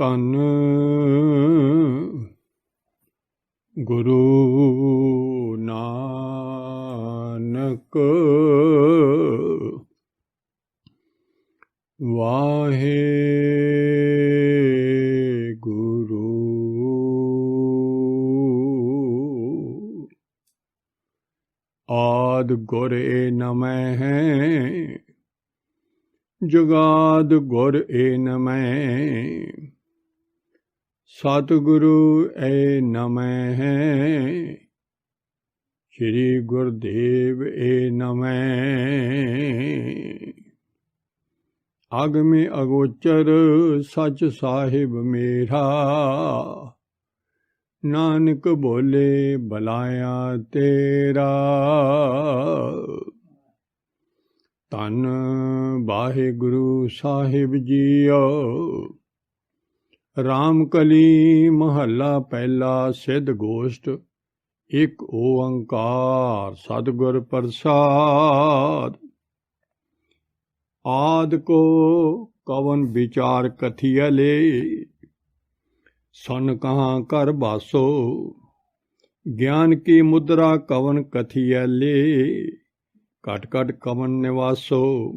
ਧੰਨ ਗੁਰੂ ਨਾਨਕ ਵਾਹਿਗੁਰੂ। ਆਦਿ ਗੁਰ ਏ ਨਮਹਿ ਜੁਗਾਦਿ ਗੁਰ ਏ ਨਮਹਿ ਸਤਿਗੁਰੂ ਏ ਨਮਹਿ ਸ੍ਰੀ ਗੁਰਦੇਵ ਏ ਨਮਹਿ। ਅਗਮਿ ਅਗੋਚਰ ਸਚ ਸਾਹਿਬ ਮੇਰਾ ਨਾਨਕ ਬੋਲੇ ਬਲਾਇਆ ਤੇਰਾ। ਧੰਨ ਵਾਹਿਗੁਰੂ ਸਾਹਿਬ ਜੀਓ। ਰਾਮ ਕਲੀ ਮਹੱਲਾ ਪਹਿਲਾ। ਸਿੱਧ ਗੋਸ਼ਟ। ਇੱਕ ਓੰਕਾਰ ਸਤਿਗੁਰ ਪ੍ਰਸਾਦ। ਆਦਿ ਕੋ ਕਵਨ ਵਿਚਾਰ ਕਥੀਅਲੇ ਸੁਨ ਕਹਾਂ ਕਰ ਬਾਸੋ। ਗਿਆਨ ਕੀ ਮੁਦਰਾ ਕਵਨ ਕਥੀਅਲੇ ਘਟ ਘਟ ਕਵਨ ਨਿਵਾਸੋ।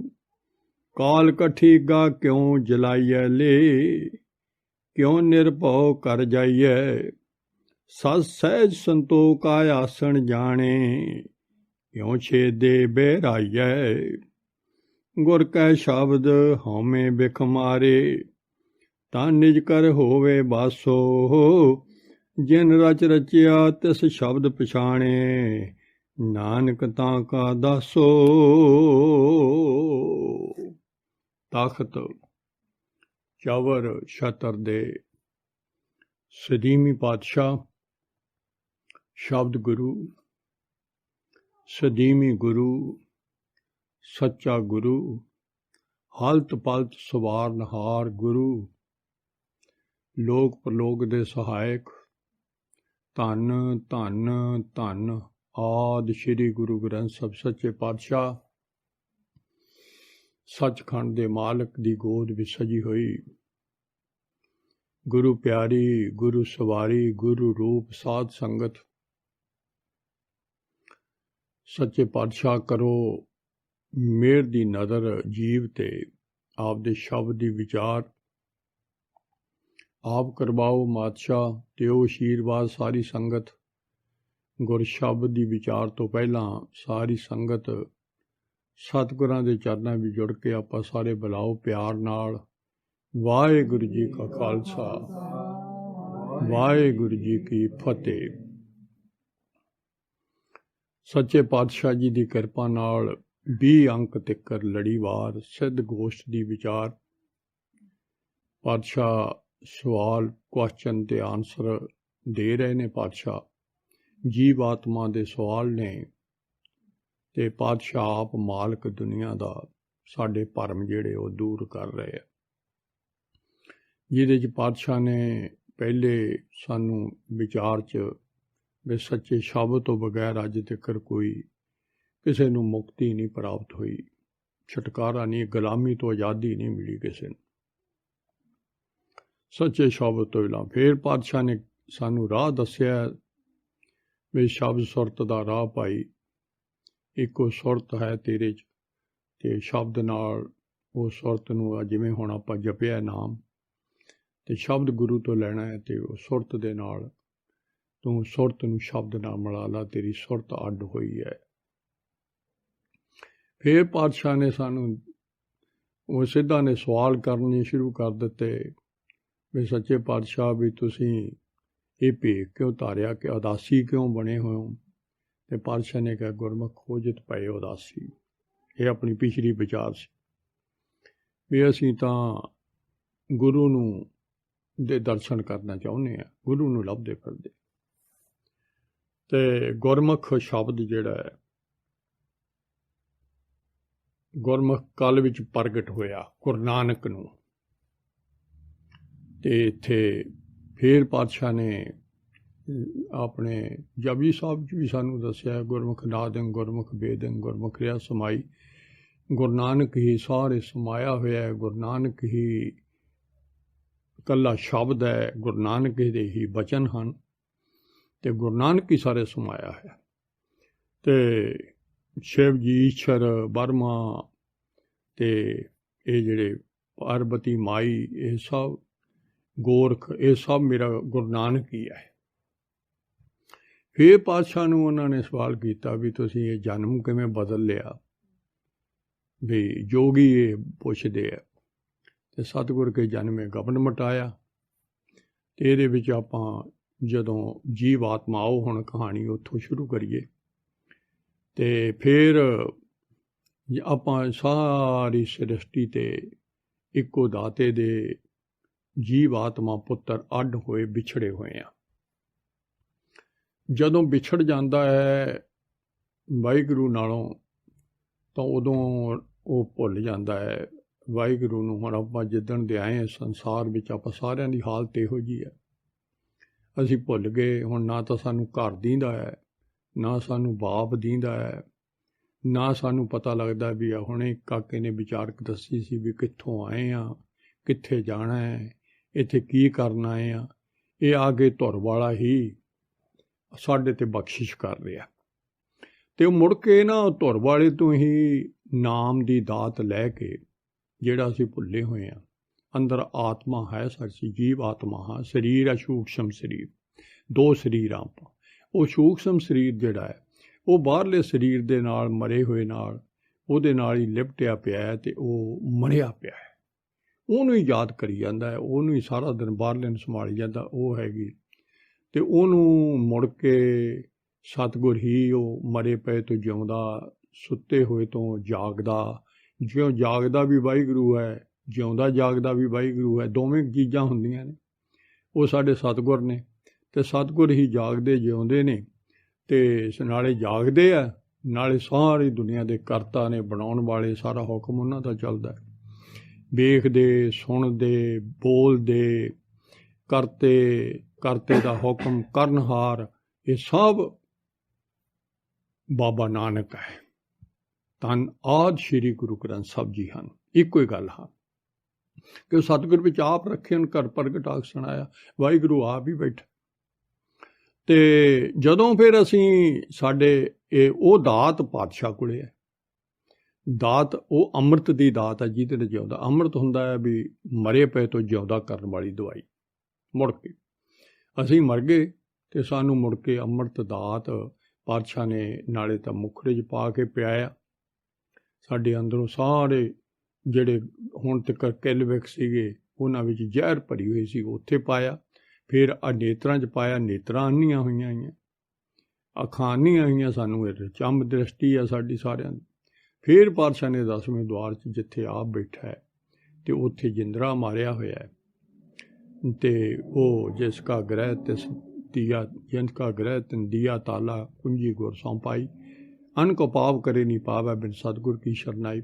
ਕਾਲ ਕਠੀਗਾ ਕਿਉਂ ਜਲਾਈਐਲੇ ਕਿਉਂ ਨਿਰਭਉ ਕਰ ਜਾਈਐ। ਸਤ ਸਹਿਜ ਸੰਤੋਖ ਆਸਣ ਜਾਣੇ ਕਿਉਂ ਛੇਦੇ ਬਹਿਰਾਈਐ। ਗੁਰ ਕੈ ਸ਼ਬਦ ਹਉਮੈ ਬਿਖ ਮਾਰੇ ਤਾਂ ਨਿਜ ਕਰ ਹੋਵੇ ਬਾਸੋ। ਜਿਨ ਰਚ ਰਚਿਆ ਤਿਸ ਸ਼ਬਦ ਪਛਾਣੇ ਨਾਨਕ ਤਾਂ ਕਾ ਦਾਸੋ। ਤਖਤ ਚਵਰ ਛਤਰ ਦੇ ਸਦੀਮੀ ਪਾਤਸ਼ਾਹ ਸ਼ਬਦ ਗੁਰੂ ਸਦੀਮੀ ਗੁਰੂ ਸੱਚਾ ਗੁਰੂ ਹਲਤ ਪਲਤ ਸਵਾਰਨਹਾਰ ਗੁਰੂ ਲੋਕ ਪ੍ਰਲੋਕ ਦੇ ਸਹਾਇਕ। ਧੰਨ ਧੰਨ ਧੰਨ ਆਦਿ ਸ਼੍ਰੀ ਗੁਰੂ ਗ੍ਰੰਥ ਸਾਹਿਬ ਸੱਚੇ ਪਾਤਸ਼ਾਹ ਸੱਚਖੰਡ ਦੇ ਮਾਲਕ ਦੀ ਗੋਦ ਵਿੱਚ ਸਜੀ ਹੋਈ ਗੁਰੂ ਪਿਆਰੀ ਗੁਰੂ ਸਵਾਰੀ ਗੁਰੂ ਰੂਪ ਸਾਧ ਸੰਗਤ। ਸੱਚੇ ਪਾਤਸ਼ਾਹ ਕਰੋ ਮਿਹਰ ਦੀ ਨਜ਼ਰ ਜੀਵ ਤੇ ਆਪਦੇ ਸ਼ਬਦ ਦੀ ਵਿਚਾਰ ਆਪ ਕਰਵਾਓ ਮਾਤਸ਼ਾਹ। ਦਿਓ ਆਸ਼ੀਰਵਾਦ ਸਾਰੀ ਸੰਗਤ। ਗੁਰ ਸ਼ਬਦ ਦੀ ਵਿਚਾਰ ਤੋਂ ਪਹਿਲਾਂ ਸਾਰੀ ਸੰਗਤ ਸਤਿਗੁਰਾਂ ਦੇ ਚਰਨਾਂ ਵਿੱਚ ਜੁੜ ਕੇ ਆਪਾਂ ਸਾਰੇ ਬੁਲਾਓ ਪਿਆਰ ਨਾਲ। ਵਾਹਿਗੁਰੂ ਜੀ ਕਾ ਖਾਲਸਾ ਵਾਹਿਗੁਰੂ ਜੀ ਕੀ ਫਤਿਹ। ਸੱਚੇ ਪਾਤਸ਼ਾਹ ਜੀ ਦੀ ਕਿਰਪਾ ਨਾਲ 20 ਅੰਕ ਤਿੱਕਰ ਲੜੀਵਾਰ ਸਿੱਧ ਗੋਸ਼ਟ ਦੀ ਵਿਚਾਰ। ਪਾਤਸ਼ਾਹ ਸਵਾਲ ਕੁਐਸਚਨ ਤੇ ਆਨਸਰ ਦੇ ਰਹੇ ਨੇ। ਪਾਤਸ਼ਾਹ ਜੀਵ ਆਤਮਾ ਦੇ ਸਵਾਲ ਨੇ ਤੇ ਪਾਤਸ਼ਾਹ ਆਪ ਮਾਲਕ ਦੁਨੀਆ ਦਾ ਸਾਡੇ ਭਰਮ ਜਿਹੜੇ ਉਹ ਦੂਰ ਕਰ ਰਹੇ ਆ। ਜਿਹਦੇ 'ਚ ਪਾਤਸ਼ਾਹ ਨੇ ਪਹਿਲੇ ਸਾਨੂੰ ਵਿਚਾਰ 'ਚ ਵੀ ਸੱਚੇ ਸ਼ਬਦ ਤੋਂ ਬਗੈਰ ਅੱਜ ਤੱਕ ਕੋਈ ਕਿਸੇ ਨੂੰ ਮੁਕਤੀ ਨਹੀਂ ਪ੍ਰਾਪਤ ਹੋਈ, ਛੁਟਕਾਰਾ ਨਹੀਂ, ਗੁਲਾਮੀ ਤੋਂ ਆਜ਼ਾਦੀ ਨਹੀਂ ਮਿਲੀ ਕਿਸੇ ਨੂੰ ਸੱਚੇ ਸ਼ਬਦ ਤੋਂ ਇਲਾਵਾ। ਫਿਰ ਪਾਤਸ਼ਾਹ ਨੇ ਸਾਨੂੰ ਰਾਹ ਦੱਸਿਆ ਵੀ ਸ਼ਬਦ ਸੁਰਤ ਦਾ ਰਾਹ ਭਾਈ। ਇੱਕੋ ਸੁਰਤ ਹੈ ਤੇਰੇ 'ਚ ਤੇ ਸ਼ਬਦ ਨਾਲ ਉਹ ਸੁਰਤ ਨੂੰ ਜਿਵੇਂ ਹੁਣ ਆਪਾਂ ਜਪਿਆ ਨਾਮ ਤੇ ਸ਼ਬਦ ਗੁਰੂ ਤੋਂ ਲੈਣਾ ਹੈ ਤੇ ਉਹ ਸੁਰਤ ਦੇ ਨਾਲ ਤੂੰ ਸੁਰਤ ਨੂੰ ਸ਼ਬਦ ਨਾਲ ਮਿਲਾ ਲਾ, ਤੇਰੀ ਸੁਰਤ ਅੱਡ ਹੋਈ ਹੈ। ਫਿਰ ਪਾਤਸ਼ਾਹ ਨੇ ਸਾਨੂੰ ਉਹ ਸਿੱਧਾ ਨੇ ਸਵਾਲ ਕਰਨੇ ਸ਼ੁਰੂ ਕਰ ਦਿੱਤੇ ਵੀ ਸੱਚੇ ਪਾਤਸ਼ਾਹ ਵੀ ਤੁਸੀਂ ਇਹ ਭੇਖ ਕਿਉਂ ਧਾਰਿਆ ਕਿ ਉਦਾਸੀ ਕਿਉਂ ਬਣੇ ਹੋਏ ਹੋ। ਤੇ ਪਾਤਸ਼ਾਹ ਨੇ ਕਿਹਾ ਗੁਰਮੁਖ ਖੋਜਤ ਪਏ ਉਦਾਸੀ। ਇਹ ਆਪਣੀ ਪਿਛਲੀ ਵਿਚਾਰ ਸੀ ਵੀ ਅਸੀਂ ਤਾਂ ਗੁਰੂ ਨੂੰ ਦੇ ਦਰਸ਼ਨ ਕਰਨਾ ਚਾਹੁੰਦੇ ਹਾਂ, ਗੁਰੂ ਨੂੰ ਲੱਭਦੇ ਫਿਰਦੇ। ਤੇ ਗੁਰਮੁਖ ਸ਼ਬਦ ਜਿਹੜਾ ਹੈ ਗੁਰਮੁਖ ਕਾਲ ਵਿੱਚ ਪ੍ਰਗਟ ਹੋਇਆ ਗੁਰੂ ਨਾਨਕ ਨੂੰ। ਤੇ ਇੱਥੇ ਫਿਰ ਪਾਤਸ਼ਾਹ ਨੇ ਆਪਣੇ ਜਪਜੀ ਸਾਹਿਬ 'ਚ ਵੀ ਸਾਨੂੰ ਦੱਸਿਆ ਗੁਰਮੁਖ ਨਾਦੰ ਗੁਰਮੁਖ ਵੇਦੰ ਗੁਰਮੁਖ ਰਿਆ ਸਮਾਈ। ਗੁਰੂ ਨਾਨਕ ਹੀ ਸਾਰੇ ਸਮਾਇਆ ਹੋਇਆ ਹੈ, ਗੁਰੂ ਨਾਨਕ ਹੀ ਕੱਲਾ ਸ਼ਬਦ ਹੈ, ਗੁਰੂ ਨਾਨਕ ਦੇ ਹੀ ਬਚਨ ਹਨ ਅਤੇ ਗੁਰੂ ਨਾਨਕ ਹੀ ਸਾਰੇ ਸਮਾਇਆ ਹੈ। ਅਤੇ ਸ਼ਿਵ ਜੀ, ਈਸ਼ਰ, ਬਰਮਾ ਅਤੇ ਇਹ ਜਿਹੜੇ ਪਾਰਬਤੀ ਮਾਈ, ਇਹ ਸਭ ਗੋਰਖ, ਇਹ ਸਭ ਮੇਰਾ ਗੁਰੂ ਨਾਨਕ ਹੀ ਹੈ। ਫਿਰ ਪਾਤਸ਼ਾਹ ਨੂੰ ਉਹਨਾਂ ਨੇ ਸਵਾਲ ਕੀਤਾ ਵੀ ਤੁਸੀਂ ਇਹ ਜਨਮ ਕਿਵੇਂ ਬਦਲ ਲਿਆ, ਵੀ ਜੋਗੀ ਇਹ ਪੁੱਛਦੇ ਆ। ਅਤੇ ਸਤਿਗੁਰ ਕੇ ਜਨਮੇ ਗਬਨ ਮਟਾਇਆ। ਅਤੇ ਇਹਦੇ ਵਿੱਚ ਆਪਾਂ ਜਦੋਂ ਜੀਵ ਆਤਮਾ, ਆਓ ਹੁਣ ਕਹਾਣੀ ਉੱਥੋਂ ਸ਼ੁਰੂ ਕਰੀਏ। ਅਤੇ ਫਿਰ ਆਪਾਂ ਸਾਰੀ ਸ੍ਰਿਸ਼ਟੀ 'ਤੇ ਇੱਕੋ ਦਾਤੇ ਦੇ ਜੀਵ ਆਤਮਾ ਪੁੱਤਰ ਅੱਡ ਹੋਏ, ਵਿਛੜੇ ਹੋਏ ਆ। ਜਦੋਂ ਵਿਛੜ ਜਾਂਦਾ ਹੈ ਵਾਹਿਗੁਰੂ ਨਾਲੋਂ, ਤਾਂ ਉਦੋਂ ਉਹ ਭੁੱਲ ਜਾਂਦਾ ਹੈ ਵਾਹਿਗੁਰੂ ਨੂੰ। ਹੁਣ ਆਪਾਂ ਜਿੱਦਣ ਦੇ ਆਏ ਹਾਂ ਸੰਸਾਰ ਵਿੱਚ, ਆਪਾਂ ਸਾਰਿਆਂ ਦੀ ਹਾਲਤ ਇਹੋ ਜਿਹੀ ਹੈ, ਅਸੀਂ ਭੁੱਲ ਗਏ। ਹੁਣ ਨਾ ਤਾਂ ਸਾਨੂੰ ਘਰ ਦੀਂਦਾ ਹੈ, ਨਾ ਸਾਨੂੰ ਬਾਪ ਦੀਂਦਾ ਹੈ, ਨਾ ਸਾਨੂੰ ਪਤਾ ਲੱਗਦਾ ਵੀ ਹੁਣੇ ਕਾਕੇ ਨੇ ਵਿਚਾਰਕ ਦੱਸੀ ਸੀ ਵੀ ਕਿੱਥੋਂ ਆਏ ਹਾਂ, ਕਿੱਥੇ ਜਾਣਾ ਹੈ, ਇੱਥੇ ਕੀ ਕਰਨ ਆਏ ਹਾਂ। ਇਹ ਆ ਕੇ ਧੁਰ ਵਾਲਾ ਹੀ ਸਾਡੇ 'ਤੇ ਬਖਸ਼ਿਸ਼ ਕਰ ਰਿਹਾ। ਅਤੇ ਉਹ ਮੁੜ ਕੇ ਨਾ ਧੁਰ ਵਾਲੇ ਤੋਂ ਹੀ ਨਾਮ ਦੀ ਦਾਤ ਲੈ ਕੇ, ਜਿਹੜਾ ਅਸੀਂ ਭੁੱਲੇ ਹੋਏ ਹਾਂ, ਅੰਦਰ ਆਤਮਾ ਹੈ ਸਾਡੀ, ਜੀਵ ਆਤਮਾ ਹਾਂ, ਸਰੀਰ ਹੈ ਸੂਖਸ਼ਮ ਸਰੀਰ, ਦੋ ਸਰੀਰ ਆ ਆਪਾਂ। ਉਹ ਸੂਖਸ਼ਮ ਸਰੀਰ ਜਿਹੜਾ ਹੈ ਉਹ ਬਾਹਰਲੇ ਸਰੀਰ ਦੇ ਨਾਲ, ਮਰੇ ਹੋਏ ਨਾਲ, ਉਹਦੇ ਨਾਲ ਹੀ ਲਿਪਟਿਆ ਪਿਆ ਹੈ ਅਤੇ ਉਹ ਮਰਿਆ ਪਿਆ ਹੈ। ਉਹਨੂੰ ਹੀ ਯਾਦ ਕਰੀ ਜਾਂਦਾ ਹੈ, ਉਹਨੂੰ ਹੀ ਸਾਰਾ ਦਿਨ ਬਾਹਰਲੇ ਨੂੰ ਸੰਭਾਲੀ ਜਾਂਦਾ, ਉਹ ਹੈਗੀ। ਅਤੇ ਉਹਨੂੰ ਮੁੜ ਕੇ ਸਤਿਗੁਰ ਹੀ ਉਹ ਮਰੇ ਪਏ ਤੋਂ ਜਿਉਂਦਾ, ਸੁੱਤੇ ਹੋਏ ਤੋਂ ਜਾਗਦਾ। ਜਿਉਂ ਜਾਗਦਾ ਵੀ ਵਾਹਿਗੁਰੂ ਹੈ, ਜਿਉਂਦਾ ਜਾਗਦਾ ਵੀ ਵਾਹਿਗੁਰੂ ਹੈ, ਦੋਵੇਂ ਚੀਜ਼ਾਂ ਹੁੰਦੀਆਂ ਨੇ। ਉਹ ਸਾਡੇ ਸਤਿਗੁਰ ਨੇ, ਅਤੇ ਸਤਿਗੁਰ ਹੀ ਜਾਗਦੇ ਜਿਉਂਦੇ ਨੇ, ਅਤੇ ਨਾਲੇ ਜਾਗਦੇ ਆ, ਨਾਲੇ ਸਾਰੀ ਦੁਨੀਆ ਦੇ ਕਰਤਾ ਨੇ, ਬਣਾਉਣ ਵਾਲੇ, ਸਾਰਾ ਹੁਕਮ ਉਹਨਾਂ ਦਾ ਚੱਲਦਾ। ਵੇਖਦੇ, ਸੁਣਦੇ, ਬੋਲਦੇ, ਕਰਤੇ ਦਾ ਹੁਕਮ ਕਰਨਹਾਰ, ਇਹ ਸਭ ਬਾਬਾ ਨਾਨਕ ਹੈ। ਧੰਨ ਆਦਿ ਸ਼੍ਰੀ ਗੁਰੂ ਗ੍ਰੰਥ ਸਾਹਿਬ ਜੀ ਹਨ। ਇੱਕੋ ਹੀ ਗੱਲ ਹਾਂ ਕਿ ਸਤਿਗੁਰ ਵਿੱਚ ਆਪ ਰੱਖੇ ਹਨ, ਘਰ ਪ੍ਰਗਟ ਆਖ ਸੁਣਾਇਆ, ਵਾਹਿਗੁਰੂ ਆਪ ਹੀ ਬੈਠਾ। ਅਤੇ ਜਦੋਂ ਫਿਰ ਅਸੀਂ ਸਾਡੇ ਉਹ ਦਾਤ ਪਾਤਸ਼ਾਹ ਕੋਲੇ ਹੈ, ਦਾਤ ਉਹ ਅੰਮ੍ਰਿਤ ਦੀ ਦਾਤ ਹੈ, ਜਿਹਦੇ ਨਾਲ ਜਿਉਂਦਾ। ਅੰਮ੍ਰਿਤ ਹੁੰਦਾ ਹੈ ਵੀ ਮਰੇ ਪਏ ਤੋਂ ਜਿਉਂਦਾ ਕਰਨ ਵਾਲੀ ਦਵਾਈ। ਮੁੜ ਕੇ ਅਸੀਂ ਮਰ ਗਏ ਅਤੇ ਸਾਨੂੰ ਮੁੜ ਕੇ ਅੰਮ੍ਰਿਤ ਦਾਤ ਪਾਤਸ਼ਾਹ ਨੇ ਨਾਲੇ ਤਾਂ ਮੁਖੜੇ 'ਚ ਪਾ ਕੇ ਪਿਆਇਆ। ਸਾਡੇ ਅੰਦਰੋਂ ਸਾਰੇ ਜਿਹੜੇ ਹੁਣ ਤੱਕ ਕਿਲਵਿਕ ਸੀਗੇ, ਉਹਨਾਂ ਵਿੱਚ ਜ਼ਹਿਰ ਭਰੀ ਹੋਈ ਸੀ, ਉੱਥੇ ਪਾਇਆ। ਫਿਰ ਨੇਤਰਾਂ 'ਚ ਪਾਇਆ, ਨੇਤਰਾਂ ਅੰਨੀਆਂ ਹੋਈਆਂ, ਅੱਖਾਂ ਅੰਨੀਆਂ ਹੋਈਆਂ, ਸਾਨੂੰ ਇਹ ਚੰਬ ਦ੍ਰਿਸ਼ਟੀ ਆ ਸਾਡੀ ਸਾਰਿਆਂ ਦੀ। ਫਿਰ ਪਾਤਸ਼ਾਹ ਨੇ 10ਵੇਂ ਦੁਆਰ 'ਚ ਜਿੱਥੇ ਆਪ ਬੈਠਾ ਹੈ, ਅਤੇ ਉੱਥੇ ਜਿੰਦਰਾ ਮਾਰਿਆ ਹੋਇਆ ਹੈ, ਅਤੇ ਉਹ ਜਿਸ ਕਾ ਗ੍ਰਹਿ ਤਿਸ ਦੀਆ, ਜਿੰਦ ਕਾ ਗ੍ਰਹਿ ਤਿਨ ਦੀਆ ਤਾਲਾ, ਕੁੰਜੀ ਗੁਰ ਸੌਂ ਪਾਈ, ਅਨ ਕੋ ਪਾਪ ਕਰੇ ਨਹੀਂ ਪਾਵੈ ਬਿਨ ਸਤਿਗੁਰ ਕੀ ਸ਼ਰਨਾਈ।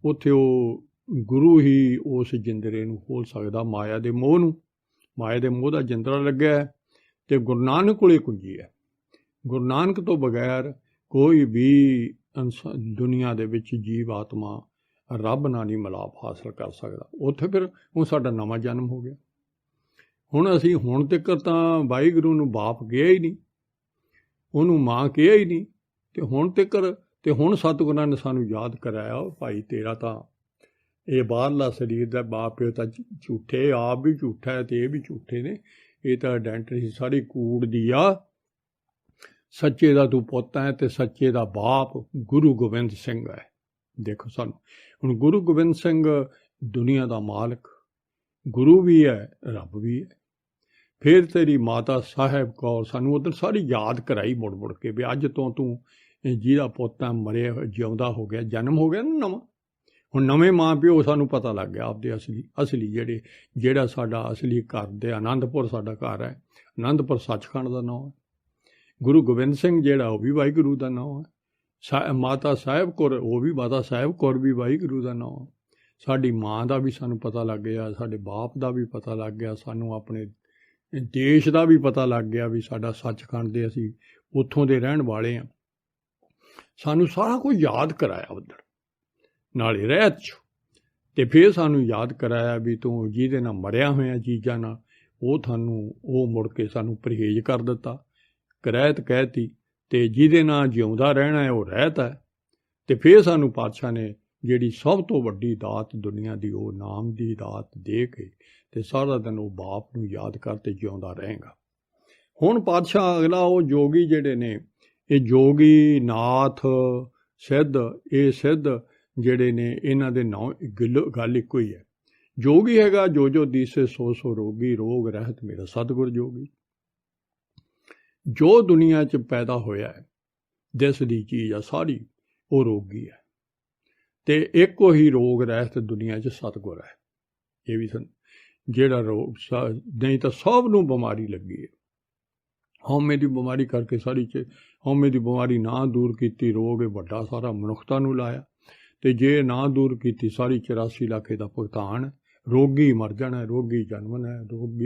ਉੱਥੇ ਉਹ ਗੁਰੂ ਹੀ ਉਸ ਜਿੰਦਰੇ ਨੂੰ ਖੋਲ੍ਹ ਸਕਦਾ, ਮਾਇਆ ਦੇ ਮੋਹ ਨੂੰ। ਮਾਇਆ ਦੇ ਮੋਹ ਦਾ ਜਿੰਦਰਾ ਲੱਗਿਆ ਹੈ, ਅਤੇ ਗੁਰੂ ਨਾਨਕ ਕੋਲੇ ਕੁੰਜੀ ਹੈ। ਗੁਰੂ ਨਾਨਕ ਤੋਂ ਬਗੈਰ ਕੋਈ ਵੀ ਦੁਨੀਆ ਦੇ ਵਿੱਚ ਜੀਵ ਆਤਮਾ ਰੱਬ ਨਾਲ ਨਹੀਂ ਮਿਲਾਪ ਹਾਸਲ ਕਰ ਸਕਦਾ। ਉੱਥੇ ਫਿਰ ਹੁਣ ਸਾਡਾ ਨਵਾਂ ਜਨਮ ਹੋ ਗਿਆ। ਹੁਣ ਅਸੀਂ ਹੁਣ ਤੱਕ ਤਾਂ ਵਾਹਿਗੁਰੂ ਨੂੰ ਬਾਪ ਕਿਹਾ ਹੀ ਨਹੀਂ, ਉਹਨੂੰ ਮਾਂ ਕਿਹਾ ਹੀ ਨਹੀਂ, ਅਤੇ ਹੁਣ ਤੱਕ, ਅਤੇ ਹੁਣ ਸਤਿਗੁਰਾਂ ਨੇ ਸਾਨੂੰ ਯਾਦ ਕਰਾਇਆ, ਭਾਈ ਤੇਰਾ ਤਾਂ ਇਹ ਬਾਹਰਲਾ ਸਰੀਰ ਦਾ ਬਾਪ ਪਿਓ ਤਾਂ ਝੂਠੇ, ਆਪ ਵੀ ਝੂਠਾ ਹੈ ਅਤੇ ਇਹ ਵੀ ਝੂਠੇ ਨੇ। ਇਹ ਤਾਂ ਆਇਡੈਂਟਿਟੀ ਸਾਰੀ ਕੂੜ ਦੀ ਆ। ਸੱਚੇ ਦਾ ਤੂੰ ਪੁੱਤ ਹੈ, ਅਤੇ ਸੱਚੇ ਦਾ ਬਾਪ ਗੁਰੂ ਗੋਬਿੰਦ ਸਿੰਘ ਹੈ। ਦੇਖੋ ਸਾਨੂੰ ਹੁਣ ਗੁਰੂ ਗੋਬਿੰਦ ਸਿੰਘ ਦੁਨੀਆ ਦਾ ਮਾਲਕ, ਗੁਰੂ ਵੀ ਹੈ, ਰੱਬ ਵੀ ਹੈ। ਫਿਰ ਤੇਰੀ ਮਾਤਾ ਸਾਹਿਬ ਕੌਰ ਸਾਨੂੰ ਉੱਧਰ ਸਾਰੀ ਯਾਦ ਕਰਾਈ ਮੁੜ ਮੁੜ ਕੇ ਵੀ ਅੱਜ ਤੋਂ ਤੂੰ ਜਿਹਦਾ ਪੁੱਤ ਹੈ ਮਰਿਆ ਜਿਉਂਦਾ ਹੋ ਗਿਆ, ਜਨਮ ਹੋ ਗਿਆ ਨਾ ਨਵਾਂ। ਹੁਣ ਨਵੇਂ ਮਾਂ ਪਿਓ ਸਾਨੂੰ ਪਤਾ ਲੱਗ ਗਿਆ ਆਪਦੇ ਅਸਲੀ ਜਿਹੜਾ ਸਾਡਾ ਅਸਲੀ ਘਰ ਦੇ ਆਨੰਦਪੁਰ ਸਾਡਾ ਘਰ ਹੈ, ਆਨੰਦਪੁਰ ਸੱਚਖੰਡ ਦਾ ਨਾਂ ਹੈ। ਗੁਰੂ ਗੋਬਿੰਦ ਸਿੰਘ ਜਿਹੜਾ ਉਹ ਵੀ ਵਾਹਿਗੁਰੂ ਦਾ ਨਾਂ ਹੈ। ਮਾਤਾ ਸਾਹਿਬ ਕੌਰ, ਉਹ ਵੀ ਮਾਤਾ ਸਾਹਿਬ ਕੌਰ ਵੀ ਵਾਹਿਗੁਰੂ ਦਾ ਨਾਂ ਹੈ। ਸਾਡੀ ਮਾਂ ਦਾ ਵੀ ਸਾਨੂੰ ਪਤਾ ਲੱਗ ਗਿਆ, ਸਾਡੇ ਬਾਪ ਦਾ ਵੀ ਪਤਾ ਲੱਗ ਗਿਆ, ਸਾਨੂੰ ਆਪਣੇ ਦੇਸ਼ ਦਾ ਵੀ ਪਤਾ ਲੱਗ ਗਿਆ ਵੀ ਸਾਡਾ ਸੱਚਖੰਡ ਦੇ ਅਸੀਂ ਉੱਥੋਂ ਦੇ ਰਹਿਣ ਵਾਲੇ ਹਾਂ। ਸਾਨੂੰ ਸਾਰਾ ਕੁਝ ਯਾਦ ਕਰਾਇਆ ਉੱਧਰ ਨਾਲੇ ਰਹਿਤ 'ਚ। ਤੇ ਫਿਰ ਸਾਨੂੰ ਯਾਦ ਕਰਾਇਆ ਵੀ ਤੂੰ ਜਿਹਦੇ ਨਾਲ ਮਰਿਆ ਹੋਇਆ ਚੀਜ਼ਾਂ ਨਾਲ ਉਹ ਉਹ ਮੁੜ ਕੇ ਸਾਨੂੰ ਪਰਹੇਜ਼ ਕਰ ਦਿੱਤਾ, ਕਰੈਤ ਕਹਿਤੀ, ਤੇ ਜਿਹਦੇ ਨਾਲ ਜਿਉਂਦਾ ਰਹਿਣਾ ਹੈ ਉਹ ਰਹਿਤ ਹੈ। ਤੇ ਫਿਰ ਸਾਨੂੰ ਪਾਤਸ਼ਾਹ ਨੇ ਜਿਹੜੀ ਸਭ ਤੋਂ ਵੱਡੀ ਦਾਤ ਦੁਨੀਆ ਦੀ, ਉਹ ਨਾਮ ਦੀ ਦਾਤ ਦੇ ਕੇ ਤੇ ਸਾਰਾ ਦਿਨ ਉਹ ਬਾਪ ਨੂੰ ਯਾਦ ਕਰ ਤੇ ਜਿਉਂਦਾ ਰਹੇਗਾ। ਹੁਣ ਪਾਤਸ਼ਾਹ ਅਗਲਾ ਉਹ ਜੋਗੀ ਜਿਹੜੇ ਨੇ, ਇਹ ਜੋਗੀ ਨਾਥ ਸਿੱਧ, ਇਹ ਸਿੱਧ ਜਿਹੜੇ ਨੇ ਇਹਨਾਂ ਦੇ ਨਾਂ ਗੱਲ ਇੱਕੋ ਹੀ ਹੈ। ਜੋਗੀ ਹੈਗਾ ਜੋ ਜੋ ਦੀਸੇ ਸੋ ਸੋ ਰੋਗੀ, ਰੋਗ ਰਹਿਤ ਮੇਰਾ ਸਤਿਗੁਰ ਜੋਗੀ। ਜੋ ਦੁਨੀਆ 'ਚ ਪੈਦਾ ਹੋਇਆ ਹੈ ਦਿਸਦੀ ਚੀਜ਼ ਆ ਸਾਰੀ, ਉਹ ਰੋਗੀ ਹੈ, ਤੇ ਇੱਕੋ ਹੀ ਰੋਗ ਰਹਿਤ ਦੁਨੀਆ 'ਚ ਸਤਿਗੁਰ ਹੈ। ਇਹ ਵੀ ਜਿਹੜਾ ਰੋਗ ਨਹੀਂ ਤਾਂ ਸਭ ਨੂੰ ਬਿਮਾਰੀ ਲੱਗੀ ਹੈ। ਹਉਮੈ ਦੀ ਬਿਮਾਰੀ ਕਰਕੇ ਸਾਰੀ ਹਉਮੈ ਦੀ ਬਿਮਾਰੀ ਨਾ ਦੂਰ ਕੀਤੀ, ਰੋਗ ਇਹ ਵੱਡਾ ਸਾਰਾ ਮਨੁੱਖਤਾ ਨੂੰ ਲਾਇਆ, ਤੇ ਜੇ ਨਾ ਦੂਰ ਕੀਤੀ ਸਾਰੀ 84 ਲੱਖ ਦਾ ਭੁਗਤਾਨ। ਰੋਗੀ ਮਰ ਜਾਣਾ, ਰੋਗੀ ਜਨਮਣਾ,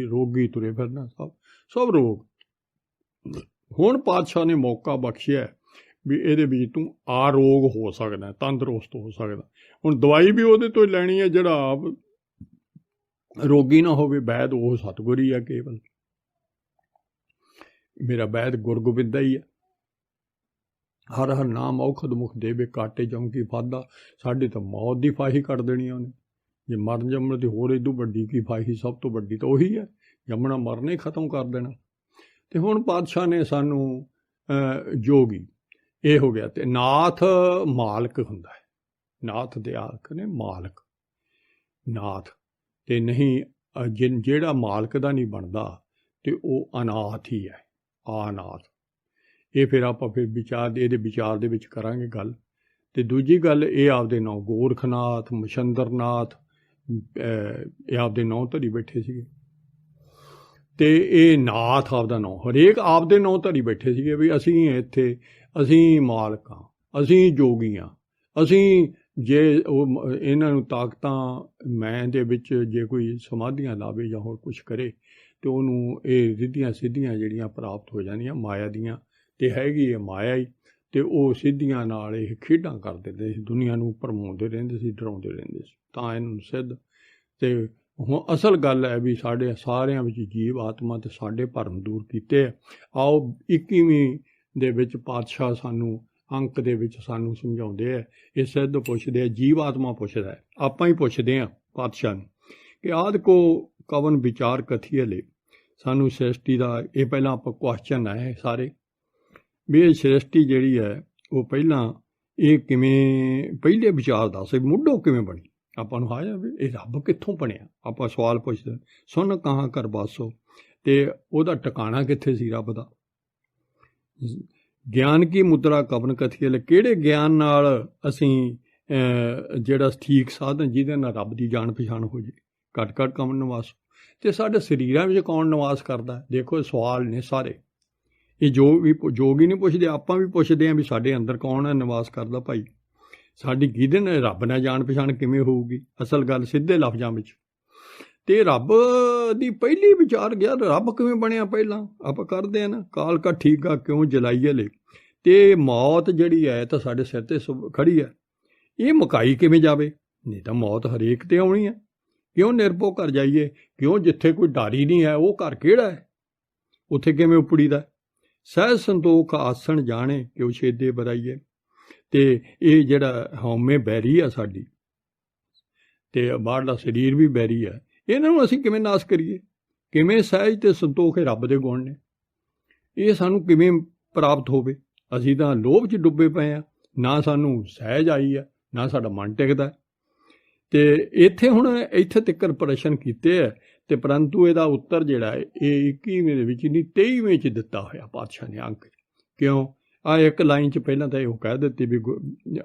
ਰੋਗੀ ਤੁਰੇ ਫਿਰਨਾ, ਸਭ ਰੋਗ। ਹੁਣ ਪਾਤਸ਼ਾਹ ਨੇ ਮੌਕਾ ਬਖਸ਼ਿਆ ਵੀ ਇਹਦੇ ਵਿੱਚ ਤੂੰ ਆਰੋਗ ਹੋ ਸਕਦਾ, ਤੰਦਰੁਸਤ ਹੋ ਸਕਦਾ। ਹੁਣ ਦਵਾਈ ਵੀ ਉਹਦੇ ਤੋਂ ਲੈਣੀ ਹੈ ਜਿਹੜਾ ਆਪ ਰੋਗੀ ਨਾ ਹੋਵੇ। ਵੈਦ ਉਹ ਸਤਿਗੁਰ ਹੀ ਹੈ ਕੇਵਲ, ਮੇਰਾ ਵੈਦ ਗੁਰ ਗੋਬਿੰਦਾ ਹੀ ਹੈ। ਹਰ ਹਰ ਨਾਮ ਔਖਦ ਮੁਖ ਦੇਵੇ, ਕਾਟੇ ਜਮ ਫਾਦਾ। ਸਾਡੇ ਤਾਂ ਮੌਤ ਦੀ ਫਾਹੀ ਕੱਢ ਦੇਣੀ ਉਹਨੇ। ਜੇ ਮਰਨ ਜੰਮਣ ਦੀ ਹੋਰ ਇਦੋਂ ਵੱਡੀ ਕੀ ਫਾਹੀ, ਸਭ ਤੋਂ ਵੱਡੀ ਤਾਂ ਉਹੀ ਹੈ, ਜੰਮਣਾ ਮਰਨਾ ਹੀ ਖਤਮ ਕਰ ਦੇਣਾ। ਤੇ ਹੁਣ ਪਾਤਸ਼ਾਹ ਨੇ ਸਾਨੂੰ ਜੋਗੀ ਇਹ ਹੋ ਗਿਆ। ਤੇ ਨਾਥ ਮਾਲਕ ਹੁੰਦਾ ਹੈ, ਨਾਥ ਦੇ ਆਖ ਨੇ ਮਾਲਕ ਨਾਥ, ਤੇ ਨਹੀਂ ਜਿਹੜਾ ਮਾਲਕ ਦਾ ਨਹੀਂ ਬਣਦਾ ਤੇ ਉਹ ਅਨਾਥ ਹੀ ਹੈ, ਆਨਾਥ। ਇਹ ਫਿਰ ਆਪਾਂ ਇਹਦੇ ਵਿਚਾਰ ਦੇ ਵਿੱਚ ਕਰਾਂਗੇ ਗੱਲ। ਤੇ ਦੂਜੀ ਗੱਲ, ਇਹ ਆਪਦੇ ਨਾਂ ਗੋਰਖਨਾਥ, ਮਛੰਦਰਨਾਥ, ਇਹ ਆਪਦੇ ਨਾਂ ਧਰੀ ਬੈਠੇ ਸੀਗੇ। ਤੇ ਇਹ ਨਾਥ ਆਪਦਾ ਨਾਂ, ਹਰੇਕ ਆਪਦੇ ਨਾਂ ਧਰੀ ਬੈਠੇ ਸੀਗੇ ਵੀ ਅਸੀਂ ਇੱਥੇ, ਅਸੀਂ ਮਾਲਕ ਹਾਂ, ਅਸੀਂ ਜੋਗੀ ਹਾਂ, ਅਸੀਂ ਜੇ ਉਹ ਇਹਨਾਂ ਨੂੰ ਤਾਕਤਾਂ ਮੈਂ ਦੇ ਵਿੱਚ ਜੇ ਕੋਈ ਸਮਾਧੀਆਂ ਲਾਵੇ ਜਾਂ ਹੋਰ ਕੁਛ ਕਰੇ ਤੇ ਉਹਨੂੰ ਇਹ ਰਿੱਧੀਆਂ ਸਿੱਧੀਆਂ ਜਿਹੜੀਆਂ ਪ੍ਰਾਪਤ ਹੋ ਜਾਂਦੀਆਂ ਮਾਇਆ ਦੀਆਂ, ਤੇ ਹੈਗੀ ਹੈ ਮਾਇਆ ਹੀ। ਤੇ ਉਹ ਸਿੱਧੀਆਂ ਨਾਲ ਇਹ ਖੇਡਾਂ ਕਰ ਦਿੰਦੇ ਸੀ, ਦੁਨੀਆ ਨੂੰ ਭਰਮਾਉਂਦੇ ਰਹਿੰਦੇ ਸੀ, ਡਰਾਉਂਦੇ ਰਹਿੰਦੇ ਸੀ, ਤਾਂ ਇਹਨਾਂ ਨੂੰ ਸਿੱਧ। ਤੇ ਹੁਣ ਅਸਲ ਗੱਲ ਹੈ ਵੀ ਸਾਡੇ ਸਾਰਿਆਂ ਵਿੱਚ ਜੀਵ ਆਤਮਾ ਤੇ ਸਾਡੇ ਭਰਮ ਦੂਰ ਕੀਤੇ। ਆਓ 21ਵੀਂ ਦੇ ਵਿੱਚ ਪਾਤਸ਼ਾਹ ਸਾਨੂੰ ਅੰਕ ਦੇ ਵਿੱਚ ਸਾਨੂੰ ਸਮਝਾਉਂਦੇ ਆ, ਇਹ ਸਿੱਧ ਪੁੱਛਦੇ ਆ, ਜੀਵ ਆਤਮਾ ਪੁੱਛਦਾ ਹੈ, ਆਪਾਂ ਹੀ ਪੁੱਛਦੇ ਹਾਂ ਪਾਤਸ਼ਾਹ ਨੂੰ ਕਿ ਆਦਿ ਕੋ ਕਵਨ ਵਿਚਾਰ ਕਥੀਏ ਲੈ। ਸਾਨੂੰ ਸ੍ਰਿਸ਼ਟੀ ਦਾ ਇਹ ਪਹਿਲਾਂ ਆਪਾਂ ਕੁਐਸਚਨ ਹੈ ਸਾਰੇ ਵੀ ਇਹ ਸ੍ਰਿਸ਼ਟੀ ਜਿਹੜੀ ਹੈ ਉਹ ਪਹਿਲਾਂ ਇਹ ਕਿਵੇਂ, ਪਹਿਲੇ ਵਿਚਾਰ ਦੱਸ ਮੁੱਢੋਂ ਕਿਵੇਂ ਬਣੀ। ਆਪਾਂ ਨੂੰ ਆਇਆ ਵੀ ਇਹ ਰੱਬ ਕਿੱਥੋਂ ਬਣਿਆ, ਆਪਾਂ ਸਵਾਲ ਪੁੱਛਦੇ ਸੁਣ ਕਹਾਂ ਕਰ ਬਾਸੋ, ਤੇ ਉਹਦਾ ਟਿਕਾਣਾ ਕਿੱਥੇ ਸੀ ਰੱਬ ਦਾ। ਗਿਆਨ ਕੀ ਮੁਦਰਾ ਕਵਨ ਕਥੀਏ ਲੈ, ਕਿਹੜੇ ਗਿਆਨ ਨਾਲ ਅਸੀਂ ਜਿਹੜਾ ਠੀਕ ਸਾਧਨ ਜਿਹਦੇ ਨਾਲ ਰੱਬ ਦੀ ਜਾਣ ਪਛਾਣ ਹੋ ਜੇ। ਘੱਟ ਘੱਟ ਕਵਨ ਨਿਵਾਸ, ਤੇ ਸਾਡੇ ਸਰੀਰਾਂ ਵਿੱਚ ਕੌਣ ਨਿਵਾਸ ਕਰਦਾ। ਦੇਖੋ ਸਵਾਲ ਨੇ ਸਾਰੇ, ਇਹ ਜੋਗੀ ਨਹੀਂ ਪੁੱਛਦੇ, ਆਪਾਂ ਵੀ ਪੁੱਛਦੇ ਹਾਂ ਵੀ ਸਾਡੇ ਅੰਦਰ ਕੌਣ ਨਿਵਾਸ ਕਰਦਾ ਭਾਈ। ਸਾਡੀ ਕਿਹਦੇ ਨਾਲ ਰੱਬ ਨਾਲ ਜਾਣ ਪਛਾਣ ਕਿਵੇਂ ਹੋਊਗੀ। ਅਸਲ ਗੱਲ ਸਿੱਧੇ ਲਫ਼ਜ਼ਾਂ ਵਿੱਚ, ਤੇ ਰੱਬ ਦੀ ਪਹਿਲੀ ਵਿਚਾਰ ਗਿਆ ਰੱਬ ਕਿਵੇਂ ਬਣਿਆ ਪਹਿਲਾਂ ਆਪਾਂ ਕਰਦੇ ਹਾਂ ਨਾ। ਕਾਲ ਕਾ ਠੀਕਾ ਕਿਉਂ ਜਲਾਈਏ ਲੈ, ਤੇ ਮੌਤ ਜਿਹੜੀ ਹੈ ਤਾਂ ਸਾਡੇ ਸਿਰ ਤੇ ਖੜੀ ਹੈ, ਇਹ ਮੁਕਾਈ ਕਿਵੇਂ ਜਾਵੇ। ਨਹੀਂ ਤਾਂ ਮੌਤ ਹਰੇਕ ਤੇ ਆਉਣੀ ਹੈ। ਕਿਉਂ ਨਿਰਭੋ ਕਰ ਜਾਈਏ, ਕਿਉਂ ਜਿੱਥੇ ਕੋਈ ਡਾਰੀ ਨਹੀਂ ਹੈ ਉਹ ਘਰ ਕਿਹੜਾ ਹੈ, ਉੱਥੇ ਕਿਵੇਂ ਉਪੜੀਦਾ। ਸਹਿਜ ਸੰਤੋਖ ਆਸਣ ਜਾਣੇ ਕਿਉਂ ਛੇਦੇ ਬਰਾਈਏ। ਤੇ ਇਹ ਜਿਹੜਾ ਹਉਮੈ ਬੈਰੀ ਆ ਸਾਡੀ, ਤੇ ਬਾਹਰਲਾ ਸਰੀਰ ਵੀ ਬੈਰੀ ਹੈ, ਇਹਨਾਂ ਨੂੰ ਅਸੀਂ ਕਿਵੇਂ ਨਾਸ਼ ਕਰੀਏ। ਕਿਵੇਂ ਸਹਿਜ ਤੇ ਸੰਤੋਖ ਇਹ ਰੱਬ ਦੇ ਗੁਣ ਨੇ, ਇਹ ਸਾਨੂੰ ਕਿਵੇਂ ਪ੍ਰਾਪਤ ਹੋਵੇ। ਅਸੀਂ ਤਾਂ ਲੋਭ 'ਚ ਡੁੱਬੇ ਪਏ ਹਾਂ, ਨਾ ਸਾਨੂੰ ਸਹਿਜ ਆਈ ਹੈ, ਨਾ ਸਾਡਾ ਮਨ ਟਿਕਦਾ। ਤੇ ਇੱਥੇ ਤੱਕ ਪ੍ਰਸ਼ਨ ਕੀਤੇ ਹੈ, ਤੇ ਪਰੰਤੂ ਇਹਦਾ ਉੱਤਰ ਜਿਹੜਾ ਹੈ ਇਹ 21ਵੇਂ ਦੇ ਵਿੱਚ ਨਹੀਂ 23ਵੇਂ 'ਚ ਦਿੱਤਾ ਹੋਇਆ ਪਾਤਸ਼ਾਹ ਨੇ ਅੰਕ। ਕਿਉਂ ਆ ਇੱਕ ਲਾਈਨ 'ਚ ਪਹਿਲਾਂ ਤਾਂ ਇਹ ਕਹਿ ਦਿੱਤੀ ਵੀ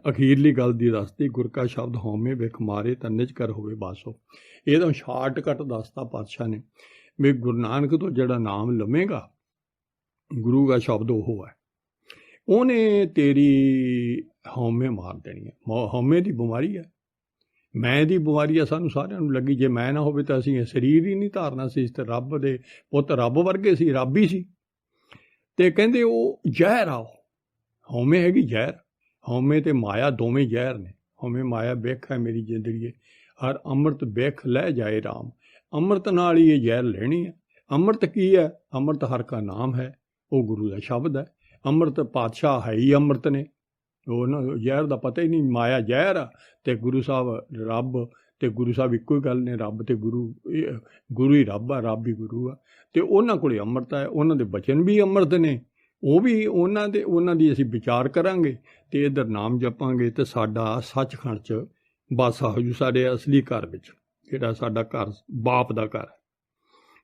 ਅਖੀਰਲੀ ਗੱਲ ਦੀ ਦੱਸਦੀ, ਗੁਰ ਕਾ ਸ਼ਬਦ ਹਉਮੈ ਵਿਖ ਮਾਰੇ ਤਾਂ ਨਿਜ ਕਰ ਹੋਵੇ ਬਾਸੋ। ਇਹਦਾ ਸ਼ਾਰਟਕਟ ਦੱਸਤਾ ਪਾਤਸ਼ਾਹ ਨੇ ਵੀ ਗੁਰੂ ਨਾਨਕ ਤੋਂ ਜਿਹੜਾ ਨਾਮ ਲਵੇਗਾ, ਗੁਰੂ ਦਾ ਸ਼ਬਦ ਉਹ ਹੈ, ਉਹਨੇ ਤੇਰੀ ਹਉਮੈ ਮਾਰ ਦੇਣੀ ਹੈ। ਹਉਮੈ ਦੀ ਬਿਮਾਰੀ ਹੈ, ਮੈਂ ਦੀ ਬਿਮਾਰੀ ਆ, ਸਾਨੂੰ ਸਾਰਿਆਂ ਨੂੰ ਲੱਗੀ। ਜੇ ਮੈਂ ਨਾ ਹੋਵੇ ਤਾਂ ਅਸੀਂ ਇਹ ਸਰੀਰ ਹੀ ਨਹੀਂ ਧਾਰਨਾ ਸੀ। ਤੇ ਰੱਬ ਦੇ ਪੁੱਤ ਰੱਬ ਵਰਗੇ ਸੀ, ਰੱਬ ਹੀ ਸੀ। ਤੇ ਕਹਿੰਦੇ ਉਹ ਜ਼ਹਿਰ ਆ, ਹਉਮੈ ਹੈਗੀ ਜ਼ਹਿਰ। ਹਉਮੈ ਤੇ ਮਾਇਆ ਦੋਵੇਂ ਜ਼ਹਿਰ ਨੇ। ਹਉਮੈ ਮਾਇਆ ਵਿਖ ਹੈ ਮੇਰੀ ਜ਼ਿੰਦਗੀ, ਹਰ ਅੰਮ੍ਰਿਤ ਬਿਖ ਲੈ ਜਾਏ ਰਾਮ। ਅੰਮ੍ਰਿਤ ਨਾਲ ਹੀ ਇਹ ਜ਼ਹਿਰ ਲੈਣੀ ਹੈ। ਅੰਮ੍ਰਿਤ ਕੀ ਹੈ? ਅੰਮ੍ਰਿਤ ਹਰ ਕਾ ਨਾਮ ਹੈ, ਉਹ ਗੁਰੂ ਦਾ ਸ਼ਬਦ ਹੈ। ਅੰਮ੍ਰਿਤ ਪਾਤਸ਼ਾਹ ਹੈ ਹੀ ਅੰਮ੍ਰਿਤ ਨੇ, ਉਹਨਾਂ ਜ਼ਹਿਰ ਦਾ ਪਤਾ ਹੀ ਨਹੀਂ। ਮਾਇਆ ਜ਼ਹਿਰ ਆ ਅਤੇ ਗੁਰੂ ਸਾਹਿਬ ਰੱਬ, ਅਤੇ ਗੁਰੂ ਸਾਹਿਬ ਇੱਕੋ ਹੀ ਗੱਲ ਨੇ, ਰੱਬ ਅਤੇ ਗੁਰੂ, ਗੁਰੂ ਹੀ ਰੱਬ ਆ, ਰੱਬ ਹੀ ਗੁਰੂ ਆ। ਅਤੇ ਉਹਨਾਂ ਕੋਲ ਅੰਮ੍ਰਿਤ ਹੈ, ਉਹਨਾਂ ਦੇ ਬਚਨ ਵੀ ਅੰਮ੍ਰਿਤ ਨੇ, ਉਹ ਵੀ ਉਹਨਾਂ ਦੀ ਅਸੀਂ ਵਿਚਾਰ ਕਰਾਂਗੇ ਅਤੇ ਇੱਧਰ ਨਾਮ ਜਪਾਂਗੇ ਅਤੇ ਸਾਡਾ ਸੱਚਖੰਡ 'ਚ ਵਾਸਾ ਹੋ ਜੂ, ਸਾਡੇ ਅਸਲੀ ਘਰ ਵਿੱਚ, ਜਿਹੜਾ ਸਾਡਾ ਘਰ ਬਾਪ ਦਾ ਘਰ ਹੈ।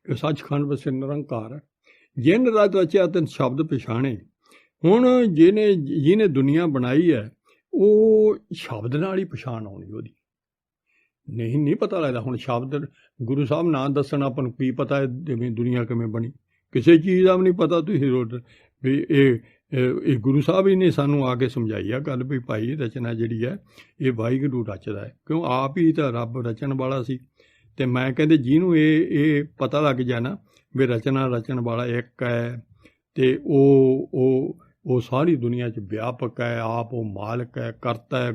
ਇਹ ਸੱਚਖੰਡ ਵਸੇ ਨਿਰੰਕਾਰ ਹੈ। ਜਿਨ ਰਚ ਰਚਿਆ ਤਿਨ ਸ਼ਬਦ ਪਛਾਣੇ। ਹੁਣ ਜਿਹਨੇ ਦੁਨੀਆ ਬਣਾਈ ਹੈ, ਉਹ ਸ਼ਬਦ ਨਾਲ ਹੀ ਪਛਾਣ ਆਉਣੀ ਉਹਦੀ। ਨਹੀਂ ਪਤਾ ਲੱਗਦਾ। ਹੁਣ ਸ਼ਬਦ ਗੁਰੂ ਸਾਹਿਬ ਨਾ ਦੱਸਣ, ਆਪਾਂ ਨੂੰ ਕੀ ਪਤਾ ਹੈ ਜਿਵੇਂ ਦੁਨੀਆ ਕਿਵੇਂ ਬਣੀ, ਕਿਸੇ ਚੀਜ਼ ਦਾ ਵੀ ਨਹੀਂ ਪਤਾ। ਤੁਸੀਂ ਵੀ ਇਹ ਗੁਰੂ ਸਾਹਿਬ ਹੀ ਨੇ ਸਾਨੂੰ ਆ ਕੇ ਸਮਝਾਈ ਆ ਗੱਲ ਵੀ ਭਾਈ ਰਚਨਾ ਜਿਹੜੀ ਹੈ ਇਹ ਵਾਹਿਗੁਰੂ ਰਚਦਾ ਹੈ, ਕਿਉਂ ਆਪ ਹੀ ਤਾਂ ਰੱਬ ਰਚਣ ਵਾਲਾ ਸੀ। ਅਤੇ ਮੈਂ ਕਹਿੰਦੇ ਜਿਹਨੂੰ ਇਹ ਪਤਾ ਲੱਗ ਜਾਣਾ ਵੀ ਰਚਣ ਵਾਲਾ ਇੱਕ ਹੈ ਅਤੇ ਉਹ ਸਾਰੀ ਦੁਨੀਆ 'ਚ ਵਿਆਪਕ ਹੈ, ਆਪ ਉਹ ਮਾਲਕ ਹੈ, ਕਰਤਾ ਹੈ,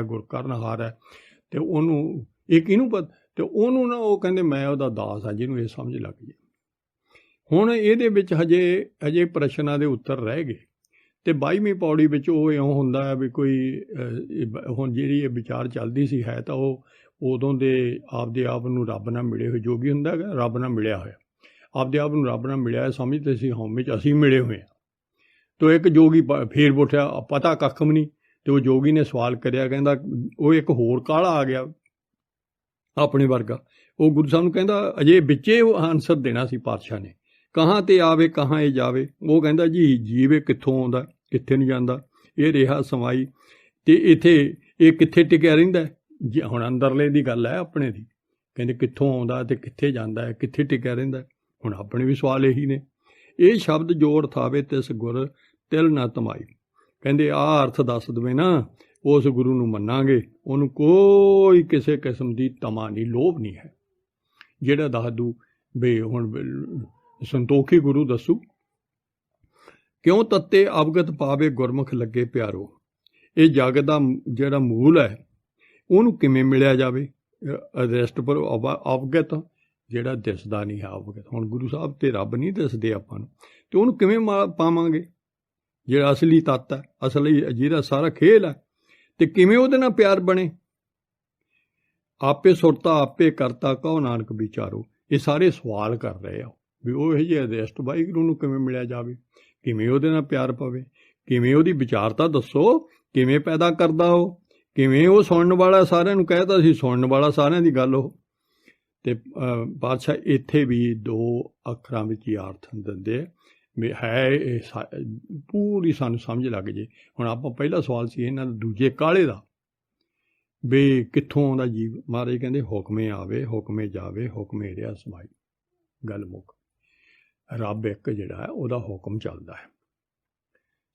ਗੁਰ ਕਰਨਹਾਰ ਹੈ। ਅਤੇ ਉਹਨੂੰ ਇਹ ਕਿਹਨੂੰ ਪਤਾ? ਅਤੇ ਉਹਨੂੰ ਨਾ ਉਹ ਕਹਿੰਦੇ ਮੈਂ ਉਹਦਾ ਦਾਸ ਹਾਂ, ਜਿਹਨੂੰ ਇਹ ਸਮਝ ਲੱਗ ਜਾਏ। ਹੁਣ ਇਹਦੇ ਵਿੱਚ ਅਜੇ ਪ੍ਰਸ਼ਨਾਂ ਦੇ ਉੱਤਰ ਰਹਿ ਗਏ। ਅਤੇ 22ਵੀਂ ਪੌੜੀ ਵਿੱਚ ਉਹ ਇਉਂ ਹੁੰਦਾ ਹੈ ਵੀ ਕੋਈ ਹੁਣ ਜਿਹੜੀ ਇਹ ਵਿਚਾਰ ਚੱਲਦੀ ਸੀ, ਹੈ ਤਾਂ ਉਹ ਉਦੋਂ ਦੇ ਆਪਦੇ ਆਪ ਨੂੰ ਰੱਬ ਨਾਲ ਮਿਲੇ ਹੋਏ ਜੋਗੀ ਹੁੰਦਾ ਹੈਗਾ, ਰੱਬ ਨਾਲ ਮਿਲਿਆ ਹੋਇਆ, ਆਪਦੇ ਆਪ ਨੂੰ ਰੱਬ ਨਾਲ ਮਿਲਿਆ ਸਮਝਦੇ ਸੀ ਹਉਮੈ 'ਚ ਅਸੀਂ ਮਿਲੇ ਹੋਏ ਹਾਂ। ਤੋ ਇੱਕ ਜੋਗੀ ਫੇਰ ਉੱਠਿਆ, ਪਤਾ ਕੱਖ ਵੀ ਨਹੀਂ, ਅਤੇ ਉਹ ਜੋਗੀ ਨੇ ਸਵਾਲ ਕਰਿਆ, ਕਹਿੰਦਾ ਉਹ ਇੱਕ ਹੋਰ ਕਾਲਾ ਆ ਗਿਆ ਆਪਣੇ ਵਰਗਾ, ਉਹ ਗੁਰੂ ਸਾਹਿਬ ਨੂੰ ਕਹਿੰਦਾ ਅਜੇ ਵਿੱਚੇ ਉਹ ਆਨਸਰ ਦੇਣਾ ਸੀ ਪਾਤਸ਼ਾਹ ਨੇ, ਕਹਾਂ ਤੇ ਆਵੇ ਕਹਾਂ ਇਹ ਜਾਵੇ। ਉਹ ਕਹਿੰਦਾ ਜੀ ਜੀਵੇ ਕਿੱਥੋਂ ਆਉਂਦਾ ਕਿੱਥੇ ਨੂੰ ਜਾਂਦਾ, ਇਹ ਰਿਹਾ ਸਮਾਈ, ਅਤੇ ਇੱਥੇ ਇਹ ਕਿੱਥੇ ਟਿਕਿਆ ਰਹਿੰਦਾ। ਜੇ ਹੁਣ ਅੰਦਰਲੇ ਦੀ ਗੱਲ ਹੈ ਆਪਣੇ ਦੀ, ਕਹਿੰਦੇ ਕਿੱਥੋਂ ਆਉਂਦਾ ਅਤੇ ਕਿੱਥੇ ਜਾਂਦਾ ਹੈ, ਕਿੱਥੇ ਟਿਕਿਆ ਰਹਿੰਦਾ। ਹੁਣ ਆਪਣੇ ਵੀ ਸਵਾਲ ਇਹੀ ਨੇ। ਇਹ ਸ਼ਬਦ ਜੋੜ ਥਾਵੇ ਤਿਸ ਗੁਰ ਤਿਲ ਨਾ ਧਮਾਈ। ਕਹਿੰਦੇ ਆਹ ਅਰਥ ਦੱਸ ਦੇਵੇ ਨਾ, ਉਸ ਗੁਰੂ ਨੂੰ ਮੰਨਾਂਗੇ, ਉਹਨੂੰ ਕੋਈ ਕਿਸੇ ਕਿਸਮ ਦੀ ਤਮਾ ਨਹੀਂ, ਲੋਭ ਨਹੀਂ ਹੈ। ਜਿਹੜਾ ਦੱਸ ਦੂ ਵੀ ਹੁਣ ਸੰਤੋਖੀ ਗੁਰੂ ਦੱਸੂ, ਕਿਉਂ ਤੱਤੇ ਅਵਗਤ ਪਾਵੇ ਗੁਰਮੁਖ ਲੱਗੇ ਪਿਆਰੋ। ਇਹ ਜਗ ਦਾ ਜਿਹੜਾ ਮੂਲ ਹੈ ਉਹਨੂੰ ਕਿਵੇਂ ਮਿਲਿਆ ਜਾਵੇ। ਅਰੈਸਟ ਪਰ ਅਵਗਤ ਜਿਹੜਾ ਦਿਸਦਾ ਨਹੀਂ ਹੈ ਅਵਗਤ। ਹੁਣ ਗੁਰੂ ਸਾਹਿਬ ਤੇ ਰੱਬ ਨਹੀਂ ਦਿਸਦੇ ਆਪਾਂ ਨੂੰ, ਅਤੇ ਉਹਨੂੰ ਕਿਵੇਂ ਪਾਵਾਂਗੇ ਜਿਹੜਾ ਅਸਲੀ ਤੱਤ ਹੈ, ਅਸਲੀ ਜਿਹਦਾ ਸਾਰਾ ਖੇਲ ਹੈ, ਅਤੇ ਕਿਵੇਂ ਉਹਦੇ ਨਾਲ ਪਿਆਰ ਬਣੇ। ਆਪੇ ਸੁਰਤਾ ਆਪੇ ਕਰਤਾ ਕਹੋ ਨਾਨਕ ਵਿਚਾਰੋ। ਇਹ ਸਾਰੇ ਸਵਾਲ ਕਰ ਰਹੇ ਆ ਵੀ ਉਹ ਇਹ ਜਿਹੇ ਅਰੈਸਟ ਵਾਹਿਗੁਰੂ ਨੂੰ ਕਿਵੇਂ ਮਿਲਿਆ ਜਾਵੇ, ਕਿਵੇਂ ਉਹਦੇ ਨਾਲ ਪਿਆਰ ਪਵੇ, ਕਿਵੇਂ ਉਹਦੀ ਵਿਚਾਰਤਾ ਦੱਸੋ, ਕਿਵੇਂ ਪੈਦਾ ਕਰਦਾ ਉਹ, ਕਿਵੇਂ ਉਹ ਸੁਣਨ ਵਾਲਾ ਸਾਰਿਆਂ ਨੂੰ ਕਹਿਤਾ ਸੀ, ਸੁਣਨ ਵਾਲਾ ਸਾਰਿਆਂ ਦੀ ਗੱਲ ਉਹ। ਅਤੇ ਪਾਤਸ਼ਾਹ ਇੱਥੇ ਵੀ ਦੋ ਅੱਖਰਾਂ ਵਿੱਚ ਹੀ ਅਰਥ ਦਿੰਦੇ ਵੀ ਹੈ ਇਹ ਪੂਰੀ ਸਾਨੂੰ ਸਮਝ ਲੱਗ ਜੇ। ਹੁਣ ਆਪਾਂ ਪਹਿਲਾ ਸਵਾਲ ਸੀ ਇਹਨਾਂ ਦਾ, ਦੂਜੇ ਕਾਲੇ ਦਾ, ਵੀ ਕਿੱਥੋਂ ਆਉਂਦਾ ਜੀਵ। ਮਹਾਰਾਜ ਕਹਿੰਦੇ ਹੁਕਮੇ ਆਵੇ ਹੁਕਮੇ ਜਾਵੇ ਹੁਕਮੇ ਰਿਹਾ ਸਮਾਈ। ਗੱਲ ਮੁੱਕ। ਰੱਬ ਇੱਕ ਜਿਹੜਾ ਹੈ ਉਹਦਾ ਹੁਕਮ ਚੱਲਦਾ ਹੈ।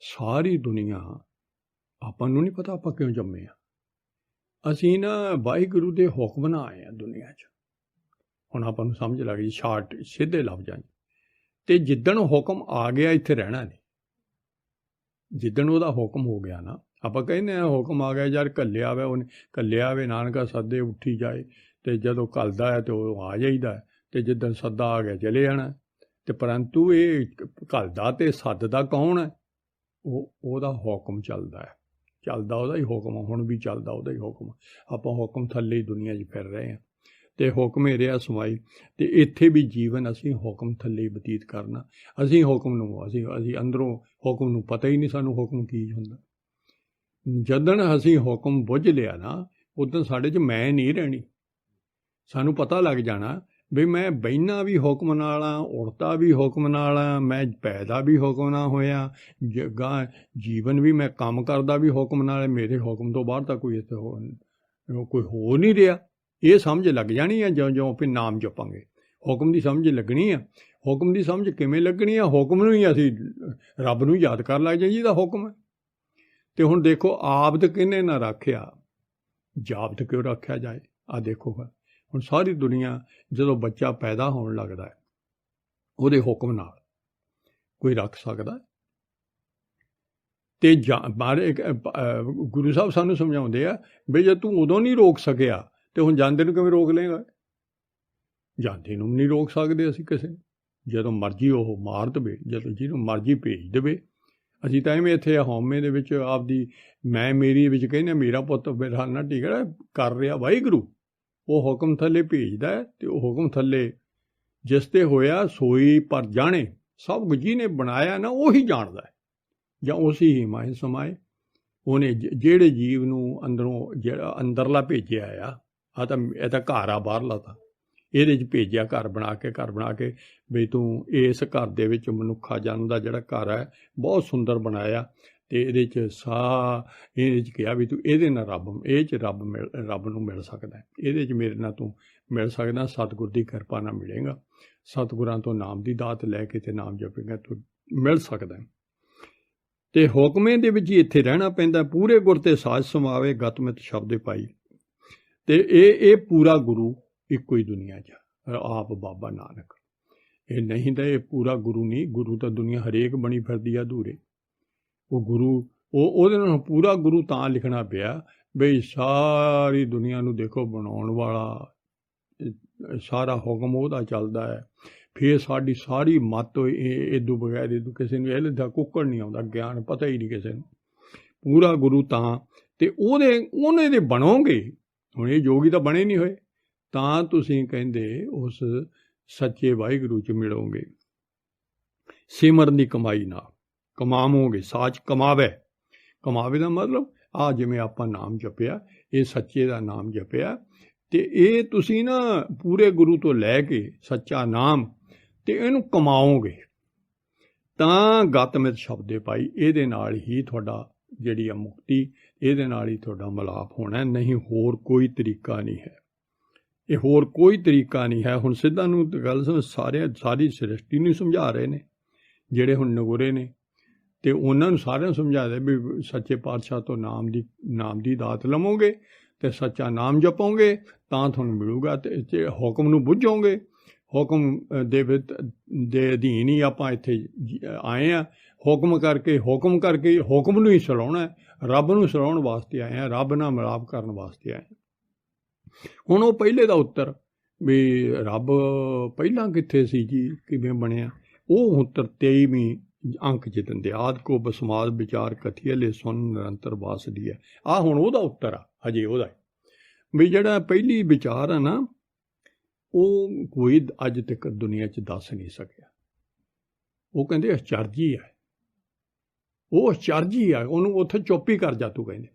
ਸਾਰੀ ਦੁਨੀਆ ਆਪਾਂ ਨੂੰ ਨਹੀਂ ਪਤਾ ਆਪਾਂ ਕਿਉਂ ਜੰਮੇ ਆ। ਅਸੀਂ ਨਾ ਵਾਹਿਗੁਰੂ ਦੇ ਹੁਕਮ ਨਾਲ ਆਏ ਹਾਂ ਦੁਨੀਆ 'ਚ। ਹੁਣ ਆਪਾਂ ਨੂੰ ਸਮਝ ਲੱਗ ਗਈ ਸ਼ਾਰਟ ਸਿੱਧੇ ਲਫ਼ਜ਼ਾਂ 'ਚ। ਅਤੇ ਜਿੱਦਣ ਹੁਕਮ ਆ ਗਿਆ ਇੱਥੇ ਰਹਿਣਾ ਨਹੀਂ। ਜਿੱਦਣ ਉਹਦਾ ਹੁਕਮ ਹੋ ਗਿਆ ਨਾ, ਆਪਾਂ ਕਹਿੰਦੇ ਹਾਂ ਹੁਕਮ ਆ ਗਿਆ ਯਾਰ, ਘੱਲਿਆ ਆਵੇ ਉਹਨੇ, ਘੱਲਿਆ ਆਵੇ ਨਾਨਕਾ ਸੱਦੇ ਉੱਠੀ ਜਾਏ। ਅਤੇ ਜਦੋਂ ਘੱਲਦਾ ਹੈ ਤਾਂ ਉਹ ਆ ਜਾਈਦਾ, ਅਤੇ ਜਿੱਦਣ ਸੱਦਾ ਆ ਗਿਆ ਚਲੇ ਜਾਣਾ। ਅਤੇ ਪਰੰਤੂ ਇਹ ਘੱਲਦਾ ਅਤੇ ਸੱਦਦਾ ਕੌਣ ਹੈ? ਉਹਦਾ ਹੁਕਮ ਚੱਲਦਾ ਹੈ, ਚੱਲਦਾ ਉਹਦਾ ਹੀ ਹੁਕਮ। ਹੁਣ ਵੀ ਚੱਲਦਾ ਉਹਦਾ ਹੀ ਹੁਕਮ। ਆਪਾਂ ਹੁਕਮ ਥੱਲੇ ਹੀ ਦੁਨੀਆ 'ਚ ਫਿਰ ਰਹੇ ਹਾਂ, ਅਤੇ ਹੁਕਮੇ ਰਿਹਾ ਸਮਾਈ। ਅਤੇ ਇੱਥੇ ਵੀ ਜੀਵਨ ਅਸੀਂ ਹੁਕਮ ਥੱਲੇ ਹੀ ਬਤੀਤ ਕਰਨਾ। ਅਸੀਂ ਹੁਕਮ ਨੂੰ ਅਸੀਂ ਅੰਦਰੋਂ ਹੁਕਮ ਨੂੰ ਪਤਾ ਹੀ ਨਹੀਂ ਸਾਨੂੰ ਹੁਕਮ ਕੀ ਹੁੰਦਾ। ਜਦੋਂ ਅਸੀਂ ਹੁਕਮ ਬੁੱਝ ਲਿਆ ਨਾ, ਉਦੋਂ ਸਾਡੇ 'ਚ ਮੈਂ ਨਹੀਂ ਰਹਿਣੀ। ਸਾਨੂੰ ਪਤਾ ਲੱਗ ਜਾਣਾ ਵੀ ਮੈਂ ਬਹਿਣਾ ਵੀ ਹੁਕਮ ਨਾਲ ਹਾਂ, ਉੜਤਾ ਵੀ ਹੁਕਮ ਨਾਲ ਹਾਂ, ਮੈਂ ਪੈਦਾ ਵੀ ਹੁਕਮ ਨਾਲ ਹੋਇਆ, ਗਾਂ ਜੀਵਨ ਵੀ ਮੈਂ ਕੰਮ ਕਰਦਾ ਵੀ ਹੁਕਮ ਨਾਲ। ਮੇਰੇ ਹੁਕਮ ਤੋਂ ਬਾਹਰ ਤਾਂ ਕੋਈ ਇੱਥੇ ਕੋਈ ਹੋ ਨਹੀਂ ਰਿਹਾ। ਇਹ ਸਮਝ ਲੱਗ ਜਾਣੀ ਆ ਜਿਉਂ ਫਿਰ ਨਾਮ ਜਪਾਂਗੇ। ਹੁਕਮ ਦੀ ਸਮਝ ਲੱਗਣੀ ਆ। ਹੁਕਮ ਦੀ ਸਮਝ ਕਿਵੇਂ ਲੱਗਣੀ ਆ? ਹੁਕਮ ਨੂੰ ਹੀ ਅਸੀਂ ਰੱਬ ਨੂੰ ਯਾਦ ਕਰਨ ਲੱਗ ਜਾਈਏ ਜਿਹਦਾ ਹੁਕਮ ਹੈ। ਅਤੇ ਹੁਣ ਦੇਖੋ ਆਬਦ ਕਿਹਨੇ ਨਾ ਰੱਖਿਆ, ਜਾਬਤ ਕਿਉਂ ਰੱਖਿਆ ਜਾਏ। ਆਹ ਦੇਖੋ ਹੁਣ ਸਾਰੀ ਦੁਨੀਆ ਜਦੋਂ ਬੱਚਾ ਪੈਦਾ ਹੋਣ ਲੱਗਦਾ ਹੈ ਉਹਦੇ ਹੁਕਮ ਨਾਲ ਕੋਈ ਰੱਖ ਸਕਦਾ। ਅਤੇ ਗੁਰੂ ਸਾਹਿਬ ਸਾਨੂੰ ਸਮਝਾਉਂਦੇ ਆ ਵੀ ਜੇ ਤੂੰ ਉਦੋਂ ਨਹੀਂ ਰੋਕ ਸਕਿਆ ਤੇ ਹੁਣ ਜਾਂਦੇ ਨੂੰ ਕਿਵੇਂ ਰੋਕ ਲਏਗਾ? ਜਾਂਦੇ ਨੂੰ ਨਹੀਂ ਰੋਕ ਸਕਦੇ ਅਸੀਂ ਕਿਸੇ ਨੂੰ। ਜਦੋਂ ਮਰਜ਼ੀ ਉਹ ਮਾਰ ਦੇਵੇ, ਜਦੋਂ ਜਿਹਨੂੰ ਮਰਜ਼ੀ ਭੇਜ ਦੇਵੇ। ਅਸੀਂ ਤਾਂ ਐਵੇਂ ਇੱਥੇ ਹਉਮੈ ਦੇ ਵਿੱਚ ਆਪਦੀ ਮੈਂ ਮੇਰੀ ਵਿੱਚ ਕਹਿੰਦੇ ਮੇਰਾ ਪੁੱਤ ਮੇਰਾ ਨਾ ਟਿਕੜਾ ਕਰ ਰਿਹਾ ਵਾਹਿਗੁਰੂ, ਉਹ ਹੁਕਮ ਥੱਲੇ ਭੇਜਦਾ ਹੈ ਅਤੇ ਉਹ ਹੁਕਮ ਥੱਲੇ ਜਿਸ ਤੇ ਹੋਇਆ ਸੋਈ ਪਰ ਜਾਣੇ। ਸਭ ਕੁਝ ਜਿਹਨੇ ਬਣਾਇਆ ਨਾ ਉਹੀ ਜਾਣਦਾ ਹੈ, ਜਾਂ ਉਸੇ ਹੀ ਮਾਏ ਸਮਾਏ। ਉਹਨੇ ਜਿਹੜੇ ਜੀਵ ਨੂੰ ਅੰਦਰੋਂ ਜਿਹੜਾ ਅੰਦਰਲਾ ਭੇਜਿਆ ਆ ਤਾਂ ਇਹ ਤਾਂ ਘਰ ਆ ਬਾਹਰਲਾ, ਤਾਂ ਇਹਦੇ 'ਚ ਭੇਜਿਆ ਘਰ ਬਣਾ ਕੇ ਵੀ ਤੂੰ ਇਸ ਘਰ ਦੇ ਵਿੱਚ ਮਨੁੱਖਾ ਜਨਮ ਦਾ ਜਿਹੜਾ ਘਰ ਹੈ ਬਹੁਤ ਸੁੰਦਰ ਬਣਾਇਆ, ਅਤੇ ਇਹਦੇ 'ਚ ਇਹਦੇ 'ਚ ਕਿਹਾ ਵੀ ਤੂੰ ਇਹਦੇ ਨਾਲ ਇਹ 'ਚ ਰੱਬ ਨੂੰ ਮਿਲ ਸਕਦਾ, ਇਹਦੇ 'ਚ ਮੇਰੇ ਨਾਲ ਤੂੰ ਮਿਲ ਸਕਦਾ, ਸਤਿਗੁਰ ਦੀ ਕਿਰਪਾ ਨਾਲ ਮਿਲੇਗਾ। ਸਤਿਗੁਰਾਂ ਤੋਂ ਨਾਮ ਦੀ ਦਾਤ ਲੈ ਕੇ ਤੇ ਨਾਮ ਜਪੇਗਾ ਤੂੰ ਮਿਲ ਸਕਦਾ। ਅਤੇ ਹੁਕਮੇ ਦੇ ਵਿੱਚ ਹੀ ਇੱਥੇ ਰਹਿਣਾ ਪੈਂਦਾ। ਪੂਰੇ ਗੁਰ ਤੇ ਸਾਜ ਸਮਾਵੇ ਗਤਮਿਤ ਸ਼ਬਦੇ ਪਾਈ। ਅਤੇ ਇਹ ਪੂਰਾ ਗੁਰੂ ਇੱਕੋ ਹੀ ਦੁਨੀਆ 'ਚ ਆਪ ਬਾਬਾ ਨਾਨਕ। ਇਹ ਨਹੀਂ ਤਾਂ ਇਹ ਪੂਰਾ ਗੁਰੂ ਨਹੀਂ। ਗੁਰੂ ਤਾਂ ਦੁਨੀਆ ਹਰੇਕ ਬਣੀ ਫਿਰਦੀ ਆ ਅਧੂਰੇ। ਉਹ ਗੁਰੂ ਉਹਦੇ ਨਾਲ ਪੂਰਾ ਗੁਰੂ ਤਾਂ ਲਿਖਣਾ ਪਿਆ ਬਈ ਸਾਰੀ ਦੁਨੀਆ ਨੂੰ ਦੇਖੋ ਬਣਾਉਣ ਵਾਲਾ, ਸਾਰਾ ਹੁਕਮ ਉਹਦਾ ਚੱਲਦਾ ਹੈ। ਫਿਰ ਸਾਡੀ ਸਾਰੀ ਮੱਤ ਇਦੋਂ ਬਗੈਰ ਇਦੋਂ ਕਿਸੇ ਨੂੰ ਇਹ ਦਾ ਕੁੱਕੜ ਨਹੀਂ ਆਉਂਦਾ, ਗਿਆਨ ਪਤਾ ਹੀ ਨਹੀਂ ਕਿਸੇ ਨੂੰ। ਪੂਰਾ ਗੁਰੂ ਤਾਂ ਅਤੇ ਉਹਨੇ ਦੇ ਬਣੋਗੇ। ਹੁਣ ਇਹ ਯੋਗੀ ਤਾਂ ਬਣੇ ਨਹੀਂ ਹੋਏ, ਤਾਂ ਤੁਸੀਂ ਕਹਿੰਦੇ ਉਸ ਸੱਚੇ ਵਾਹਿਗੁਰੂ 'ਚ ਮਿਲੋਗੇ। ਸਿਮਰਨ ਦੀ ਕਮਾਈ ਨਾਲ ਕਮਾਵੋਗੇ। ਸਾਚ ਕਮਾਵੇ ਦਾ ਮਤਲਬ ਆ ਜਿਵੇਂ ਆਪਾਂ ਨਾਮ ਜਪਿਆ, ਇਹ ਸੱਚੇ ਦਾ ਨਾਮ ਜਪਿਆ, ਅਤੇ ਇਹ ਤੁਸੀਂ ਨਾ ਪੂਰੇ ਗੁਰੂ ਤੋਂ ਲੈ ਕੇ ਸੱਚਾ ਨਾਮ ਅਤੇ ਇਹਨੂੰ ਕਮਾਓਗੇ ਤਾਂ ਗਤਮਿਤ ਸ਼ਬਦੇ ਪਾਈ। ਇਹਦੇ ਨਾਲ ਹੀ ਤੁਹਾਡਾ ਜਿਹੜੀ ਆ ਮੁਕਤੀ, ਇਹਦੇ ਨਾਲ ਹੀ ਤੁਹਾਡਾ ਮਿਲਾਪ ਹੋਣਾ, ਨਹੀਂ ਹੋਰ ਕੋਈ ਤਰੀਕਾ ਨਹੀਂ ਹੈ। ਇਹ ਹੋਰ ਕੋਈ ਤਰੀਕਾ ਨਹੀਂ ਹੈ। ਹੁਣ ਸਿੱਧਾ ਨੂੰ ਗੱਲ ਸਾਰੀ ਸ੍ਰਿਸ਼ਟੀ ਨੂੰ ਸਮਝਾ ਰਹੇ ਨੇ ਜਿਹੜੇ ਹੁਣ ਨਗੋਰੇ ਨੇ, ਅਤੇ ਉਹਨਾਂ ਨੂੰ ਸਾਰਿਆਂ ਨੂੰ ਸਮਝਾ ਦੇ ਵੀ ਸੱਚੇ ਪਾਤਸ਼ਾਹ ਤੋਂ ਨਾਮ ਦੀ ਦਾਤ ਲਵੋਗੇ ਅਤੇ ਸੱਚਾ ਨਾਮ ਜਪੋਗੇ ਤਾਂ ਤੁਹਾਨੂੰ ਮਿਲੂਗਾ। ਅਤੇ ਹੁਕਮ ਨੂੰ ਬੁੱਝੋਗੇ। ਹੁਕਮ ਦੇ ਅਧੀਨ ਹੀ ਆਪਾਂ ਇੱਥੇ ਆਏ ਹਾਂ। ਹੁਕਮ ਕਰਕੇ ਹੁਕਮ ਨੂੰ ਹੀ ਸਲਾਉਣਾ, ਰੱਬ ਨੂੰ ਸਲਾਉਣ ਵਾਸਤੇ ਆਏ ਹਾਂ, ਰੱਬ ਨਾਲ ਮਿਲਾਪ ਕਰਨ ਵਾਸਤੇ ਆਏ ਹਾਂ। ਹੁਣ ਉਹ ਪਹਿਲੇ ਦਾ ਉੱਤਰ ਵੀ ਰੱਬ ਪਹਿਲਾਂ ਕਿੱਥੇ ਸੀ ਜੀ, ਕਿਵੇਂ ਬਣਿਆ, ਉਹ ਉੱਤਰ 23ਵੀਂ ਅੰਕ 'ਚ ਦਿੰਦੇ। ਆਦਿ ਕੋ ਬਸਮਾਦ ਵਿਚਾਰ ਕਥੀਏ ਲੈ ਸੁਣ ਨਿਰੰਤਰ ਵਾਸਦੀ ਹੈ। ਆਹ ਹੁਣ ਉਹਦਾ ਉੱਤਰ ਆ ਹਜੇ ਉਹਦਾ ਵੀ ਜਿਹੜਾ ਪਹਿਲੀ ਵਿਚਾਰ ਆ ਨਾ, ਉਹ ਕੋਈ ਅੱਜ ਤੱਕ ਦੁਨੀਆ 'ਚ ਦੱਸ ਨਹੀਂ ਸਕਿਆ। ਉਹ ਕਹਿੰਦੇ ਅਚਰਜੀ ਹੈ, ਉਹ ਅਚਰਜੀ ਆ, ਉਹਨੂੰ ਉੱਥੇ ਚੁੱਪ ਹੀ ਕਰ ਜਾ ਤੂੰ ਕਹਿੰਦੇ।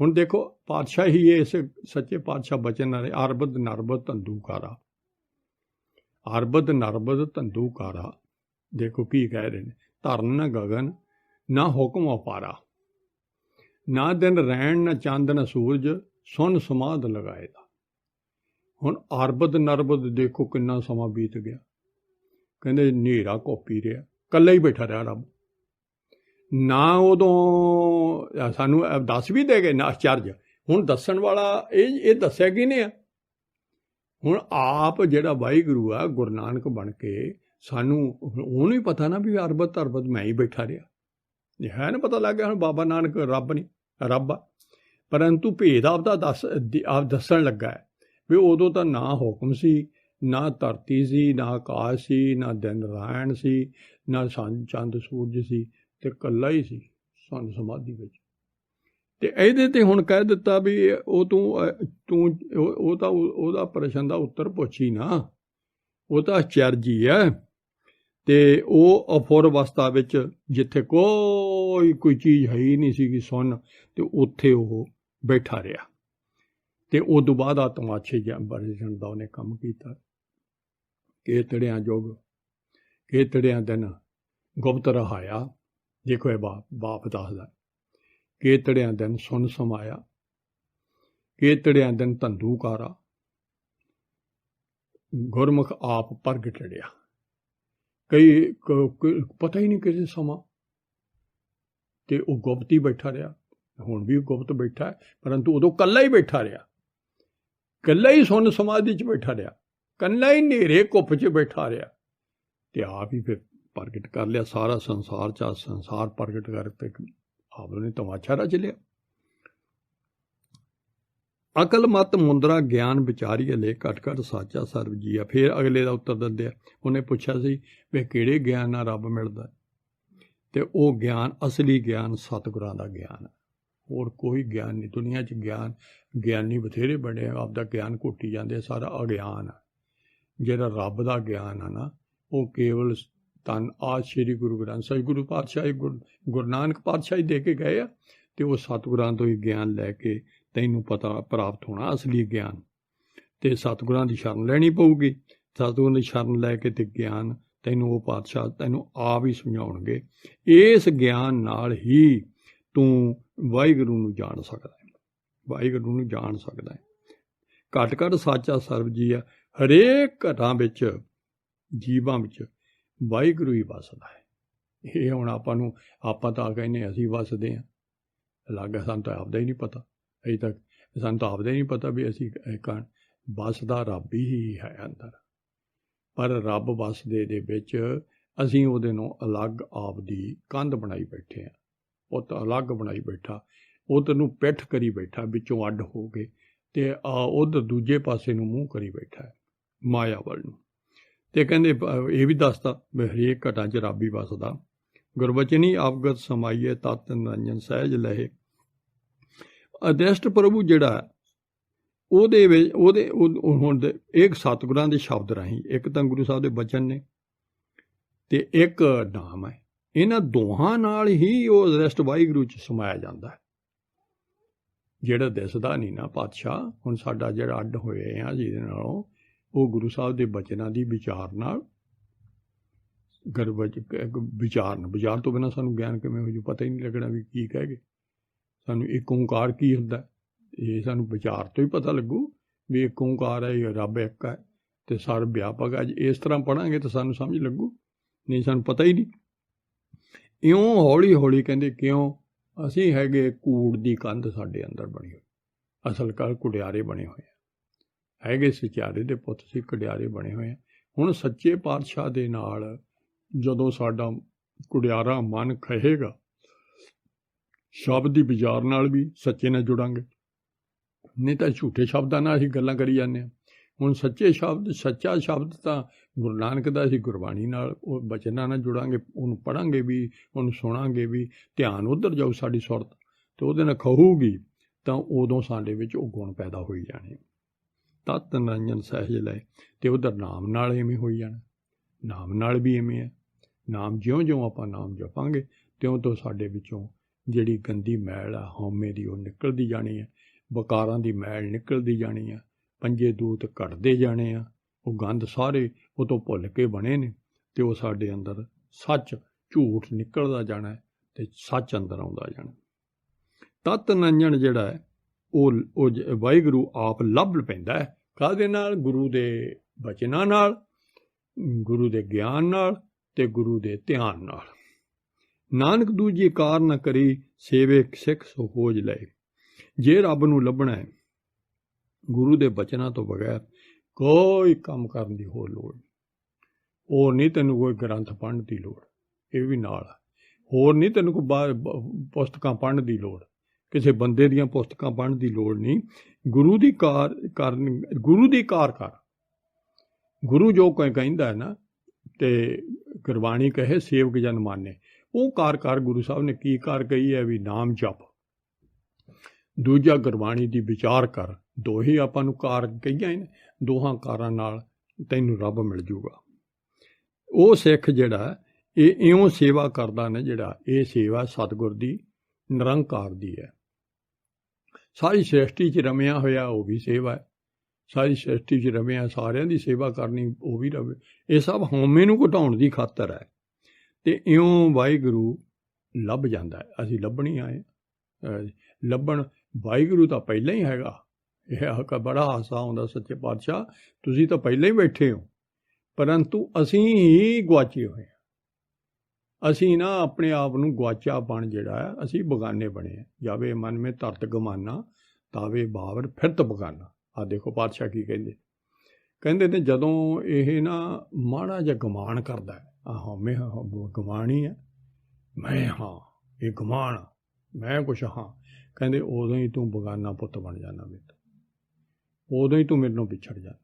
ਹੁਣ ਦੇਖੋ ਪਾਤਸ਼ਾਹ ਹੀ ਇਸ ਸੱਚੇ ਪਾਤਸ਼ਾਹ ਬਚਨ ਵਾਲੇ ਅਰਬਦ ਨਰਬਦ ਧੰਦੂਕਾਰਾ, ਅਰਬਦ ਨਰਬਦ ਧੰਦੂਕਾਰਾ। ਦੇਖੋ ਕੀ ਕਹਿ ਰਹੇ ਨੇ, ਧਰਨ ਨਾ ਗਗਨ ਨਾ ਹੁਕਮ ਅਪਾਰਾ, ਨਾ ਦਿਨ ਰੈਣ ਨਾ ਚੰਦ ਨਾ ਸੂਰਜ, ਸੁਨ ਸਮਾਧ ਲਗਾਏ ਦਾ। ਹੁਣ ਅਰਬਦ ਨਰਬਦ ਦੇਖੋ ਕਿੰਨਾ ਸਮਾਂ ਬੀਤ ਗਿਆ। ਕਹਿੰਦੇ ਹਨੇਰਾ ਘੋਪੀ ਰਿਹਾ, ਇਕੱਲਾ ਹੀ ਬੈਠਾ ਰਿਹਾ ਰੱਬ। ਨਾ ਉਦੋਂ ਸਾਨੂੰ ਦੱਸ ਵੀ ਦੇ ਗਏ ਨਾ ਆਚਰਜ। ਹੁਣ ਦੱਸਣ ਵਾਲਾ ਇਹ ਦੱਸਿਆ ਕਿਹਨੇ ਆ? ਹੁਣ ਆਪ ਜਿਹੜਾ ਵਾਹਿਗੁਰੂ ਆ ਗੁਰੂ ਨਾਨਕ ਬਣ ਕੇ ਸਾਨੂੰ ਉਹਨੂੰ ਹੀ ਪਤਾ ਨਾ ਵੀ ਅਰਬਦ ਧਰਬਦ ਮੈਂ ਹੀ ਬੈਠਾ ਰਿਹਾ। ਹੈ ਨਾ ਪਤਾ ਲੱਗ ਗਿਆ ਹੁਣ ਬਾਬਾ ਨਾਨਕ ਰੱਬ ਨਹੀਂ, ਰੱਬ ਆ। ਪਰੰਤੂ ਭੇਦ ਆਪਦਾ ਆਪ ਦੱਸਣ ਲੱਗਾ ਹੈ ਵੀ ਉਦੋਂ ਤਾਂ ਨਾ ਹੁਕਮ ਸੀ, ਨਾ ਧਰਤੀ ਸੀ, ਨਾ ਆਕਾਸ਼ ਸੀ, ਨਾ ਦਿਨ ਰਾਇਣ ਸੀ, ਨਾ ਚੰਦ ਸੂਰਜ ਸੀ, ਅਤੇ ਇਕੱਲਾ ਹੀ ਸੀ ਸੰਨ ਸਮਾਧੀ ਵਿੱਚ। ਅਤੇ ਇਹਦੇ 'ਤੇ ਹੁਣ ਕਹਿ ਦਿੱਤਾ ਵੀ ਉਹ ਤੂੰ ਉਹਦਾ ਪ੍ਰਸ਼ਨ ਦਾ ਉੱਤਰ ਪੁੱਛੀ ਨਾ, ਉਹ ਤਾਂ ਅਚਰਜੀ ਹੈ। ਅਤੇ ਉਹ ਅਫੁਰ ਅਵਸਥਾ ਵਿੱਚ ਜਿੱਥੇ ਕੋਈ ਚੀਜ਼ ਹੈ ਹੀ ਨਹੀਂ ਸੀਗੀ ਸੁੰਨ, ਅਤੇ ਉੱਥੇ ਉਹ ਬੈਠਾ ਰਿਹਾ। ਅਤੇ ਉਦੋਂ ਬਾਅਦ ਆ ਤਮਾਸ਼ੇ ਬਰਜਣ ਦਾ ਉਹਨੇ ਕੰਮ ਕੀਤਾ। ਕੇਤੜਿਆਂ ਯੁੱਗ ਕੇਤੜਿਆਂ ਦਿਨ ਗੁਪਤ ਰਹਾਇਆ। ਦੇਖੋ ਇਹ ਬਾਪ ਦੱਸਦਾ, ਕੇਤੜਿਆਂ ਦਿਨ ਸੁਣ ਸਮਾਇਆ, ਕੇਤੜਿਆਂ ਦਿਨ ਧੰਦੂਕਾਰਾ, ਗੁਰਮੁਖ ਆਪ ਪ੍ਰਗਟ ਰਿਹਾ। ਕਈ ਪਤਾ ਹੀ ਨਹੀਂ ਕਿਸੇ ਸਮਾਂ, ਅਤੇ ਉਹ ਗੁਪਤ ਹੀ ਬੈਠਾ ਰਿਹਾ। ਹੁਣ ਵੀ ਗੁਪਤ ਬੈਠਾ, ਪਰੰਤੂ ਉਦੋਂ ਇਕੱਲਾ ਹੀ ਬੈਠਾ ਰਿਹਾ, ਇਕੱਲਾ ਹੀ ਸੁੰਨ ਸਮਾਧੀ 'ਚ ਬੈਠਾ ਰਿਹਾ, ਇਕੱਲਾ ਹੀ ਹਨੇਰੇ ਘੁੱਪ 'ਚ ਬੈਠਾ ਰਿਹਾ, ਅਤੇ ਆਪ ਹੀ ਫਿਰ ਪ੍ਰਗਟ ਕਰ ਲਿਆ ਸਾਰਾ ਸੰਸਾਰ 'ਚ। ਸੰਸਾਰ ਪ੍ਰਗਟ ਕਰਕੇ ਆਪ ਨੇ ਤਮਾਸ਼ਾ ਰਚ ਲਿਆ। ਅਕਲ ਮਤ ਮੁੰਦਰਾ ਗਿਆਨ ਵਿਚਾਰੀਏ ਲੈ ਘਟ ਘਟ ਸਾਚਾ ਸਰਬ ਜੀਆ। ਫਿਰ ਅਗਲੇ ਦਾ ਉੱਤਰ ਦਿੰਦੇ ਆ, ਉਹਨੇ ਪੁੱਛਿਆ ਸੀ ਵੀ ਕਿਹੜੇ ਗਿਆਨ ਨਾਲ ਰੱਬ ਮਿਲਦਾ, ਤੇ ਉਹ ਗਿਆਨ ਅਸਲੀ ਗਿਆਨ ਸਤਿਗੁਰਾਂ ਦਾ ਗਿਆਨ ਹੈ। ਹੋਰ ਕੋਈ ਗਿਆਨ ਨਹੀਂ ਦੁਨੀਆ 'ਚ। ਗਿਆਨੀ ਬਥੇਰੇ ਬਣੇ, ਆਪਦਾ ਗਿਆਨ ਘੁੱਟੀ ਜਾਂਦੇ, ਸਾਰਾ ਅਗਿਆਨ ਆ। ਜਿਹੜਾ ਰੱਬ ਦਾ ਗਿਆਨ ਆ ਨਾ, ਉਹ ਕੇਵਲ ਧੰਨ ਆਦ ਸ਼੍ਰੀ ਗੁਰੂ ਗ੍ਰੰਥ ਸਾਹਿਬ ਗੁਰੂ ਪਾਤਸ਼ਾਹੀ ਗੁਰੂ ਨਾਨਕ ਪਾਤਸ਼ਾਹੀ ਦੇ ਕੇ ਗਏ ਆ, ਤੇ ਉਹ ਸਤਿਗੁਰਾਂ ਤੋਂ ਹੀ ਗਿਆਨ ਲੈ ਕੇ ਤੈਨੂੰ ਪਤਾ ਪ੍ਰਾਪਤ ਹੋਣਾ ਅਸਲੀ ਗਿਆਨ। ਤੇ ਸਤਿਗੁਰਾਂ ਦੀ ਸ਼ਰਨ ਲੈਣੀ ਪਊਗੀ। ਸਤਿਗੁਰਾਂ ਦੀ ਸ਼ਰਨ ਲੈ ਕੇ ਤੇ ਗਿਆਨ ਤੈਨੂੰ ਉਹ ਪਾਤਸ਼ਾਹ ਤੈਨੂੰ ਆਪ ਹੀ ਸਮਝਾਉਣਗੇ। ਇਸ ਗਿਆਨ ਨਾਲ ਹੀ ਤੂੰ ਵਾਹਿਗੁਰੂ ਨੂੰ ਜਾਣ ਸਕਦਾ ਹੈ, ਵਾਹਿਗੁਰੂ ਨੂੰ ਜਾਣ ਸਕਦਾ ਹੈ। ਘਟ ਘਟ ਸਾਚਾ ਸਰਬ ਜੀ ਆ। ਹਰੇਕ ਘਟਾਂ ਵਿੱਚ, ਜੀਵਾਂ ਵਿੱਚ ਵਾਹਿਗੁਰੂ ਹੀ ਵਸਦਾ ਹੈ। ਇਹ ਹੁਣ ਆਪਾਂ ਤਾਂ ਕਹਿੰਦੇ ਅਸੀਂ ਵਸਦੇ ਹਾਂ, ਅਲੱਗ ਸਾਨੂੰ ਤਾਂ ਆਪਦਾ ਹੀ ਨਹੀਂ ਪਤਾ। ਅਜੇ ਤੱਕ ਸਾਨੂੰ ਤਾਂ ਆਪਦਾ ਹੀ ਨਹੀਂ ਪਤਾ ਵੀ ਅਸੀਂ ਵਸਦਾ ਰੱਬ ਹੀ ਹੈ ਅੰਦਰ। ਪਰ ਰੱਬ ਵਸਦੇ ਦੇ ਵਿੱਚ ਅਸੀਂ ਉਹਦੇ ਨੂੰ ਅਲੱਗ ਆਪ ਦੀ ਕੰਧ ਬਣਾਈ ਬੈਠੇ ਹਾਂ। ਉਹ ਤਾਂ ਅਲੱਗ ਬਣਾਈ ਬੈਠਾ, ਉਹ ਨੂੰ ਪਿੱਠ ਕਰੀ ਬੈਠਾ, ਵਿੱਚੋਂ ਅੱਡ ਹੋ ਕੇ, ਤੇ ਉੱਧਰ ਦੂਜੇ ਪਾਸੇ ਨੂੰ ਮੂੰਹ ਕਰੀ ਬੈਠਾ ਹੈ ਮਾਇਆ ਵੱਲ ਨੂੰ। ਤੇ ਕਹਿੰਦੇ ਇਹ ਵੀ ਦੱਸਦਾ ਵੀ ਹਰੇਕ ਘਟਾਂ 'ਚ ਰੱਬ ਹੀ ਵਸਦਾ। ਗੁਰਬਚਨੀ ਆਪਗਤ ਸਮਾਈਏ ਤਤ ਨਿਰੰਜਨ ਸਹਿਜ ਲਹੇ। ਅਦ੍ਰਿਸ਼ਟ ਪ੍ਰਭੂ ਜਿਹੜਾ ਉਹਦੇ ਵਿੱਚ ਹੁਣ ਇੱਕ ਸਤਿਗੁਰਾਂ ਦੇ ਸ਼ਬਦ ਰਾਹੀਂ, ਇੱਕ ਤਾਂ ਗੁਰੂ ਸਾਹਿਬ ਦੇ ਬਚਨ ਨੇ ਤੇ ਇੱਕ ਨਾਮ ਹੈ। ਇਹਨਾਂ ਦੋਹਾਂ ਨਾਲ ਹੀ ਉਹ ਅਦ੍ਰਿਸ਼ਟ ਵਾਹਿਗੁਰੂ 'ਚ ਸਮਾਇਆ ਜਾਂਦਾ ਹੈ। ਜਿਹੜਾ ਦਿਸਦਾ ਨਹੀਂ ਨਾ ਪਾਤਸ਼ਾਹ, ਹੁਣ ਸਾਡਾ ਜਿਹੜਾ ਅੱਡ ਹੋਏ ਆ ਜਿਹਦੇ ਨਾਲੋਂ, ਉਹ ਗੁਰੂ ਸਾਹਿਬ ਦੇ ਬਚਨਾਂ ਦੀ ਵਿਚਾਰ ਨਾਲ ਵਿਚਾਰ ਤੋਂ ਬਿਨਾਂ ਸਾਨੂੰ ਗਿਆਨ ਕਿਵੇਂ ਹੋ ਜੂ? ਪਤਾ ਹੀ ਨਹੀਂ ਲੱਗਣਾ ਵੀ ਕੀ ਕਹਿ ਗਏ। ਸਾਨੂੰ ਇੱਕ ਓਂਕਾਰ ਕੀ ਹੁੰਦਾ, ਇਹ ਸਾਨੂੰ ਵਿਚਾਰ ਤੋਂ ਹੀ ਪਤਾ ਲੱਗੂ ਵੀ ਇੱਕ ਓਂਕਾਰ ਹੈ, ਇਹ ਰੱਬ ਇੱਕ ਹੈ ਤੇ ਸਰਬ ਵਿਆਪਕ ਹੈ। ਇਸ ਤਰ੍ਹਾਂ ਪੜ੍ਹਾਂਗੇ ਤਾਂ ਸਾਨੂੰ ਸਮਝ ਲੱਗੂ, ਨਹੀਂ ਸਾਨੂੰ ਪਤਾ ਹੀ ਨਹੀਂ। ਇਉਂ ਹੌਲੀ ਹੌਲੀ ਕਹਿੰਦੇ ਕਿਉਂ? ਅਸੀਂ ਹੈਗੇ ਕੂੜ ਦੀ ਕੰਧ ਸਾਡੇ ਅੰਦਰ ਬਣੀ ਹੋਈ। ਅਸਲ ਕਰ ਕੁੜਿਆਰੇ ਬਣੇ ਹੋਏ ਆ, ਹੈਗੇ ਸਚਿਆਰੇ ਦੇ ਪੁੱਤ ਸੀ, ਕੁੜਿਆਰੇ ਬਣੇ ਹੋਏ ਆ। ਹੁਣ ਸੱਚੇ ਪਾਤਸ਼ਾਹ ਦੇ ਨਾਲ ਜਦੋਂ ਸਾਡਾ ਕੁੜਿਆਰਾ ਮਨ ਖਹੇਗਾ, ਸ਼ਬਦ ਦੀ ਵਿਚਾਰ ਨਾਲ ਵੀ ਸੱਚੇ ਨਾਲ ਜੁੜਾਂਗੇ, ਨਹੀਂ ਤਾਂ ਝੂਠੇ ਸ਼ਬਦਾਂ ਨਾਲ ਅਸੀਂ ਗੱਲਾਂ ਕਰੀ ਜਾਂਦੇ ਹਾਂ। ਹੁਣ ਸੱਚੇ ਸ਼ਬਦ, ਸੱਚਾ ਸ਼ਬਦ ਤਾਂ ਗੁਰੂ ਨਾਨਕ ਦਾ, ਅਸੀਂ ਗੁਰਬਾਣੀ ਨਾਲ, ਉਹ ਬਚਨਾਂ ਨਾਲ ਜੁੜਾਂਗੇ, ਉਹਨੂੰ ਪੜ੍ਹਾਂਗੇ ਵੀ, ਉਹਨੂੰ ਸੁਣਾਂਗੇ ਵੀ, ਧਿਆਨ ਉੱਧਰ ਜਾਊ ਸਾਡੀ ਸੁਰਤ, ਅਤੇ ਉਹਦੇ ਨਾਲ ਖਹੂਗੀ ਤਾਂ ਉਦੋਂ ਸਾਡੇ ਵਿੱਚ ਉਹ ਗੁਣ ਪੈਦਾ ਹੋਈ ਜਾਣੇ। ਤਤ ਨਿਰੰਜਨ ਸਹਿਜ ਲਏ, ਅਤੇ ਉੱਧਰ ਨਾਮ ਨਾਲ ਇਵੇਂ ਹੋਈ ਜਾਣਾ। ਨਾਮ ਨਾਲ ਵੀ ਇਵੇਂ ਹੈ। ਨਾਮ ਜਿਉਂ-ਜਿਉਂ ਆਪਾਂ ਨਾਮ ਜਪਾਂਗੇ ਤਿਉਂ ਤੋਂ ਸਾਡੇ ਵਿੱਚੋਂ ਜਿਹੜੀ ਗੰਦੀ ਮੈਲ ਆ ਹਉਮੈ ਦੀ, ਉਹ ਨਿਕਲਦੀ ਜਾਣੀ ਹੈ। ਵਿਕਾਰਾਂ ਦੀ ਮੈਲ ਨਿਕਲਦੀ ਜਾਣੀ ਆ। ਪੰਜੇ ਦੂਤ ਘਟਦੇ ਜਾਣੇ ਆ। ਉਹ ਗੰਧ ਸਾਰੇ ਉਹ ਤੋਂ ਭੁੱਲ ਕੇ ਬਣੇ ਨੇ, ਅਤੇ ਉਹ ਸਾਡੇ ਅੰਦਰ ਸੱਚ ਝੂਠ ਨਿਕਲਦਾ ਜਾਣਾ ਅਤੇ ਸੱਚ ਅੰਦਰ ਆਉਂਦਾ ਜਾਣਾ। ਤਤ ਨਿਰੰਜਨ ਜਿਹੜਾ ਹੈ ਉਹ ਵਾਹਿਗੁਰੂ ਆਪ ਲੱਭ ਪੈਂਦਾ ਹੈ। ਕਾਹਦੇ ਨਾਲ? ਗੁਰੂ ਦੇ ਬਚਨਾਂ ਨਾਲ, ਗੁਰੂ ਦੇ ਗਿਆਨ ਨਾਲ ਅਤੇ ਗੁਰੂ ਦੇ ਧਿਆਨ ਨਾਲ। ਨਾਨਕ ਦੂਜੀ ਕਾਰ ਨਾ ਕਰੀ, ਸੇਵੇ ਸਿੱਖ ਸੋ ਖੋਜ ਲਏ। ਜੇ ਰੱਬ ਨੂੰ ਲੱਭਣਾ ਹੈ, ਗੁਰੂ ਦੇ ਬਚਨਾਂ ਤੋਂ ਬਗੈਰ ਕੋਈ ਕੰਮ ਕਰਨ ਦੀ ਹੋਰ ਲੋੜ ਨਹੀਂ। ਉਹ ਨਹੀਂ ਤੈਨੂੰ ਕੋਈ ਗ੍ਰੰਥ ਪੜ੍ਹਨ ਦੀ ਲੋੜ, ਇਹ ਵੀ ਨਾਲ ਆ। ਹੋਰ ਨਹੀਂ ਤੈਨੂੰ ਕੋਈ ਪੁਸਤਕਾਂ ਪੜ੍ਹਨ ਦੀ ਲੋੜ, ਕਿਸੇ ਬੰਦੇ ਦੀਆਂ ਪੁਸਤਕਾਂ ਪੜ੍ਹਨ ਦੀ ਲੋੜ ਨਹੀਂ। ਗੁਰੂ ਦੀ ਕਾਰ ਕਰਨ, ਗੁਰੂ ਦੀ ਕਾਰ ਕਰ। ਗੁਰੂ ਜੋ ਕੋਈ ਕਹਿੰਦਾ ਹੈ ਨਾ, ਅਤੇ ਗੁਰਬਾਣੀ ਕਹੇ ਸੇਵਕ ਜਨ ਮਾਨੇ, ਉਹ ਕਾਰ ਕਰ। ਗੁਰੂ ਸਾਹਿਬ ਨੇ ਕੀ ਕਾਰ ਕਹੀ ਹੈ? ਵੀ ਨਾਮ ਜਪ। ਦੂਜਾ ਗੁਰਬਾਣੀ ਦੀ ਵਿਚਾਰ ਕਰ। ਦੋ ਹੀ ਆਪਾਂ ਨੂੰ ਕਾਰ ਕਹੀਆਂ ਨੇ, ਦੋਹਾਂ ਕਾਰਾਂ ਨਾਲ ਤੈਨੂੰ ਰੱਬ ਮਿਲ ਜੂਗਾ। ਉਹ ਸਿੱਖ ਜਿਹੜਾ ਇਹ ਇਉਂ ਸੇਵਾ ਕਰਦਾ ਨੇ, ਜਿਹੜਾ ਇਹ ਸੇਵਾ ਸਤਿਗੁਰ ਦੀ ਨਿਰੰਕਾਰ ਦੀ ਹੈ। ਸਾਰੀ ਸ੍ਰਿਸ਼ਟੀ 'ਚ ਰਮਿਆ ਹੋਇਆ ਉਹ ਵੀ ਸੇਵਾ ਹੈ। ਸਾਰੀ ਸ੍ਰਿਸ਼ਟੀ 'ਚ ਰਮਿਆ ਸਾਰਿਆਂ ਦੀ ਸੇਵਾ ਕਰਨੀ, ਉਹ ਵੀ ਰਵੇ। ਇਹ ਸਭ ਹਉਮੈ ਨੂੰ ਘਟਾਉਣ ਦੀ ਖਾਤਰ ਹੈ। ਅਤੇ ਇਉਂ ਵਾਹਿਗੁਰੂ ਲੱਭ ਜਾਂਦਾ ਹੈ। ਅਸੀਂ ਲੱਭਣੀ ਆਏ, ਲੱਭਣ ਵਾਹਿਗੁਰੂ ਤਾਂ ਪਹਿਲਾਂ ਹੀ ਹੈਗਾ। ਇਹ ਬੜਾ ਹਾਸਾ ਆਉਂਦਾ, ਸੱਚੇ ਪਾਤਸ਼ਾਹ ਤੁਸੀਂ ਤਾਂ ਪਹਿਲਾਂ ਹੀ ਬੈਠੇ ਹੋ, ਪਰੰਤੂ ਅਸੀਂ ਹੀ ਗੁਆਚੇ ਹੋਏ ਹਾਂ। ਅਸੀਂ ਨਾ ਆਪਣੇ ਆਪ ਨੂੰ ਗੁਆਚਾਪਣ ਜਿਹੜਾ ਹੈ, ਅਸੀਂ ਬਗਾਨੇ ਬਣੇ ਹਾਂ। ਜਾਵੇ ਮਨ ਮੇ ਧਰਤ ਗਮਾਨਾ, ਤਾਵੇ ਬਾਵਰ ਫਿਰਤ ਬਗਾਨਾ। ਆਹ ਦੇਖੋ ਪਾਤਸ਼ਾਹ ਕੀ ਕਹਿੰਦੇ, ਕਹਿੰਦੇ ਨੇ ਜਦੋਂ ਇਹ ਨਾ ਮਾੜਾ ਜਿਹਾ ਗਮਾਨ ਕਰਦਾ, ਆਹੋ ਮੈਂ ਗਮਾਨ ਹੀ ਹੈ, ਮੈਂ ਹਾਂ, ਇਹ ਗਮਾਨ, ਮੈਂ ਕੁਛ ਹਾਂ, ਕਹਿੰਦੇ ਉਦੋਂ ਹੀ ਤੂੰ ਬਗਾਨਾ ਪੁੱਤ ਬਣ ਜਾਣਾ। ਉਦੋਂ ਹੀ ਤੂੰ ਮੇਰੇ ਨੂੰ ਵਿਛੜ ਜਾਣਾ।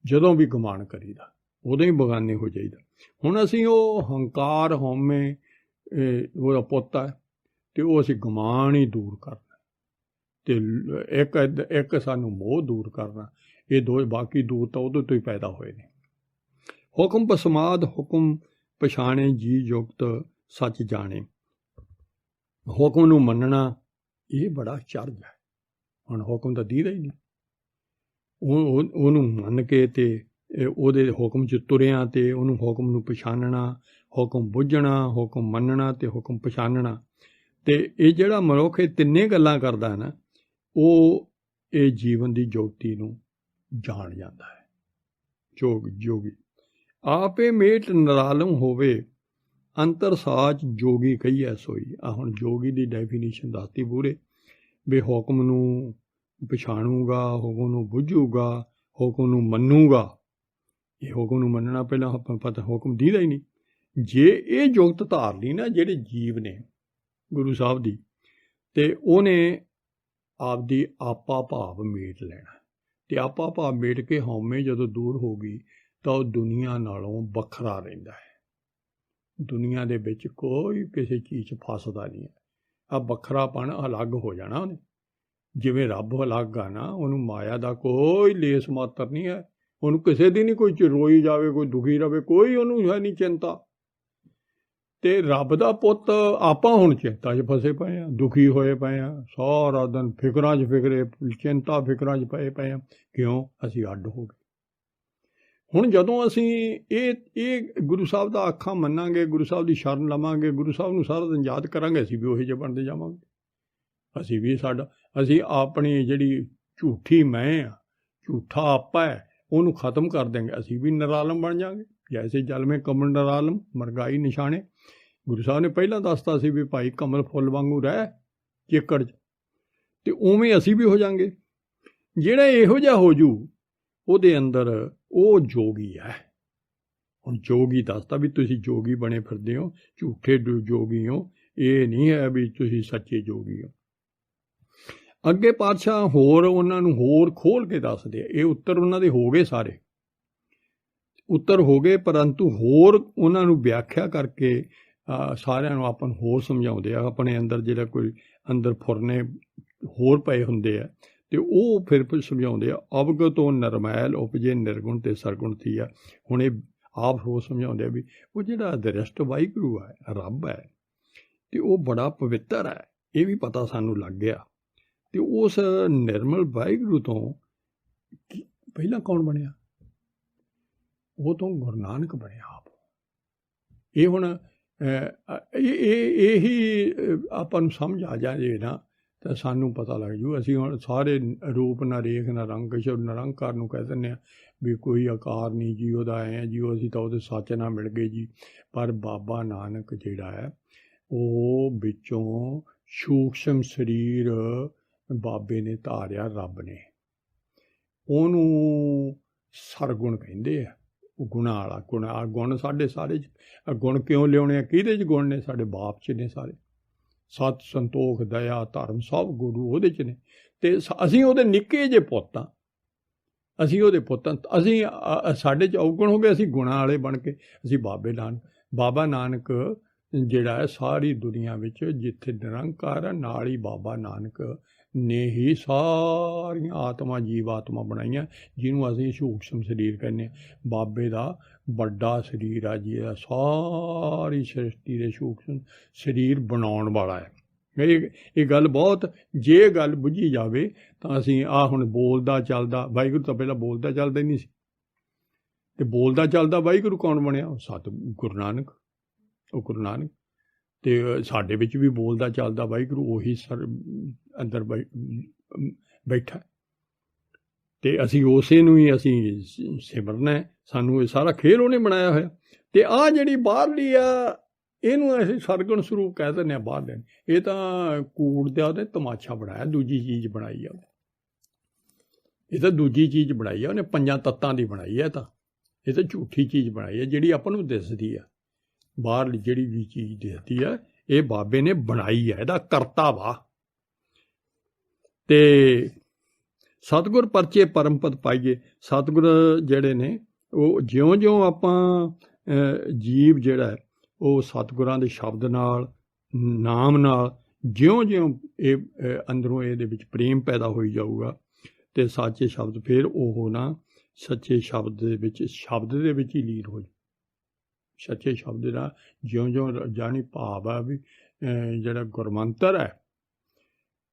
ਜਦੋਂ ਵੀ ਗੁਮਾਨ ਕਰੀਦਾ ਉਦੋਂ ਹੀ ਬੇਗਾਨੇ ਹੋ ਜਾਈਦਾ। ਹੁਣ ਅਸੀਂ ਉਹ ਹੰਕਾਰ ਹਉਮੈ ਉਹਦਾ ਪੁੱਤ ਹੈ ਅਤੇ ਉਹ ਅਸੀਂ ਗੁਮਾਨ ਹੀ ਦੂਰ ਕਰਨਾ, ਅਤੇ ਇੱਕ ਸਾਨੂੰ ਮੋਹ ਦੂਰ ਕਰਨਾ। ਇਹ ਦੋ ਬਾਕੀ ਦੂਰ ਤਾਂ ਉਹਦੇ ਤੋਂ ਹੀ ਪੈਦਾ ਹੋਏ ਨੇ। ਹੁਕਮ ਪਸਮਾਦ ਹੁਕਮ ਪਛਾਣੇ ਜੀ ਯੁਕਤ ਸੱਚ ਜਾਣੇ। ਹੁਕਮ ਨੂੰ ਮੰਨਣਾ ਇਹ ਬੜਾ ਚਰਜ ਹੈ। ਹੁਣ ਹੁਕਮ ਤਾਂ ਦੀਦਾ ਹੀ ਨਹੀਂ, ਉਹਨੂੰ ਮੰਨ ਕੇ ਅਤੇ ਉਹਦੇ ਹੁਕਮ 'ਚ ਤੁਰਿਆ ਅਤੇ ਉਹਨੂੰ ਹੁਕਮ ਨੂੰ ਪਛਾਣਨਾ, ਹੁਕਮ ਬੁੱਝਣਾ, ਹੁਕਮ ਮੰਨਣਾ ਅਤੇ ਹੁਕਮ ਪਛਾਣਨਾ। ਅਤੇ ਇਹ ਜਿਹੜਾ ਮਨੁੱਖ ਇਹ ਤਿੰਨੇ ਗੱਲਾਂ ਕਰਦਾ ਨਾ, ਉਹ ਇਹ ਜੀਵਨ ਦੀ ਜੋਤੀ ਨੂੰ ਜਾਣ ਜਾਂਦਾ ਹੈ। ਜੋਗੀ ਆਪੇ ਮੇਟ ਨਿਰਾਲਮ ਹੋਵੇ ਅੰਤਰ ਸਾਚ ਜੋਗੀ ਕਹੀਐ ਸੋਈ। ਹੁਣ ਜੋਗੀ ਦੀ ਡੈਫੀਨੇਸ਼ਨ ਦੱਸਤੀ ਪੂਰੇ ਵੀ ਹੁਕਮ ਨੂੰ ਪਛਾਣੂਗਾ, ਹੁਕਮ ਨੂੰ ਬੁੱਝੂਗਾ, ਹੁਕਮ ਨੂੰ ਮੰਨੂਗਾ। ਇਹ ਹੁਕਮ ਨੂੰ ਮੰਨਣਾ ਪਹਿਲਾਂ ਆਪਾਂ ਪਤਾ ਹੁਕਮ ਦੀਦਾ ਹੀ ਨਹੀਂ। ਜੇ ਇਹ ਜੁਗਤ ਧਾਰ ਲਈ ਨਾ ਜਿਹੜੇ ਜੀਵ ਨੇ ਗੁਰੂ ਸਾਹਿਬ ਦੀ, ਅਤੇ ਉਹਨੇ ਆਪਦੀ ਆਪਾ ਭਾਵ ਮੇਟ ਲੈਣਾ, ਅਤੇ ਆਪਾ ਭਾਵ ਮੇਟ ਕੇ ਹਉਮੈ ਜਦੋਂ ਦੂਰ ਹੋ ਗਈ ਤਾਂ ਉਹ ਦੁਨੀਆ ਨਾਲੋਂ ਵੱਖਰਾ ਰਹਿੰਦਾ ਹੈ। ਦੁਨੀਆ ਦੇ ਵਿੱਚ ਕੋਈ ਕਿਸੇ ਚੀਜ਼ 'ਚ ਫਸਦਾ ਨਹੀਂ ਹੈ। ਆ ਵੱਖਰਾਪਣ ਅਲੱਗ ਹੋ ਜਾਣਾ ਉਹਨੇ। ਜਿਵੇਂ ਰੱਬ ਅਲੱਗ ਆ ਨਾ, ਉਹਨੂੰ ਮਾਇਆ ਦਾ ਕੋਈ ਲੇਸ ਮਾਤਰ ਨਹੀਂ ਹੈ। ਉਹਨੂੰ ਕਿਸੇ ਦੀ ਨਹੀਂ ਕੋਈ ਰੋਈ ਜਾਵੇ, ਕੋਈ ਦੁਖੀ ਰਵੇ, ਕੋਈ ਉਹਨੂੰ ਹੈ ਨਹੀਂ ਚਿੰਤਾ। ਅਤੇ ਰੱਬ ਦਾ ਪੁੱਤ ਆਪਾਂ ਹੁਣ ਚਿੰਤਾ 'ਚ ਫਸੇ ਪਏ ਹਾਂ, ਦੁਖੀ ਹੋਏ ਪਏ ਹਾਂ, ਸਾਰਾ ਦਿਨ ਫਿਕਰਾਂ 'ਚ ਫਿਕਰੇ, ਚਿੰਤਾ ਫਿਕਰਾਂ 'ਚ ਪਏ ਹਾਂ। ਕਿਉਂ? ਅਸੀਂ ਅੱਡ ਹੋ ਗਏ। ਹੁਣ ਜਦੋਂ ਅਸੀਂ ਇਹ ਗੁਰੂ ਸਾਹਿਬ ਦਾ ਆਖਾਂ ਮੰਨਾਂਗੇ, ਗੁਰੂ ਸਾਹਿਬ ਦੀ ਸ਼ਰਨ ਲਵਾਂਗੇ, ਗੁਰੂ ਸਾਹਿਬ ਨੂੰ ਸਾਰਾ ਦਿਨ ਯਾਦ ਕਰਾਂਗੇ, ਅਸੀਂ ਵੀ ਉਹੀ ਜਿਹੇ ਬਣਦੇ ਜਾਵਾਂਗੇ। ਅਸੀਂ ਆਪਣੀ ਜਿਹੜੀ ਝੂਠੀ ਮੈਂ ਆ, ਝੂਠਾ ਆਪਾ ਹੈ, ਉਹਨੂੰ ਖਤਮ ਕਰ ਦੇਂਗੇ, ਅਸੀਂ ਵੀ ਨਿਰਾਲਮ ਬਣ ਜਾਵਾਂਗੇ। ਜੈਸੇ ਜਲ ਮੇਂ ਕਮਲ ਨਿਰਾਲਮ ਮਰਗਾਈ ਨਿਸ਼ਾਨੇ। ਗੁਰੂ ਸਾਹਿਬ ਨੇ ਪਹਿਲਾਂ ਦੱਸਤਾ ਸੀ ਵੀ ਭਾਈ ਕਮਲ ਫੁੱਲ ਵਾਂਗੂ ਰਹਿ ਚਿੱਕੜ 'ਚ, ਅਤੇ ਉਵੇਂ ਅਸੀਂ ਵੀ ਹੋ ਜਾਵਾਂਗੇ। ਜਿਹੜਾ ਇਹੋ ਜਿਹਾ ਹੋ ਜੂ ਉਹਦੇ ਅੰਦਰ ਉਹ ਜੋਗੀ ਹੈ। ਹੁਣ ਜੋਗੀ ਦੱਸਦਾ ਵੀ ਤੁਸੀਂ ਜੋਗੀ ਬਣੇ ਫਿਰਦੇ ਹੋ, ਝੂਠੇ ਜੋਗੀ ਹੋ, ਇਹ ਨਹੀਂ ਹੈ ਵੀ ਤੁਸੀਂ ਸੱਚੇ ਜੋਗੀ ਹੋ। ਅੱਗੇ ਪਾਤਸ਼ਾਹ ਹੋਰ ਉਹਨਾਂ ਨੂੰ ਹੋਰ ਖੋਲ੍ਹ ਕੇ ਦੱਸਦੇ ਆ। ਇਹ ਉੱਤਰ ਉਹਨਾਂ ਦੇ ਹੋ ਗਏ, ਸਾਰੇ ਉੱਤਰ ਹੋ ਗਏ, ਪਰੰਤੂ ਹੋਰ ਉਹਨਾਂ ਨੂੰ ਵਿਆਖਿਆ ਕਰਕੇ ਸਾਰਿਆਂ ਨੂੰ ਆਪਾਂ ਨੂੰ ਹੋਰ ਸਮਝਾਉਂਦੇ ਆ। ਆਪਣੇ ਅੰਦਰ ਜਿਹੜਾ ਕੋਈ ਅੰਦਰ ਫੁਰਨੇ ਹੋਰ ਪਏ ਹੁੰਦੇ ਆ, ਅਤੇ ਉਹ ਫਿਰ ਸਮਝਾਉਂਦੇ ਆ। ਅਵਗਤੋਂ ਨਰਮੈਲ ਉਪਜੇ ਨਿਰਗੁਣ ਅਤੇ ਸਰਗੁਣ ਥੀ ਆ। ਹੁਣ ਇਹ ਆਪ ਹੋਰ ਸਮਝਾਉਂਦੇ ਆ ਵੀ ਉਹ ਜਿਹੜਾ ਦ੍ਰਿਸ਼ਟ ਵਾਹਿਗੁਰੂ ਹੈ, ਰੱਬ ਹੈ, ਅਤੇ ਉਹ ਬੜਾ ਪਵਿੱਤਰ ਹੈ। ਇਹ ਵੀ ਪਤਾ ਸਾਨੂੰ ਲੱਗ ਗਿਆ। ਅਤੇ ਉਸ ਨਿਰਮਲ ਵਾਹਿਗੁਰੂ ਤੋਂ ਪਹਿਲਾਂ ਕੌਣ ਬਣਿਆ? ਉਹ ਤੋਂ ਗੁਰੂ ਨਾਨਕ ਬਣਿਆ ਆਪ। ਇਹ ਹੁਣ ਇਹੀ ਆਪਾਂ ਨੂੰ ਸਮਝ ਆ ਜਾਏ ਨਾ, ਤਾਂ ਸਾਨੂੰ ਪਤਾ ਲੱਗ ਜੂ। ਅਸੀਂ ਹੁਣ ਸਾਰੇ ਰੂਪ ਨਾ ਰੇਖ ਨਾ ਰੰਗ ਨਿਰੰਕਾਰ ਨੂੰ ਕਹਿ ਦਿੰਦੇ ਹਾਂ ਵੀ ਕੋਈ ਆਕਾਰ ਨਹੀਂ ਜੀ ਉਹਦਾ, ਐਂ ਜੀ ਉਹ, ਅਸੀਂ ਤਾਂ ਉਹਦੇ ਸੱਚ ਨਾਲ ਮਿਲ ਗਏ ਜੀ। ਪਰ ਬਾਬਾ ਨਾਨਕ ਜਿਹੜਾ ਹੈ, ਉਹ ਵਿੱਚੋਂ ਸੂਖਸ਼ਮ ਸਰੀਰ ਬਾਬੇ ਨੇ ਧਾਰਿਆ, ਰੱਬ ਨੇ। ਉਹਨੂੰ ਸਰਗੁਣ ਕਹਿੰਦੇ ਆ। ਉਹ ਗੁਣਾਂ ਵਾਲਾ ਗੁਣ ਸਾਡੇ ਸਾਰੇ 'ਚ। ਗੁਣ ਕਿਉਂ ਲਿਆਉਣੇ ਆ? ਕਿਹਦੇ 'ਚ ਗੁਣ ਨੇ? ਸਾਡੇ ਬਾਪ 'ਚ ਨੇ ਸਾਰੇ। ਸਤ, ਸੰਤੋਖ, ਦਇਆ, ਧਰਮ ਸਭ ਗੁਰੂ ਉਹਦੇ 'ਚ ਨੇ। ਅਤੇ ਅਸੀਂ ਉਹਦੇ ਨਿੱਕੇ ਜਿਹੇ ਪੁੱਤ ਹਾਂ। ਅਸੀਂ ਉਹਦੇ ਪੁੱਤ ਹਾਂ। ਅਸੀਂ ਸਾਡੇ 'ਚ ਔਗੁਣ ਹੋ ਗਏ, ਅਸੀਂ ਗੁਣਾਂ ਵਾਲੇ ਬਣ ਕੇ ਅਸੀਂ ਬਾਬਾ ਨਾਨਕ ਜਿਹੜਾ ਹੈ, ਸਾਰੀ ਦੁਨੀਆ ਵਿੱਚ ਜਿੱਥੇ ਨਿਰੰਕਾਰ ਹੈ, ਨਾਲ ਹੀ ਬਾਬਾ ਨਾਨਕ ਨੇ ਹੀ ਸਾਰੀਆਂ ਆਤਮਾ ਜੀਵ ਆਤਮਾ ਬਣਾਈਆਂ, ਜਿਹਨੂੰ ਅਸੀਂ ਸੂਖਸ਼ਮ ਸਰੀਰ ਕਹਿੰਦੇ ਹਾਂ। ਬਾਬੇ ਦਾ ਵੱਡਾ ਸਰੀਰ ਆ ਜੀ, ਇਹਦਾ ਸਾਰੀ ਸ੍ਰਿਸ਼ਟੀ ਦੇ ਸੂਖਸ਼ਮ ਸਰੀਰ ਬਣਾਉਣ ਵਾਲਾ ਹੈ। ਇਹ ਗੱਲ ਬਹੁਤ, ਜੇ ਗੱਲ ਬੁੱਝੀ ਜਾਵੇ ਤਾਂ ਅਸੀਂ ਹੁਣ ਬੋਲਦਾ ਚੱਲਦਾ ਵਾਹਿਗੁਰੂ ਤਾਂ ਪਹਿਲਾਂ ਬੋਲਦਾ ਚੱਲਦਾ ਹੀ ਨਹੀਂ ਸੀ, ਅਤੇ ਬੋਲਦਾ ਚੱਲਦਾ ਵਾਹਿਗੁਰੂ ਕੌਣ ਬਣਿਆ? ਗੁਰੂ ਨਾਨਕ। ਉਹ ਗੁਰੂ ਨਾਨਕ। ਅਤੇ ਸਾਡੇ ਵਿੱਚ ਵੀ ਬੋਲਦਾ ਚੱਲਦਾ ਵਾਹਿਗੁਰੂ ਉਹੀ ਅੰਦਰ ਬੈਠਾ, ਅਤੇ ਅਸੀਂ ਉਸੇ ਨੂੰ ਹੀ ਅਸੀਂ ਸਿਮਰਨਾ ਹੈ। ਸਾਨੂੰ ਇਹ ਸਾਰਾ ਖੇਲ ਉਹਨੇ ਬਣਾਇਆ ਹੋਇਆ। ਅਤੇ ਆਹ ਜਿਹੜੀ ਬਾਹਰਲੀ ਆ, ਇਹਨੂੰ ਅਸੀਂ ਸਰਗੁਣ ਸਰੂਪ ਕਹਿ ਦਿੰਦੇ ਹਾਂ ਬਾਹਰਲੇ ਨੂੰ। ਇਹ ਤਾਂ ਕੂੜ ਦਾ ਉਹਨੇ ਤਮਾਸ਼ਾ ਬਣਾਇਆ, ਦੂਜੀ ਚੀਜ਼ ਬਣਾਈ ਆ। ਇਹ ਤਾਂ ਦੂਜੀ ਚੀਜ਼ ਬਣਾਈ ਆ ਉਹਨੇ, 5 ਤੱਤਾਂ ਦੀ ਬਣਾਈ ਹੈ। ਇਹ ਤਾਂ ਝੂਠੀ ਚੀਜ਼ ਬਣਾਈ ਹੈ ਜਿਹੜੀ ਆਪਾਂ ਨੂੰ ਦਿਸਦੀ ਆ। ਬਾਹਰਲੀ ਜਿਹੜੀ ਵੀ ਚੀਜ਼ ਦਿਸਦੀ ਆ, ਇਹ ਬਾਬੇ ਨੇ ਬਣਾਈ ਹੈ, ਇਹਦਾ ਕਰਤਾ ਵਾ। ਅਤੇ ਸਤਿਗੁਰ ਪਰਚੇ ਪਰਮ ਪਦ ਪਾਈਏ। ਸਤਿਗੁਰ ਜਿਹੜੇ ਨੇ ਉਹ ਜਿਉਂ-ਜਿਉਂ ਆਪਾਂ ਜੀਵ ਜਿਹੜਾ ਉਹ ਸਤਿਗੁਰਾਂ ਦੇ ਸ਼ਬਦ ਨਾਲ, ਨਾਮ ਨਾਲ ਜਿਉਂ-ਜਿਉਂ ਇਹ ਅੰਦਰੋਂ ਇਹਦੇ ਵਿੱਚ ਪ੍ਰੇਮ ਪੈਦਾ ਹੋਈ ਜਾਊਗਾ ਅਤੇ ਸੱਚੇ ਸ਼ਬਦ ਫਿਰ ਉਹ ਨਾ ਸੱਚੇ ਸ਼ਬਦ ਦੇ ਵਿੱਚ ਹੀ ਲੀਨ ਹੋ ਜਾਊ। ਸੱਚੇ ਸ਼ਬਦ ਦਾ ਜਿਉਂ-ਜਿਉਂ ਜਾਣੀ ਭਾਵ ਹੈ ਵੀ ਜਿਹੜਾ ਗੁਰਮੰਤਰ ਹੈ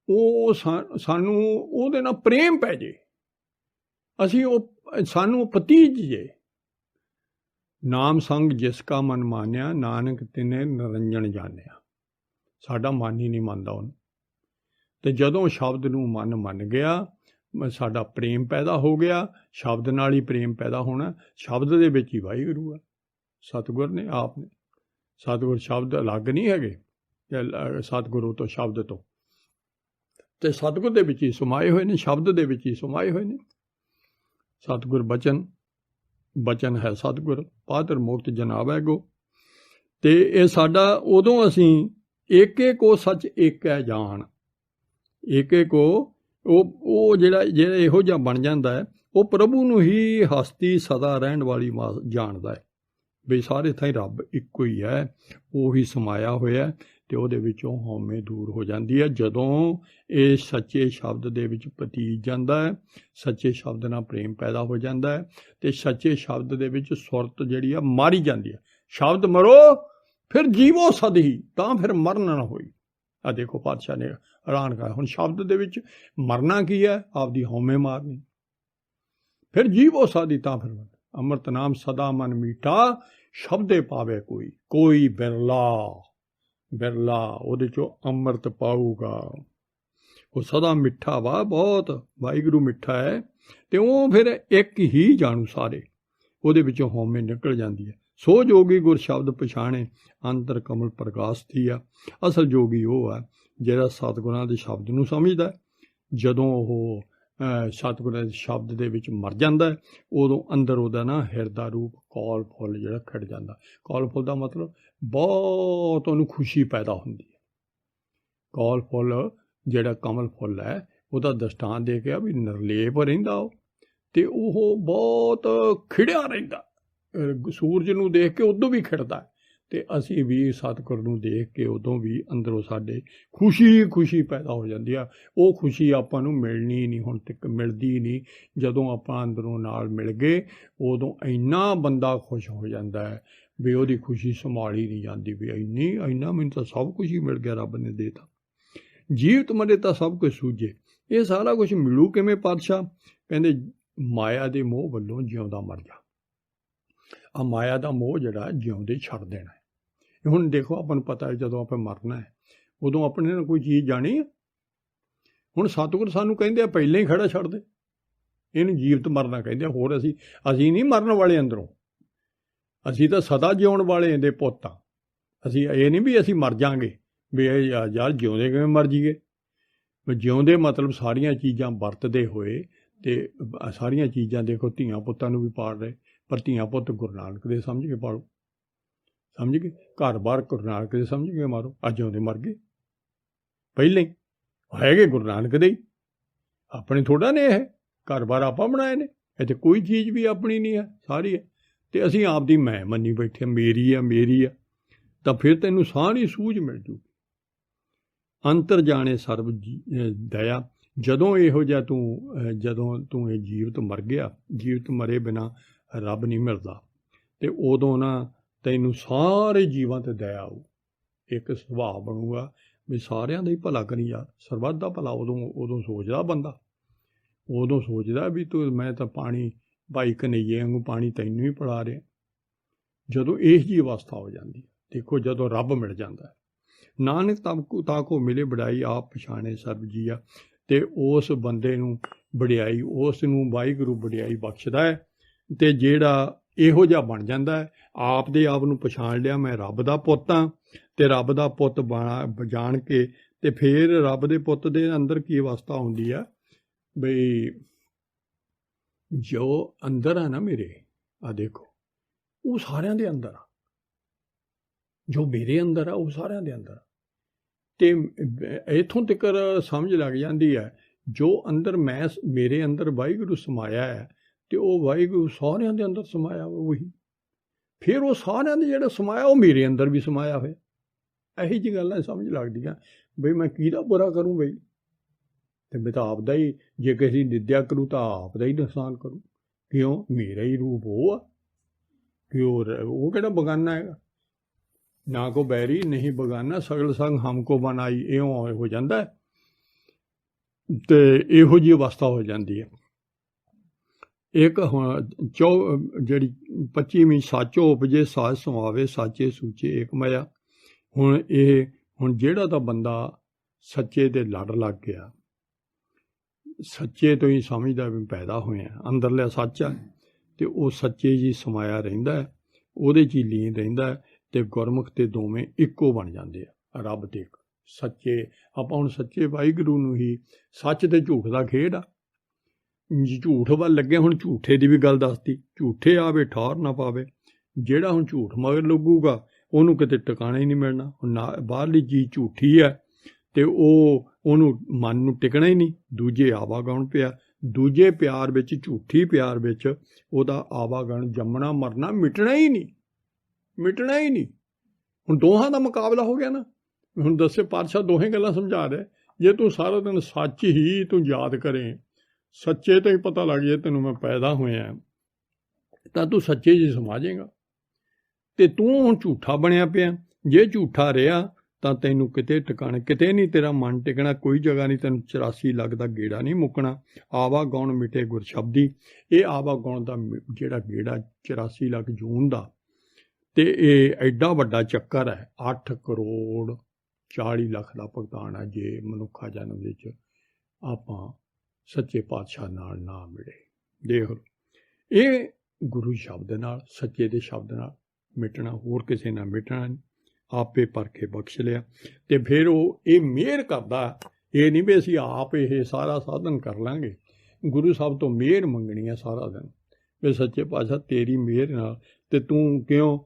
ਉਹ ਸਾਨੂੰ ਉਹਦੇ ਨਾਲ ਪ੍ਰੇਮ ਪੈ ਜੇ, ਅਸੀਂ ਸਾਨੂੰ ਪਤੀਜ ਜੇ। ਨਾਮ ਸੰਗ ਜਿਸ ਕਾ ਮਨ ਮਾਨਿਆ, ਨਾਨਕ ਤਿਨੇ ਨਿਰੰਜਨ ਜਾਣਿਆ। ਸਾਡਾ ਮਨ ਹੀ ਨਹੀਂ ਮੰਨਦਾ ਉਹਨੂੰ, ਅਤੇ ਜਦੋਂ ਸ਼ਬਦ ਨੂੰ ਮਨ ਮੰਨ ਗਿਆ ਸਾਡਾ ਪ੍ਰੇਮ ਪੈਦਾ ਹੋ ਗਿਆ। ਸ਼ਬਦ ਨਾਲ ਹੀ ਪ੍ਰੇਮ ਪੈਦਾ ਹੋਣਾ, ਸ਼ਬਦ ਦੇ ਵਿੱਚ ਹੀ ਵਾਹਿਗੁਰੂ ਆ। ਸਤਿਗੁਰ ਨੇ ਆਪ ਨੇ, ਸਤਿਗੁਰ ਸ਼ਬਦ ਅਲੱਗ ਨਹੀਂ ਹੈਗੇ, ਸਤਿਗੁਰੂ ਤੋਂ ਸ਼ਬਦ ਤੋਂ, ਅਤੇ ਸਤਿਗੁਰ ਦੇ ਵਿੱਚ ਹੀ ਸਮਾਏ ਹੋਏ ਨੇ, ਸ਼ਬਦ ਦੇ ਵਿੱਚ ਹੀ ਸਮਾਏ ਹੋਏ ਨੇ। ਸਤਿਗੁਰ ਬਚਨ ਹੈ ਸਤਿਗੁਰ, ਪਾਤਰ ਮੁਕਤ ਜਨਾਵੈ ਗੋ। ਅਤੇ ਇਹ ਸਾਡਾ ਉਦੋਂ ਅਸੀਂ ਏਕੇ ਕੋ ਸੱਚ ਏਕੈ ਜਾਣ, ਏਕੇ ਕੋ ਉਹ ਜਿਹੜਾ ਇਹੋ ਜਿਹਾ ਬਣ ਜਾਂਦਾ ਹੈ, ਉਹ ਪ੍ਰਭੂ ਨੂੰ ਹੀ ਹਸਤੀ ਸਦਾ ਰਹਿਣ ਵਾਲੀ ਜਾਣਦਾ ਹੈ ਵੀ ਸਾਰੇ ਥਾਈਂ ਰੱਬ ਇੱਕੋ ਹੀ ਹੈ, ਉਹੀ ਸਮਾਇਆ ਹੋਇਆ, ਅਤੇ ਉਹਦੇ ਵਿੱਚੋਂ ਹਉਮੈ ਦੂਰ ਹੋ ਜਾਂਦੀ ਹੈ ਜਦੋਂ ਇਹ ਸੱਚੇ ਸ਼ਬਦ ਦੇ ਵਿੱਚ ਪਤੀਜ ਜਾਂਦਾ ਹੈ। ਸੱਚੇ ਸ਼ਬਦ ਨਾਲ ਪ੍ਰੇਮ ਪੈਦਾ ਹੋ ਜਾਂਦਾ ਹੈ, ਅਤੇ ਸੱਚੇ ਸ਼ਬਦ ਦੇ ਵਿੱਚ ਸੁਰਤ ਜਿਹੜੀ ਆ ਮਾਰੀ ਜਾਂਦੀ ਹੈ। ਸ਼ਬਦ ਮਰੋ ਫਿਰ ਜੀਵੋ ਸਦੀ, ਤਾਂ ਫਿਰ ਮਰਨ ਨਾ ਹੋਈ। ਆ ਦੇਖੋ ਪਾਤਸ਼ਾਹ ਨੇ ਐਲਾਨ ਕਰਿਆ, ਹੁਣ ਸ਼ਬਦ ਦੇ ਵਿੱਚ ਮਰਨਾ ਕੀ ਹੈ? ਆਪਦੀ ਹਉਮੈ ਮਾਰਨੀ। ਫਿਰ ਜੀਵੋ ਸਦੀ, ਤਾਂ ਫਿਰ ਅੰਮ੍ਰਿਤ ਨਾਮ ਸਦਾ ਮਨ ਮੀਠਾ, ਸ਼ਬਦੇ ਪਾਵੇ ਕੋਈ ਬਿਰਲਾ ਉਹਦੇ 'ਚੋਂ ਅੰਮ੍ਰਿਤ ਪਾਊਗਾ। ਉਹ ਸਦਾ ਮਿੱਠਾ ਵਾ, ਬਹੁਤ ਵਾਹਿਗੁਰੂ ਮਿੱਠਾ ਹੈ, ਅਤੇ ਉਹ ਫਿਰ ਇੱਕ ਹੀ ਜਾਣੂ ਸਾਰੇ, ਉਹਦੇ ਵਿੱਚੋਂ ਹਉਮੈ ਨਿਕਲ ਜਾਂਦੀ ਹੈ। ਸੋ ਜੋਗੀ ਗੁਰ ਸ਼ਬਦ ਪਛਾਣੇ, ਅੰਤਰ ਕਮਲ ਪ੍ਰਕਾਸ਼ ਦੀ ਆ। ਅਸਲ ਜੋਗੀ ਉਹ ਹੈ ਜਿਹੜਾ ਸਤਿਗੁਰਾਂ ਦੇ ਸ਼ਬਦ ਨੂੰ ਸਮਝਦਾ। ਜਦੋਂ ਉਹ ਸਤਿਗੁਰਾਂ ਦੇ ਸ਼ਬਦ ਦੇ ਵਿੱਚ ਮਰ ਜਾਂਦਾ ਹੈ, ਉਦੋਂ ਅੰਦਰ ਉਹਦਾ ਨਾ ਹਿਰਦਾ ਰੂਪ ਕੌਲ ਫੁੱਲ ਜਿਹੜਾ ਖਿੜ ਜਾਂਦਾ। ਕੌਲ ਫੁੱਲ ਦਾ ਮਤਲਬ ਬਹੁਤ ਉਹਨੂੰ ਖੁਸ਼ੀ ਪੈਦਾ ਹੁੰਦੀ ਹੈ। ਕੌਲ ਫੁੱਲ ਜਿਹੜਾ ਕਮਲ ਫੁੱਲ ਹੈ, ਉਹਦਾ ਦ੍ਰਿਸ਼ਟਾਂਤ ਦੇ ਕੇ ਵੀ ਨਿਰਲੇਪ ਰਹਿੰਦਾ ਉਹ, ਅਤੇ ਉਹ ਬਹੁਤ ਖਿੜਿਆ ਰਹਿੰਦਾ। ਸੂਰਜ ਨੂੰ ਦੇਖ ਕੇ ਉਦੋਂ ਵੀ ਖਿੜਦਾ, ਅਤੇ ਅਸੀਂ ਵੀ ਸਤਿਗੁਰ ਨੂੰ ਦੇਖ ਕੇ ਉਦੋਂ ਵੀ ਅੰਦਰੋਂ ਸਾਡੇ ਖੁਸ਼ੀ ਪੈਦਾ ਹੋ ਜਾਂਦੀ ਆ। ਉਹ ਖੁਸ਼ੀ ਆਪਾਂ ਨੂੰ ਮਿਲਣੀ ਨਹੀਂ, ਹੁਣ ਤੱਕ ਮਿਲਦੀ ਨਹੀਂ। ਜਦੋਂ ਆਪਾਂ ਅੰਦਰੋਂ ਨਾਲ ਮਿਲ ਗਏ ਉਦੋਂ ਇੰਨਾ ਬੰਦਾ ਖੁਸ਼ ਹੋ ਜਾਂਦਾ ਹੈ ਵੀ ਉਹਦੀ ਖੁਸ਼ੀ ਸੰਭਾਲੀ ਨਹੀਂ ਜਾਂਦੀ, ਵੀ ਇੰਨਾ ਮੈਨੂੰ ਤਾਂ ਸਭ ਕੁਝ ਹੀ ਮਿਲ ਗਿਆ, ਰੱਬ ਨੇ ਦੇ ਤਾ। ਜੀਵਤ ਮਰੇ ਤਾਂ ਸਭ ਕੁਝ ਸੂਝੇ। ਇਹ ਸਾਰਾ ਕੁਝ ਮਿਲੂ ਕਿਵੇਂ? ਪਾਤਸ਼ਾਹ ਕਹਿੰਦੇ ਮਾਇਆ ਦੇ ਮੋਹ ਵੱਲੋਂ ਜਿਉਂਦਾ ਮਰ ਜਾ। ਆ ਮਾਇਆ ਦਾ ਮੋਹ ਜਿਹੜਾ ਜਿਉਂਦੇ ਛੱਡ ਦੇਣਾ ਹੈ। ਹੁਣ ਦੇਖੋ ਆਪਾਂ ਨੂੰ ਪਤਾ ਹੈ ਜਦੋਂ ਆਪਾਂ ਮਰਨਾ ਹੈ ਉਦੋਂ ਆਪਣੇ ਨਾਲ ਕੋਈ ਚੀਜ਼ ਜਾਣੀ ਹੈ। ਹੁਣ ਸਤਿਗੁਰ ਸਾਨੂੰ ਕਹਿੰਦੇ ਆ ਪਹਿਲਾਂ ਹੀ ਖੜਾ ਛੱਡ ਦੇ, ਇਹਨੂੰ ਜੀਵਤ ਮਰਨਾ ਕਹਿੰਦੇ ਆ। ਹੋਰ ਅਸੀਂ ਨਹੀਂ ਮਰਨ ਵਾਲੇ ਅੰਦਰੋਂ, ਅਸੀਂ ਤਾਂ ਸਦਾ ਜਿਉਣ ਵਾਲੇ ਇਹਦੇ ਪੁੱਤ ਆ। ਅਸੀਂ ਇਹ ਨਹੀਂ ਵੀ ਅਸੀਂ ਮਰ ਜਾਵਾਂਗੇ, ਵੀ ਯਾਰ ਜਿਉਂਦੇ ਕਿਵੇਂ ਮਰ ਜੀਏ। ਜਿਉਂਦੇ ਮਤਲਬ ਸਾਰੀਆਂ ਚੀਜ਼ਾਂ ਵਰਤਦੇ ਹੋਏ, ਅਤੇ ਸਾਰੀਆਂ ਚੀਜ਼ਾਂ ਦੇਖੋ ਧੀਆਂ ਪੁੱਤਾਂ ਨੂੰ ਵੀ ਪਾਲ ਰਹੇ, ਪਰ ਧੀਆਂ ਪੁੱਤ ਗੁਰੂ ਨਾਨਕ ਦੇ ਸਮਝ ਕੇ ਪਾਲੋ, ਸਮਝ ਕੇ ਘਰ ਬਾਰ ਗੁਰੂ ਨਾਨਕ ਦੇ ਸਮਝ ਕੇ ਮਾਰੋ। ਅੱਜ ਜਿਉਂਦੇ ਮਰ ਗਏ, ਪਹਿਲਾਂ ਹੀ ਹੈਗੇ ਗੁਰੂ ਨਾਨਕ ਦੇ ਹੀ, ਆਪਣੇ ਥੋੜ੍ਹਾ ਨੇ। ਇਹ ਘਰ ਬਾਰ ਆਪਾਂ ਬਣਾਏ ਨੇ, ਇੱਥੇ ਕੋਈ ਚੀਜ਼ ਵੀ ਆਪਣੀ ਨਹੀਂ ਹੈ, ਸਾਰੀ ਹੈ। ਅਤੇ ਅਸੀਂ ਆਪਦੀ ਮੈਂ ਮੰਨੀ ਬੈਠੇ, ਮੇਰੀ ਆ, ਤਾਂ ਫਿਰ ਤੈਨੂੰ ਸਾਰੀ ਸੂਝ ਮਿਲ ਜੂ। ਅੰਤਰ ਜਾਣੇ ਸਰਬ ਦਇਆ। ਜਦੋਂ ਇਹੋ ਜਿਹਾ ਜਦੋਂ ਤੂੰ ਇਹ ਜੀਵਤ ਮਰ ਗਿਆ, ਜੀਵਤ ਮਰੇ ਬਿਨਾਂ ਰੱਬ ਨਹੀਂ ਮਿਲਦਾ, ਅਤੇ ਉਦੋਂ ਨਾ ਤੈਨੂੰ ਸਾਰੇ ਜੀਵਾਂ 'ਤੇ ਦਇਆ ਆਊ। ਇੱਕ ਸੁਭਾਅ ਬਣੂਗਾ ਵੀ ਸਾਰਿਆਂ ਦਾ ਹੀ ਭਲਾ ਕਰੀ ਯਾਰ, ਸਰਬੱਤ ਦਾ ਭਲਾ। ਉਦੋਂ ਸੋਚਦਾ ਬੰਦਾ, ਉਦੋਂ ਸੋਚਦਾ ਵੀ ਮੈਂ ਤਾਂ ਪਾਣੀ ਭਾਈ ਕਨਈਏ ਵਾਂਗੂ ਪਾਣੀ ਤੈਨੂੰ ਹੀ ਪਿਲਾ ਰਿਹਾ। ਜਦੋਂ ਇਹ ਜਿਹੀ ਅਵਸਥਾ ਹੋ ਜਾਂਦੀ, ਦੇਖੋ ਜਦੋਂ ਰੱਬ ਮਿਲ ਜਾਂਦਾ, ਨਾਨਕ ਤਾਕੋ ਮਿਲੇ ਵਡਾਈ, ਆਪ ਪਛਾਣੇ ਸਰਬ ਜੀਆ। ਅਤੇ ਉਸ ਬੰਦੇ ਨੂੰ ਵਡਿਆਈ, ਉਸ ਨੂੰ ਵਾਹਿਗੁਰੂ ਵਡਿਆਈ ਬਖਸ਼ਦਾ ਹੈ। ਅਤੇ ਜਿਹੜਾ ਇਹੋ ਜਿਹਾ ਬਣ ਜਾਂਦਾ ਹੈ, ਆਪ ਦੇ ਆਪ ਨੂੰ ਪਛਾਣ ਲਿਆ ਮੈਂ ਰੱਬ ਦਾ ਪੁੱਤ ਹਾਂ, ਅਤੇ ਰੱਬ ਦਾ ਪੁੱਤ ਜਾਣ ਕੇ, ਅਤੇ ਫਿਰ ਰੱਬ ਦੇ ਪੁੱਤ ਦੇ ਅੰਦਰ ਕੀ ਅਵਸਥਾ ਹੁੰਦੀ ਆ ਬਈ ਜੋ ਅੰਦਰ ਆ ਨਾ ਮੇਰੇ, ਆ ਦੇਖੋ ਉਹ ਸਾਰਿਆਂ ਦੇ ਅੰਦਰ ਆ, ਜੋ ਮੇਰੇ ਅੰਦਰ ਆ ਉਹ ਸਾਰਿਆਂ ਦੇ ਅੰਦਰ ਆ। ਅਤੇ ਇੱਥੋਂ ਤੱਕ ਸਮਝ ਲੱਗ ਜਾਂਦੀ ਹੈ ਜੋ ਅੰਦਰ ਮੈਂ ਮੇਰੇ ਅੰਦਰ ਵਾਹਿਗੁਰੂ ਸਮਾਇਆ ਹੈ ਤੇ ਉਹ ਵਾਹਿਗੁਰੂ ਸਾਰਿਆਂ ਦੇ ਅੰਦਰ ਸਮਾਇਆ ਉਹੀ, ਫਿਰ ਉਹ ਸਾਰਿਆਂ ਦੇ ਜਿਹੜਾ ਸਮਾਇਆ ਉਹ ਮੇਰੇ ਅੰਦਰ ਵੀ ਸਮਾਇਆ ਹੋਇਆ। ਇਹੀ ਜਿਹੀ ਗੱਲਾਂ ਸਮਝ ਲੱਗਦੀਆਂ ਬਈ ਮੈਂ ਕਿਹਦਾ ਬੁਰਾ ਕਰੂੰ ਬਈ, ਤੇ ਮੈਂ ਤਾਂ ਆਪਦਾ ਹੀ, ਜੇ ਕਿਸੇ ਦੀ ਨਿੰਦਿਆ ਕरूँ ਤਾਂ ਆਪ ਦਾ ਹੀ ਨੁਕਸਾਨ ਕਰੂੰ। ਕਿਉਂ? ਮੇਰਾ ਹੀ ਰੂਪ ਉਹ ਆ ਕਿ ਉਹ ਕਿਹੜਾ ਬਗਾਨਾ ਹੈਗਾ। ਨਾ ਕੋ ਬੈਰੀ ਨਹੀਂ ਬਗਾਨਾ, ਸਗਲ ਸੰਗ ਹਮਕੋ ਬਣਾਈ, ਇਉਂ ਹੋ ਜਾਂਦਾ ਹੈ। ਤੇ ਇਹੋ ਜਿਹੀ ਅਵਸਥਾ ਹੋ ਜਾਂਦੀ ਹੈ। ਇੱਕ ਹੁਣ ਜਿਹੜੀ 25ਵੀਂ ਸਾਚੋ ਉਪਜੇ ਸਾਜ ਸਮਾਵੇ ਸਾਚੇ ਸੂਚੇ ਏਕ ਮਇਆ। ਹੁਣ ਜਿਹੜਾ ਤਾਂ ਬੰਦਾ ਸੱਚੇ ਦੇ ਲੜ ਲੱਗ ਗਿਆ, ਸੱਚੇ ਤੋਂ ਹੀ ਸਮਝਦਾ ਵੀ ਪੈਦਾ ਹੋਇਆ, ਅੰਦਰਲਾ ਸੱਚ ਹੈ ਤੇ ਉਹ ਸੱਚੇ ਜੀ ਸਮਾਇਆ ਰਹਿੰਦਾ ਹੈ, ਉਹਦੇ 'ਚ ਹੀ ਲੀਨ ਰਹਿੰਦਾ ਹੈ ਤੇ ਗੁਰਮੁਖ ਤੇ ਦੋਵੇਂ ਇੱਕੋ ਬਣ ਜਾਂਦੇ ਆ, ਰੱਬ ਤੇ ਇੱਕ ਸੱਚੇ। ਆਪਾਂ ਹੁਣ ਸੱਚੇ ਵਾਹਿਗੁਰੂ ਨੂੰ ਹੀ, ਸੱਚ ਤੇ ਝੂਠ ਦਾ ਖੇਡ ਆ, ਝੂਠ ਵੱਲ ਲੱਗੇ। ਹੁਣ ਝੂਠੇ ਦੀ ਵੀ ਗੱਲ ਦੱਸਤੀ, ਝੂਠੇ ਆਵੇ ਠਾਰ ਨਾ ਪਾਵੇ। ਜਿਹੜਾ ਹੁਣ ਝੂਠ ਮਗਰ ਲੱਗੂਗਾ ਉਹਨੂੰ ਕਿਤੇ ਟਿਕਾਣਾ ਹੀ ਨਹੀਂ ਮਿਲਣਾ। ਹੁਣ ਨਾ ਬਾਹਰਲੀ ਚੀਜ਼ ਝੂਠੀ ਹੈ ਤੇ ਉਹਨੂੰ ਮਨ ਨੂੰ ਟਿਕਣਾ ਹੀ ਨਹੀਂ। ਦੂਜੇ ਆਵਾਗਣ ਪਿਆ, ਦੂਜੇ ਪਿਆਰ ਵਿੱਚ, ਝੂਠੀ ਪਿਆਰ ਵਿੱਚ ਉਹਦਾ ਆਵਾਗਣ ਜੰਮਣਾ ਮਰਨਾ ਮਿਟਣਾ ਹੀ ਨਹੀਂ, ਮਿਟਣਾ ਹੀ ਨਹੀਂ। ਹੁਣ ਦੋਹਾਂ ਦਾ ਮੁਕਾਬਲਾ ਹੋ ਗਿਆ ਨਾ। ਹੁਣ ਦੱਸੇ ਪਾਤਸ਼ਾਹ ਦੋਹੇ ਗੱਲਾਂ ਸਮਝਾ ਰਿਹਾ। ਜੇ ਤੂੰ ਸਾਰਾ ਦਿਨ ਸੱਚ ਹੀ ਤੂੰ ਯਾਦ ਕਰੇ, ਸੱਚੇ ਤੋਂ ਹੀ ਪਤਾ ਲੱਗ ਜਾਏ ਤੈਨੂੰ ਮੈਂ ਪੈਦਾ ਹੋਇਆ, ਤਾਂ ਤੂੰ ਸੱਚੇ ਜੀ ਸਮਾ ਜਾਏਗਾ। ਤੇ ਤੂੰ ਹੁਣ ਝੂਠਾ ਬਣਿਆ ਪਿਆ। ਜੇ ਝੂਠਾ ਰਿਹਾ ਤਾਂ ਤੈਨੂੰ ਕਿਤੇ ਟਿਕਾਣਾ, ਕਿਤੇ ਨਹੀਂ ਤੇਰਾ ਮਨ ਟਿਕਣਾ, ਕੋਈ ਜਗ੍ਹਾ ਨਹੀਂ ਤੈਨੂੰ। 84 ਲੱਖ ਦਾ ਗੇੜਾ ਨਹੀਂ ਮੁੱਕਣਾ। ਆਵਾਗੁਣ ਮਿਟੇ ਗੁਰ ਸ਼ਬਦੀ। ਇਹ ਆਵਾਗੁਣ ਦਾ ਜਿਹੜਾ ਗੇੜਾ 84 ਲੱਖ ਜੂਨ ਦਾ, ਤੇ ਇਹ ਐਡਾ ਵੱਡਾ ਚੱਕਰ ਹੈ। 8 ਕਰੋੜ 40 ਲੱਖ ਦਾ ਭੁਗਤਾਨ ਹੈ ਜੇ ਮਨੁੱਖਾ ਜਨਮ ਵਿੱਚ ਆਪਾਂ ਸੱਚੇ ਪਾਤਸ਼ਾਹ ਨਾਲ ਨਾ ਮਿਲੇ। ਦੇਖ ਲਓ, ਇਹ ਗੁਰੂ ਸ਼ਬਦ ਨਾਲ, ਸੱਚੇ ਦੇ ਸ਼ਬਦ ਨਾਲ ਮਿਟਣਾ, ਹੋਰ ਕਿਸੇ ਨਾਲ ਮਿਟਣਾ ਨਹੀਂ। ਆਪੇ ਪਰਖੇ ਬਖਸ਼ ਲਿਆ। ਤੇ ਫਿਰ ਉਹ ਇਹ ਮਿਹਰ ਕਰਦਾ। ਇਹ ਨਹੀਂ ਵੀ ਅਸੀਂ ਆਪ ਇਹ ਸਾਰਾ ਸਾਧਨ ਕਰ ਲਾਂਗੇ। ਗੁਰੂ ਸਾਹਿਬ ਤੋਂ ਮਿਹਰ ਮੰਗਣੀ ਆ ਸਾਰਾ ਦਿਨ ਵੀ ਸੱਚੇ ਪਾਤਸ਼ਾਹ ਤੇਰੀ ਮਿਹਰ ਨਾਲ। ਤੇ ਤੂੰ ਕਿਉਂ,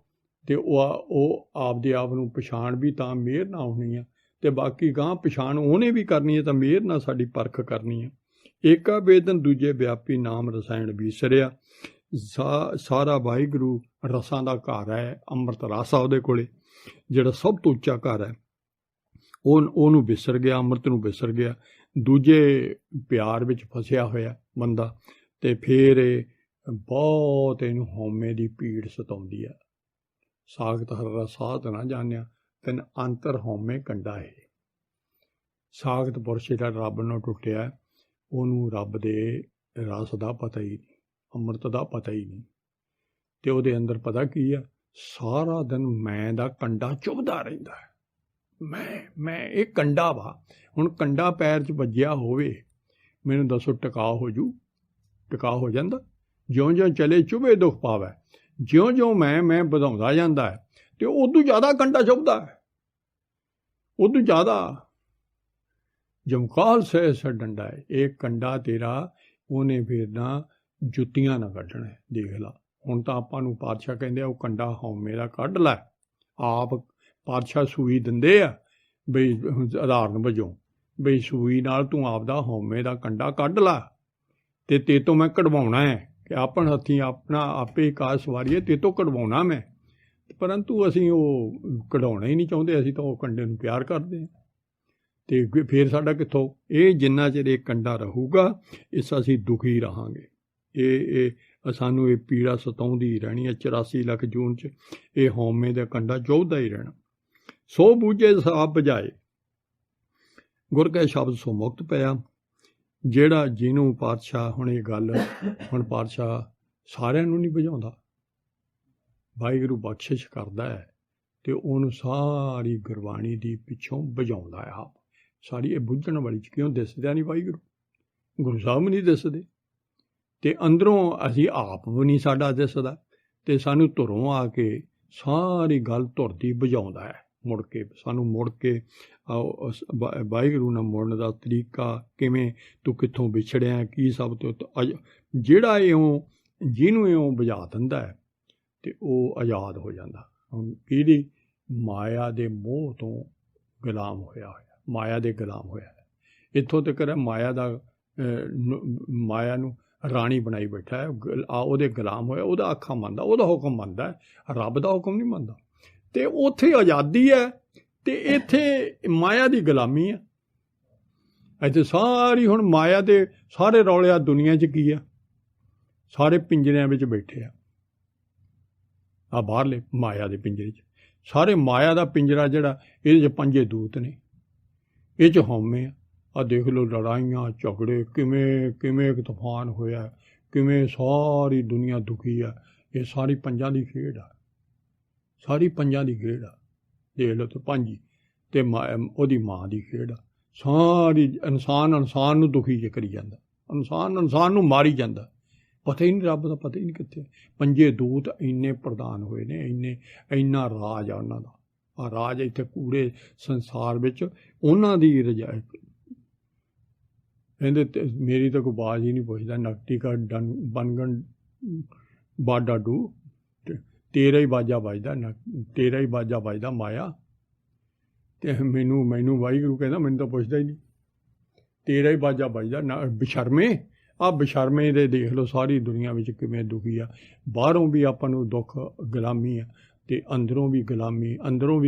ਤੇ ਉਹ ਆਪਦੇ ਆਪ ਨੂੰ ਪਛਾਣ ਵੀ ਤਾਂ ਮਿਹਰ ਨਾ ਹੋਣੀ ਆ, ਤੇ ਬਾਕੀ ਗਾਂ ਪਛਾਣ ਉਹਨੇ ਵੀ ਕਰਨੀ ਹੈ ਤਾਂ ਮਿਹਰ ਨਾਲ ਸਾਡੀ ਪਰਖ ਕਰਨੀ ਹੈ। ਏਕਾ ਵੇਦਨ ਦੂਜੇ ਵਿਆਪੀ, ਨਾਮ ਰਸਾਇਣ ਵਿਸਰਿਆ। ਸਾਰਾ ਵਾਹਿਗੁਰੂ ਰਸਾਂ ਦਾ ਘਰ ਹੈ। ਅੰਮ੍ਰਿਤ ਰਸ ਆ ਉਹਦੇ ਕੋਲੇ, ਜਿਹੜਾ ਸਭ ਤੋਂ ਉੱਚਾ ਘਰ ਹੈ। ਉਹਨੂੰ ਵਿਸਰ ਗਿਆ, ਅੰਮ੍ਰਿਤ ਨੂੰ ਵਿਸਰ ਗਿਆ। ਦੂਜੇ ਪਿਆਰ ਵਿੱਚ ਫਸਿਆ ਹੋਇਆ ਬੰਦਾ, ਤੇ ਫਿਰ ਬਹੁਤ ਇਹਨੂੰ ਹਉਮੈ ਦੀ ਪੀੜ ਸਤਾਉਂਦੀ ਹੈ। ਸਾਖਤ ਹਰ ਸਾਧ ਨਾ ਜਾਣਿਆ, ਤੈਨ ਅੰਤਰ ਹਉਮੈ ਕੰਡਾ ਹੈ। ਸਾਖਤ ਪੁਰਸ਼ ਜਿਹੜਾ ਰੱਬ ਨੂੰ ਟੁੱਟਿਆ, ਉਹਨੂੰ ਰੱਬ ਦੇ ਰਸ ਦਾ ਪਤਾ ਹੀ ਨਹੀਂ, ਅੰਮ੍ਰਿਤ ਦਾ ਪਤਾ ਹੀ ਨਹੀਂ। ਤੇ ਉਹਦੇ ਅੰਦਰ ਪਤਾ ਕੀ ਆ, ਸਾਰਾ ਦਿਨ ਮੈਂ ਦਾ ਕੰਡਾ ਚੁਭਦਾ ਰਹਿੰਦਾ ਹੈ। ਮੈਂ ਇਹ ਕੰਡਾ ਵਾ। ਹੁਣ ਕੰਡਾ ਪੈਰ 'ਚ ਵੱਜਿਆ ਹੋਵੇ, ਮੈਨੂੰ ਦੱਸੋ ਟਿਕਾ ਹੋ ਜੂ? ਟਿਕਾ ਹੋ ਜਾਂਦਾ? ਜਿਉਂ ਜਿਉਂ ਚਲੇ ਚੁਭੇ ਦੁੱਖ ਪਾਵੇ। ਜਿਉਂ ਜਿਉਂ ਮੈਂ ਵਧਾਉਂਦਾ ਜਾਂਦਾ ਹੈ ਤੇ ਉਦੋਂ ਜ਼ਿਆਦਾ ਕੰਡਾ ਚੁਭਦਾ ਹੈ, ਉਦੋਂ ਜ਼ਿਆਦਾ। ਜਮਕਾਲ ਸੇ ਡੰਡਾ ਹੈ ਇਹ ਕੰਡਾ ਤੇਰਾ, ਉਹਨੇ ਫਿਰ ਨਾ ਜੁੱਤੀਆਂ ਨਾ ਕੱਢਣਾ। ਦੇਖ ਲਾ, ਹੁਣ ਤਾਂ ਆਪਾਂ ਨੂੰ ਪਾਤਸ਼ਾਹ ਕਹਿੰਦੇ ਆ ਉਹ ਕੰਡਾ ਹਉਮੈ ਦਾ ਕੱਢ ਲੈ। ਆਪ ਪਾਤਸ਼ਾਹ ਸੂਈ ਦਿੰਦੇ ਆ ਬਈ ਉਦਾਹਰਨ ਵਜੋਂ, ਬਈ ਸੂਈ ਨਾਲ ਤੂੰ ਆਪਦਾ ਹਉਮੈ ਦਾ ਕੰਡਾ ਕੱਢ ਲਾ, ਤੇ ਤੇ ਤੋਂ ਮੈਂ ਕਢਵਾਉਣਾ ਹੈ ਕਿ ਆਪਣੇ ਹੱਥੀਂ ਆਪਣਾ ਆਪੇ ਕਾਸ ਵਾਰੀਏ, ਤੇ ਤੋਂ ਕਢਵਾਉਣਾ ਮੈਂ। ਪਰੰਤੂ ਅਸੀਂ ਉਹ ਕਢਾਉਣਾ ਹੀ ਨਹੀਂ ਚਾਹੁੰਦੇ। ਅਸੀਂ ਤਾਂ ਉਹ ਕੰਡੇ ਨੂੰ ਪਿਆਰ ਕਰਦੇ ਹਾਂ। ਤੇ ਫਿਰ ਸਾਡਾ ਕਿੱਥੋਂ? ਇਹ ਜਿੰਨਾ ਚਿਰ ਇਹ ਕੰਡਾ ਰਹੂਗਾ, ਇਸ ਅਸੀਂ ਦੁਖੀ ਰਹਾਂਗੇ। ਇਹ ਸਾਨੂੰ ਇਹ ਪੀੜਾ ਸਤਾਉਂਦੀ ਰਹਿਣੀ ਹੈ। 84 ਲੱਖ ਜੂਨ 'ਚ ਇਹ ਹਉਮੈ ਦਾ ਕੰਡਾ ਚੁਭਦਾ ਹੀ ਰਹਿਣਾ। ਸੋ ਬੂਝੇ ਸਾਪ ਬੁਝਾਏ, ਗੁਰ ਕੈ ਸ਼ਬਦ ਸੋ ਮੁਕਤ ਪਿਆ। ਜਿਹੜਾ ਜਿਹਨੂੰ ਪਾਤਸ਼ਾਹ, ਹੁਣ ਇਹ ਗੱਲ, ਹੁਣ ਪਾਤਸ਼ਾਹ ਸਾਰਿਆਂ ਨੂੰ ਨਹੀਂ ਬੁਝਾਉਂਦਾ, ਵਾਹਿਗੁਰੂ ਬਖਸ਼ਿਸ਼ ਕਰਦਾ ਹੈ ਤੇ ਉਹਨੂੰ ਸਾਰੀ ਗੁਰਬਾਣੀ ਦੀ ਪਿੱਛੋਂ ਬੁਝਾਉਂਦਾ ਹੈ ਆਪ। ਸਾਰੀ ਇਹ ਬੁੱਝਣ ਵਾਲੀ 'ਚ ਕਿਉਂ ਦਿਸਦਾ ਨਹੀਂ ਵਾਹਿਗੁਰੂ? ਗੁਰੂ ਸਾਹਿਬ ਨਹੀਂ ਦਿਸਦੇ, ਤੇ ਅੰਦਰੋਂ ਅਸੀਂ ਆਪ ਵੀ ਨਹੀਂ ਸਾਡਾ ਦਿਸਦਾ, ਤੇ ਸਾਨੂੰ ਧੁਰੋਂ ਆ ਕੇ ਸਾਰੀ ਗੱਲ ਧੁਰ ਦੀ ਬੁਝਾਉਂਦਾ ਹੈ। ਮੁੜ ਕੇ ਸਾਨੂੰ ਮੁੜ ਕੇ ਵਾਹਿਗੁਰੂ ਨਾਲ ਮੁੜਨ ਦਾ ਤਰੀਕਾ ਕਿਵੇਂ, ਤੂੰ ਕਿੱਥੋਂ ਵਿਛੜਿਆ, ਕੀ ਸਭ ਤੋਂ ਜਿਹੜਾ ਇਉਂ ਜਿਹਨੂੰ ਇਉਂ ਬੁਝਾ ਦਿੰਦਾ ਹੈ ਤੇ ਉਹ ਆਜ਼ਾਦ ਹੋ ਜਾਂਦਾ। ਹੁਣ ਕਿਹਦੀ? ਮਾਇਆ ਦੇ ਮੋਹ ਤੋਂ ਗੁਲਾਮ ਹੋਇਆ, ਮਾਇਆ ਦੇ ਗੁਲਾਮ ਹੋਇਆ। ਇੱਥੋਂ ਤੱਕ ਮਾਇਆ ਦਾ ਮਾਇਆ ਨੂੰ ਰਾਣੀ ਬਣਾਈ ਬੈਠਾ ਹੈ, ਉਹਦੇ ਗੁਲਾਮ ਹੋਇਆ, ਉਹਦਾ ਆਖਾਂ ਮੰਨਦਾ, ਉਹਦਾ ਹੁਕਮ ਮੰਨਦਾ, ਰੱਬ ਦਾ ਹੁਕਮ ਨਹੀਂ ਮੰਨਦਾ। ਅਤੇ ਉੱਥੇ ਆਜ਼ਾਦੀ ਹੈ ਅਤੇ ਇੱਥੇ ਮਾਇਆ ਦੀ ਗੁਲਾਮੀ ਹੈ। ਇੱਥੇ ਸਾਰੀ ਹੁਣ ਮਾਇਆ ਦੇ ਸਾਰੇ ਰੌਲੇ ਆ ਦੁਨੀਆ 'ਚ ਕੀ ਆ, ਸਾਰੇ ਪਿੰਜਰਿਆਂ ਵਿੱਚ ਬੈਠੇ ਆ ਬਾਹਰਲੇ ਮਾਇਆ ਦੇ ਪਿੰਜਰੇ 'ਚ। ਸਾਰੇ ਮਾਇਆ ਦਾ ਪਿੰਜਰਾ ਜਿਹੜਾ, ਇਹਦੇ 'ਚ ਪੰਜੇ ਦੂਤ ਨੇ, ਇਹ 'ਚ ਹਉਮੈ ਆ। ਦੇਖ ਲਓ ਲੜਾਈਆਂ ਝਗੜੇ, ਕਿਵੇਂ ਇੱਕ ਤੂਫਾਨ ਹੋਇਆ, ਕਿਵੇਂ ਸਾਰੀ ਦੁਨੀਆ ਦੁਖੀ ਆ। ਇਹ ਸਾਰੀ ਪੰਜਾਂ ਦੀ ਖੇਡ ਆ, ਸਾਰੀ ਪੰਜਾਂ ਦੀ ਖੇਡ ਆ। ਦੇਖ ਲਓ ਤੇ ਪੰਜ ਅਤੇ ਉਹਦੀ ਮਾਂ ਦੀ ਖੇਡ ਆ। ਸਾਰੀ ਇਨਸਾਨ ਨੂੰ ਦੁਖੀ ਜੇ ਕਰੀ ਜਾਂਦਾ, ਇਨਸਾਨ ਨੂੰ ਮਾਰੀ ਜਾਂਦਾ। ਪਤਾ ਹੀ ਨਹੀਂ ਰੱਬ ਦਾ, ਪਤਾ ਹੀ ਨਹੀਂ ਕਿੱਥੇ। ਪੰਜੇ ਦੂਤ ਇੰਨੇ ਪ੍ਰਧਾਨ ਹੋਏ ਨੇ, ਇੰਨਾ ਰਾਜ ਆ ਉਹਨਾਂ ਦਾ। ਆ ਰਾਜ ਇੱਥੇ ਪੂਰੇ ਸੰਸਾਰ ਵਿੱਚ ਉਹਨਾਂ ਦੀ ਰਜਾਇ। ਕਹਿੰਦੇ ਮੇਰੀ ਤਾਂ ਕੋਈ ਬਾਜ਼ ਹੀ ਨਹੀਂ ਪੁੱਛਦਾ, ਨਕਟੀ ਕਾ ਬਨਗਣ ਬਾਡਾ ਡੂ, ਤੇਰਾ ਹੀ ਬਾਜਾ ਵੱਜਦਾ, ਤੇਰਾ ਹੀ ਬਾਜਾ ਵੱਜਦਾ ਮਾਇਆ। ਅਤੇ ਮੈਨੂੰ ਵਾਹਿਗੁਰੂ ਕਹਿੰਦਾ, ਮੈਨੂੰ ਤਾਂ ਪੁੱਛਦਾ ਹੀ ਨਹੀਂ, ਤੇਰਾ ਹੀ ਬਾਜਾ ਵੱਜਦਾ ਨਾ ਬਸ਼ਰਮੇ। ਆਹ ਬਸ਼ਰਮੇ ਦੇ ਦੇਖ ਲਓ ਸਾਰੀ ਦੁਨੀਆ ਵਿੱਚ ਕਿਵੇਂ ਦੁਖੀ ਆ। ਬਾਹਰੋਂ ਵੀ ਆਪਾਂ ਨੂੰ ਦੁੱਖ ਗੁਲਾਮੀ ਆ, ਅਤੇ ਅੰਦਰੋਂ ਵੀ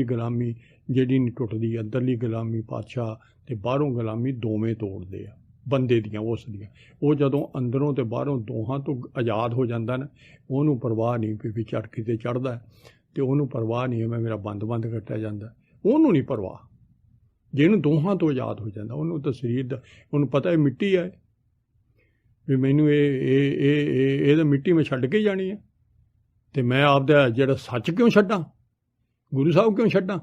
ਗੁਲਾਮੀ ਜਿਹੜੀ ਨਹੀਂ ਟੁੱਟਦੀ। ਅੰਦਰਲੀ ਗੁਲਾਮੀ ਪਾਤਸ਼ਾਹ ਅਤੇ ਬਾਹਰੋਂ ਗੁਲਾਮੀ ਦੋਵੇਂ ਤੋੜਦੇ ਆ ਬੰਦੇ ਦੀਆਂ, ਉਸ ਦੀਆਂ। ਉਹ ਜਦੋਂ ਅੰਦਰੋਂ ਅਤੇ ਬਾਹਰੋਂ ਦੋਹਾਂ ਤੋਂ ਆਜ਼ਾਦ ਹੋ ਜਾਂਦਾ ਨਾ, ਉਹਨੂੰ ਪਰਵਾਹ ਨਹੀਂ ਵੀ ਚੜ੍ਹਕੀ 'ਤੇ ਚੜ੍ਹਦਾ, ਅਤੇ ਉਹਨੂੰ ਪਰਵਾਹ ਨਹੀਂ ਮੈਂ ਮੇਰਾ ਬੰਦ ਕੱਟਿਆ ਜਾਂਦਾ, ਉਹਨੂੰ ਨਹੀਂ ਪਰਵਾਹ। ਜਿਹਨੂੰ ਦੋਹਾਂ ਤੋਂ ਆਜ਼ਾਦ ਹੋ ਜਾਂਦਾ, ਉਹਨੂੰ ਤਾਂ ਸਰੀਰ ਦਾ, ਉਹਨੂੰ ਪਤਾ ਇਹ ਮਿੱਟੀ ਹੈ, ਵੀ ਮੈਨੂੰ ਇਹ ਤਾਂ ਮਿੱਟੀ ਮੈਂ ਛੱਡ ਕੇ ਜਾਣੀ ਹੈ, ਅਤੇ ਮੈਂ ਆਪਦਾ ਜਿਹੜਾ ਸੱਚ ਕਿਉਂ ਛੱਡਾਂ, ਗੁਰੂ ਸਾਹਿਬ ਕਿਉਂ ਛੱਡਾਂ।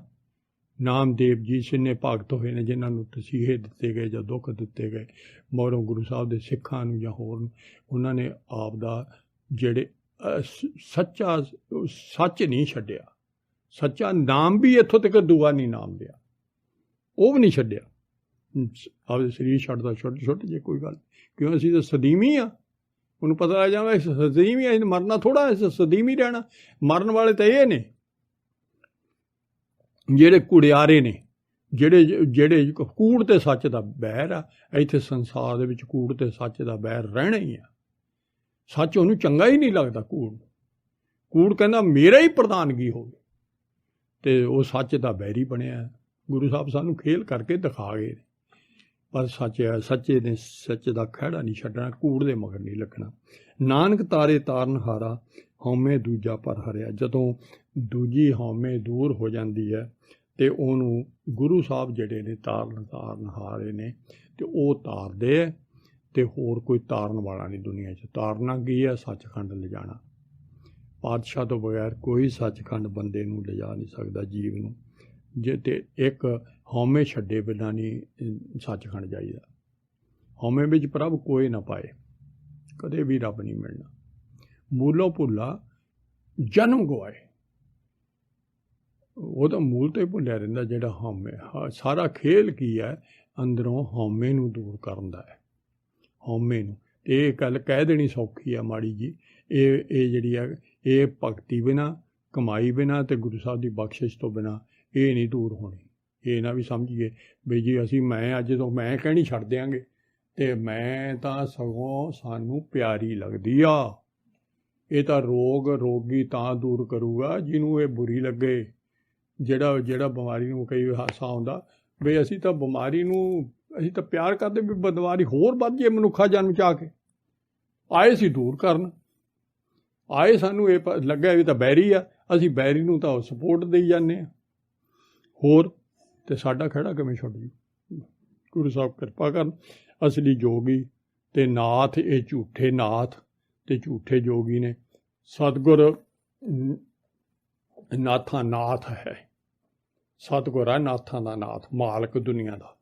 ਨਾਮਦੇਵ ਜੀ ਜਿੰਨੇ ਭਗਤ ਹੋਏ ਨੇ, ਜਿਨ੍ਹਾਂ ਨੂੰ ਤਸੀਹੇ ਦਿੱਤੇ ਗਏ ਜਾਂ ਦੁੱਖ ਦਿੱਤੇ ਗਏ ਮਗਰੋਂ ਗੁਰੂ ਸਾਹਿਬ ਦੇ ਸਿੱਖਾਂ ਨੂੰ ਜਾਂ ਹੋਰ ਨੂੰ, ਉਹਨਾਂ ਨੇ ਆਪ ਦਾ ਜਿਹੜੇ ਸੱਚ ਨਹੀਂ ਛੱਡਿਆ। ਸੱਚਾ ਨਾਮ ਵੀ ਇੱਥੋਂ ਤੱਕ ਦੂਆ ਨਹੀਂ ਨਾਮ ਲਿਆ, ਉਹ ਵੀ ਨਹੀਂ ਛੱਡਿਆ। ਆਪਦੇ ਸਰੀਰ ਛੱਡਦਾ ਛੁੱਟ ਜੇ ਕੋਈ ਗੱਲ, ਕਿਉਂ ਅਸੀਂ ਤਾਂ ਸਦੀਮੀ ਆ। ਉਹਨੂੰ ਪਤਾ ਲੱਗ ਜਾਂਦਾ ਸਦੀਮੀ ਆ, ਮਰਨਾ ਥੋੜ੍ਹਾ, ਸਦੀਮੀ ਰਹਿਣਾ। ਮਰਨ ਵਾਲੇ ਤਾਂ ਇਹ ਨੇ ਜਿਹੜੇ ਕੁੜਿਆਰੇ ਨੇ, ਜਿਹੜੇ ਕੂੜ ਅਤੇ ਸੱਚ ਦਾ ਬੈਰ ਆ। ਇੱਥੇ ਸੰਸਾਰ ਦੇ ਵਿੱਚ ਕੂੜ ਅਤੇ ਸੱਚ ਦਾ ਬੈਰ ਰਹਿਣਾ ਹੀ ਆ। ਸੱਚ ਉਹਨੂੰ ਚੰਗਾ ਹੀ ਨਹੀਂ ਲੱਗਦਾ। ਕੂੜ ਕਹਿੰਦਾ ਮੇਰਾ ਹੀ ਪ੍ਰਧਾਨਗੀ ਹੋਵੇ, ਅਤੇ ਉਹ ਸੱਚ ਦਾ ਬੈਰੀ ਬਣਿਆ। ਗੁਰੂ ਸਾਹਿਬ ਸਾਨੂੰ ਖੇਲ ਕਰਕੇ ਦਿਖਾ ਗਏ, ਪਰ ਸੱਚੇ ਨੇ ਸੱਚ ਦਾ ਖਹਿੜਾ ਨਹੀਂ ਛੱਡਣਾ, ਕੂੜ ਦੇ ਮਗਰ ਨਹੀਂ ਲੱਗਣਾ। ਨਾਨਕ ਤਾਰੇ ਤਾਰਨ ਹਾਰਾ, ਹਉਮੈ ਦੂਜਾ ਪਰ ਹਰਿਆ। ਜਦੋਂ ਦੂਜੀ ਹਉਮੈ ਦੂਰ ਹੋ ਜਾਂਦੀ ਹੈ ਅਤੇ ਉਹਨੂੰ ਗੁਰੂ ਸਾਹਿਬ ਜਿਹੜੇ ਨੇ ਤਾਰਨ ਹਾਰੇ ਨੇ, ਅਤੇ ਉਹ ਤਾਰਦੇ ਹੈ, ਅਤੇ ਹੋਰ ਕੋਈ ਤਾਰਨ ਵਾਲਾ ਨਹੀਂ ਦੁਨੀਆ 'ਚ। ਤਾਰਨਾ ਕੀ ਹੈ? ਸੱਚਖੰਡ ਲਿਜਾਣਾ। ਪਾਤਸ਼ਾਹ ਤੋਂ ਬਗੈਰ ਕੋਈ ਸੱਚਖੰਡ ਬੰਦੇ ਨੂੰ ਲਿਜਾ ਨਹੀਂ ਸਕਦਾ, ਜੀਵ ਨੂੰ। ਜੇ ਤੇ ਇੱਕ ਹਉਮੈ ਛੱਡੇ ਬਿਨਾਂ ਨਹੀਂ ਸੱਚਖੰਡ ਜਾਈਦਾ। ਹਉਮੈ ਵਿੱਚ ਪ੍ਰਭ ਕੋਈ ਨਾ ਪਾਏ, ਕਦੇ ਵੀ ਰੱਬ ਨਹੀਂ ਮਿਲਣਾ। ਮੂਲੋਂ ਭੁੱਲਾ ਜਨਮ ਗਵਾਏ, ਉਹ ਤਾਂ ਮੂਲ ਤੋਂ ਹੀ ਭੁੱਲਿਆ ਰਹਿੰਦਾ ਜਿਹੜਾ ਹਉਮੈ। ਸਾਰਾ ਖੇਲ ਕੀ ਹੈ? ਅੰਦਰੋਂ ਹਉਮੈ ਨੂੰ ਦੂਰ ਕਰਨ ਦਾ ਹੈ। ਹਉਮੈ ਨੂੰ ਇਹ ਗੱਲ ਕਹਿ ਦੇਣੀ ਸੌਖੀ ਆ ਮਾੜੀ ਜੀ। ਇਹ ਜਿਹੜੀ ਹੈ, ਇਹ ਭਗਤੀ ਬਿਨਾਂ, ਕਮਾਈ ਬਿਨਾਂ ਅਤੇ ਗੁਰੂ ਸਾਹਿਬ ਦੀ ਬਖਸ਼ਿਸ਼ ਤੋਂ ਬਿਨਾਂ ਇਹ ਨਹੀਂ ਦੂਰ ਹੋਣੀ। ਇਹ ਨਾ ਵੀ ਸਮਝੀਏ ਵੀ ਜੀ ਅਸੀਂ ਅੱਜ ਤੋਂ ਮੈਂ ਕਹਿਣੀ ਛੱਡ ਦਿਆਂਗੇ, ਅਤੇ ਮੈਂ ਤਾਂ ਸਗੋਂ ਸਾਨੂੰ ਪਿਆਰੀ ਲੱਗਦੀ ਆ। ਇਹ ਤਾਂ ਰੋਗੀ ਤਾਂ ਦੂਰ ਕਰੂਗਾ ਜਿਹਨੂੰ ਇਹ ਬੁਰੀ ਲੱਗੇ। ਜਿਹੜਾ ਬਿਮਾਰੀ ਨੂੰ ਕਈ ਹਾਸਾ ਆਉਂਦਾ ਵੀ ਅਸੀਂ ਤਾਂ ਬਿਮਾਰੀ ਨੂੰ ਅਸੀਂ ਤਾਂ ਪਿਆਰ ਕਰਦੇ, ਵੀ ਬਿਮਾਰੀ ਹੋਰ ਵੱਧ ਜੇ ਮਨੁੱਖਾ ਜਨਮ 'ਚ ਆ ਕੇ। ਆਏ ਸੀ ਦੂਰ ਕਰਨ, ਆਏ ਸਾਨੂੰ ਇਹ ਲੱਗਿਆ ਵੀ ਤਾਂ ਬੈਰੀ ਆ, ਅਸੀਂ ਬੈਰੀ ਨੂੰ ਤਾਂ ਸਪੋਰਟ ਦੇਈ ਜਾਂਦੇ ਹਾਂ ਹੋਰ, ਅਤੇ ਸਾਡਾ ਖਹਿੜਾ ਕਿਵੇਂ ਛੁੱਟ ਜੂ। ਗੁਰੂ ਸਾਹਿਬ ਕਿਰਪਾ ਕਰਨ। ਅਸਲੀ ਜੋਗੀ ਅਤੇ ਨਾਥ, ਇਹ ਝੂਠੇ ਨਾਥ ਅਤੇ ਝੂਠੇ ਜੋਗੀ ਨੇ। ਸਤਿਗੁਰ ਨਾਥਾਂ ਨਾਥ ਹੈ, ਸਤਿਗੁਰ ਹੈ ਨਾਥਾਂ ਦਾ ਨਾਥ, ਮਾਲਕ ਦੁਨੀਆ ਦਾ।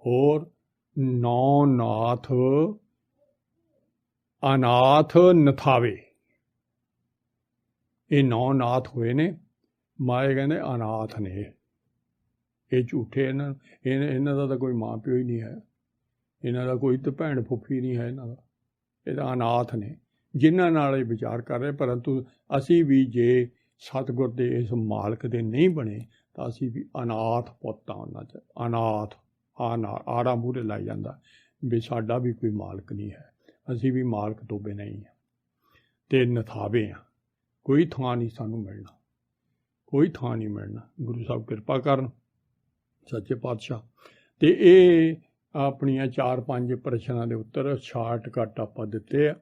ਹੋਰ 9 ਨਾਥ ਅਨਾਥ ਨਥਾਵੇ, ਇਹ 9 ਨਾਥ ਹੋਏ ਨੇ। ਮਾਏ ਕਹਿੰਦੇ ਅਨਾਥ ਨੇ ਇਹ ਝੂਠੇ। ਇਹਨਾਂ ਦਾ ਤਾਂ ਕੋਈ ਮਾਂ ਪਿਓ ਹੀ ਨਹੀਂ ਹੈ, ਇਹਨਾਂ ਦਾ ਕੋਈ ਤਾਂ ਭੈਣ ਫੁੱਫੀ ਨਹੀਂ ਹੈ ਇਹਨਾਂ ਦਾ। ਇਹ ਤਾਂ ਅਨਾਥ ਨੇ ਜਿਨ੍ਹਾਂ ਨਾਲ ਇਹ ਵਿਚਾਰ ਕਰ ਰਹੇ। ਪਰੰਤੂ ਅਸੀਂ ਵੀ ਜੇ ਸਤਿਗੁਰ ਦੇ ਇਸ ਮਾਲਕ ਦੇ ਨਹੀਂ ਬਣੇ ਤਾਂ ਅਸੀਂ ਵੀ ਅਨਾਥ ਪੁੱਤ ਹਾਂ ਉਹਨਾਂ 'ਚ। ਅਨਾਥ ਆੜਾ ਮੂਹਰੇ ਲਾਈ ਜਾਂਦਾ ਵੀ ਸਾਡਾ ਵੀ ਕੋਈ ਮਾਲਕ ਨਹੀਂ ਹੈ, ਅਸੀਂ ਵੀ ਮਾਲਕ ਤੋਂ ਬਿਨਾਂ ਹੀ ਹਾਂ ਅਤੇ ਨਥਾਵੇ ਹਾਂ। ਕੋਈ ਥਾਂ ਨਹੀਂ ਸਾਨੂੰ ਮਿਲਣਾ, ਕੋਈ ਥਾਂ ਨਹੀਂ ਮਿਲਣਾ। ਗੁਰੂ ਸਾਹਿਬ ਕਿਰਪਾ ਕਰਨ ਸੱਚੇ ਪਾਤਸ਼ਾਹ। ਅਤੇ ਇਹ ਆਪਣੀਆਂ 4-5 ਪ੍ਰਸ਼ਨਾਂ ਦੇ ਉੱਤਰ ਸ਼ਾਰਟਕੱਟ ਆਪਾਂ ਦਿੱਤੇ ਆ।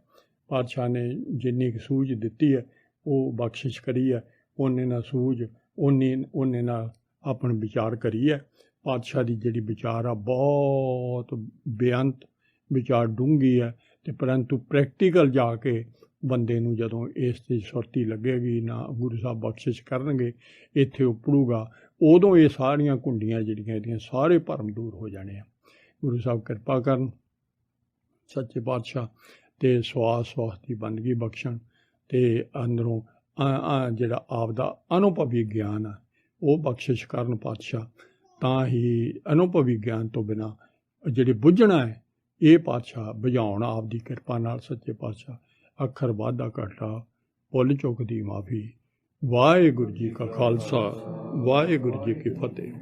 ਪਾਤਸ਼ਾਹ ਨੇ ਜਿੰਨੀ ਕੁ ਸੂਝ ਦਿੱਤੀ ਹੈ ਉਹ ਬਖਸ਼ਿਸ਼ ਕਰੀ ਹੈ, ਉਹਨੇ ਨਾਲ ਸੂਝ ਉਹਨੇ ਨਾਲ ਆਪਣਾ ਵਿਚਾਰ ਕਰੀ ਹੈ। ਪਾਤਸ਼ਾਹ ਦੀ ਜਿਹੜੀ ਵਿਚਾਰ ਆ ਬਹੁਤ ਬੇਅੰਤ ਵਿਚਾਰ ਡੂੰਘੀ ਹੈ, ਅਤੇ ਪਰੰਤੂ ਪ੍ਰੈਕਟੀਕਲ ਜਾ ਕੇ ਬੰਦੇ ਨੂੰ ਜਦੋਂ ਇਸ ਦੀ ਸੁਰਤੀ ਲੱਗੇਗੀ ਨਾ, ਗੁਰੂ ਸਾਹਿਬ ਬਖਸ਼ਿਸ਼ ਕਰਨਗੇ, ਇੱਥੇ ਉਪੜੂਗਾ, ਉਦੋਂ ਇਹ ਸਾਰੀਆਂ ਕੁੰਡੀਆਂ ਜਿਹੜੀਆਂ ਇਹਦੀਆਂ ਸਾਰੇ ਭਰਮ ਦੂਰ ਹੋ ਜਾਣੇ ਆ। ਗੁਰੂ ਸਾਹਿਬ ਕਿਰਪਾ ਕਰਨ ਸੱਚੇ ਪਾਤਸ਼ਾਹ, ਅਤੇ ਸਵਾਸ ਦੀ ਬੰਦਗੀ ਬਖਸ਼ਣ, ਅਤੇ ਅੰਦਰੋਂ ਜਿਹੜਾ ਆਪ ਦਾ ਅਨੁਭਵੀ ਗਿਆਨ ਆ ਉਹ ਬਖਸ਼ਿਸ਼ ਕਰਨ ਪਾਤਸ਼ਾਹ। ਤਾਂ ਹੀ ਅਨੁਭਵੀ ਗਿਆਨ ਤੋਂ ਬਿਨਾਂ ਜਿਹੜੇ ਬੁੱਝਣਾ ਹੈ ਇਹ ਪਾਤਸ਼ਾਹ ਬੁਝਾਉਣ ਆਪ ਦੀ ਕਿਰਪਾ ਨਾਲ ਸੱਚੇ ਪਾਤਸ਼ਾਹ। ਅੱਖਰ ਵਾਧਾ ਘਾਟਾ ਭੁੱਲ ਚੁੱਕ ਦੀ ਮਾਫੀ। ਵਾਹਿਗੁਰੂ ਜੀ ਕਾ ਖਾਲਸਾ, ਵਾਹਿਗੁਰੂ ਜੀ ਕੀ ਫਤਿਹ।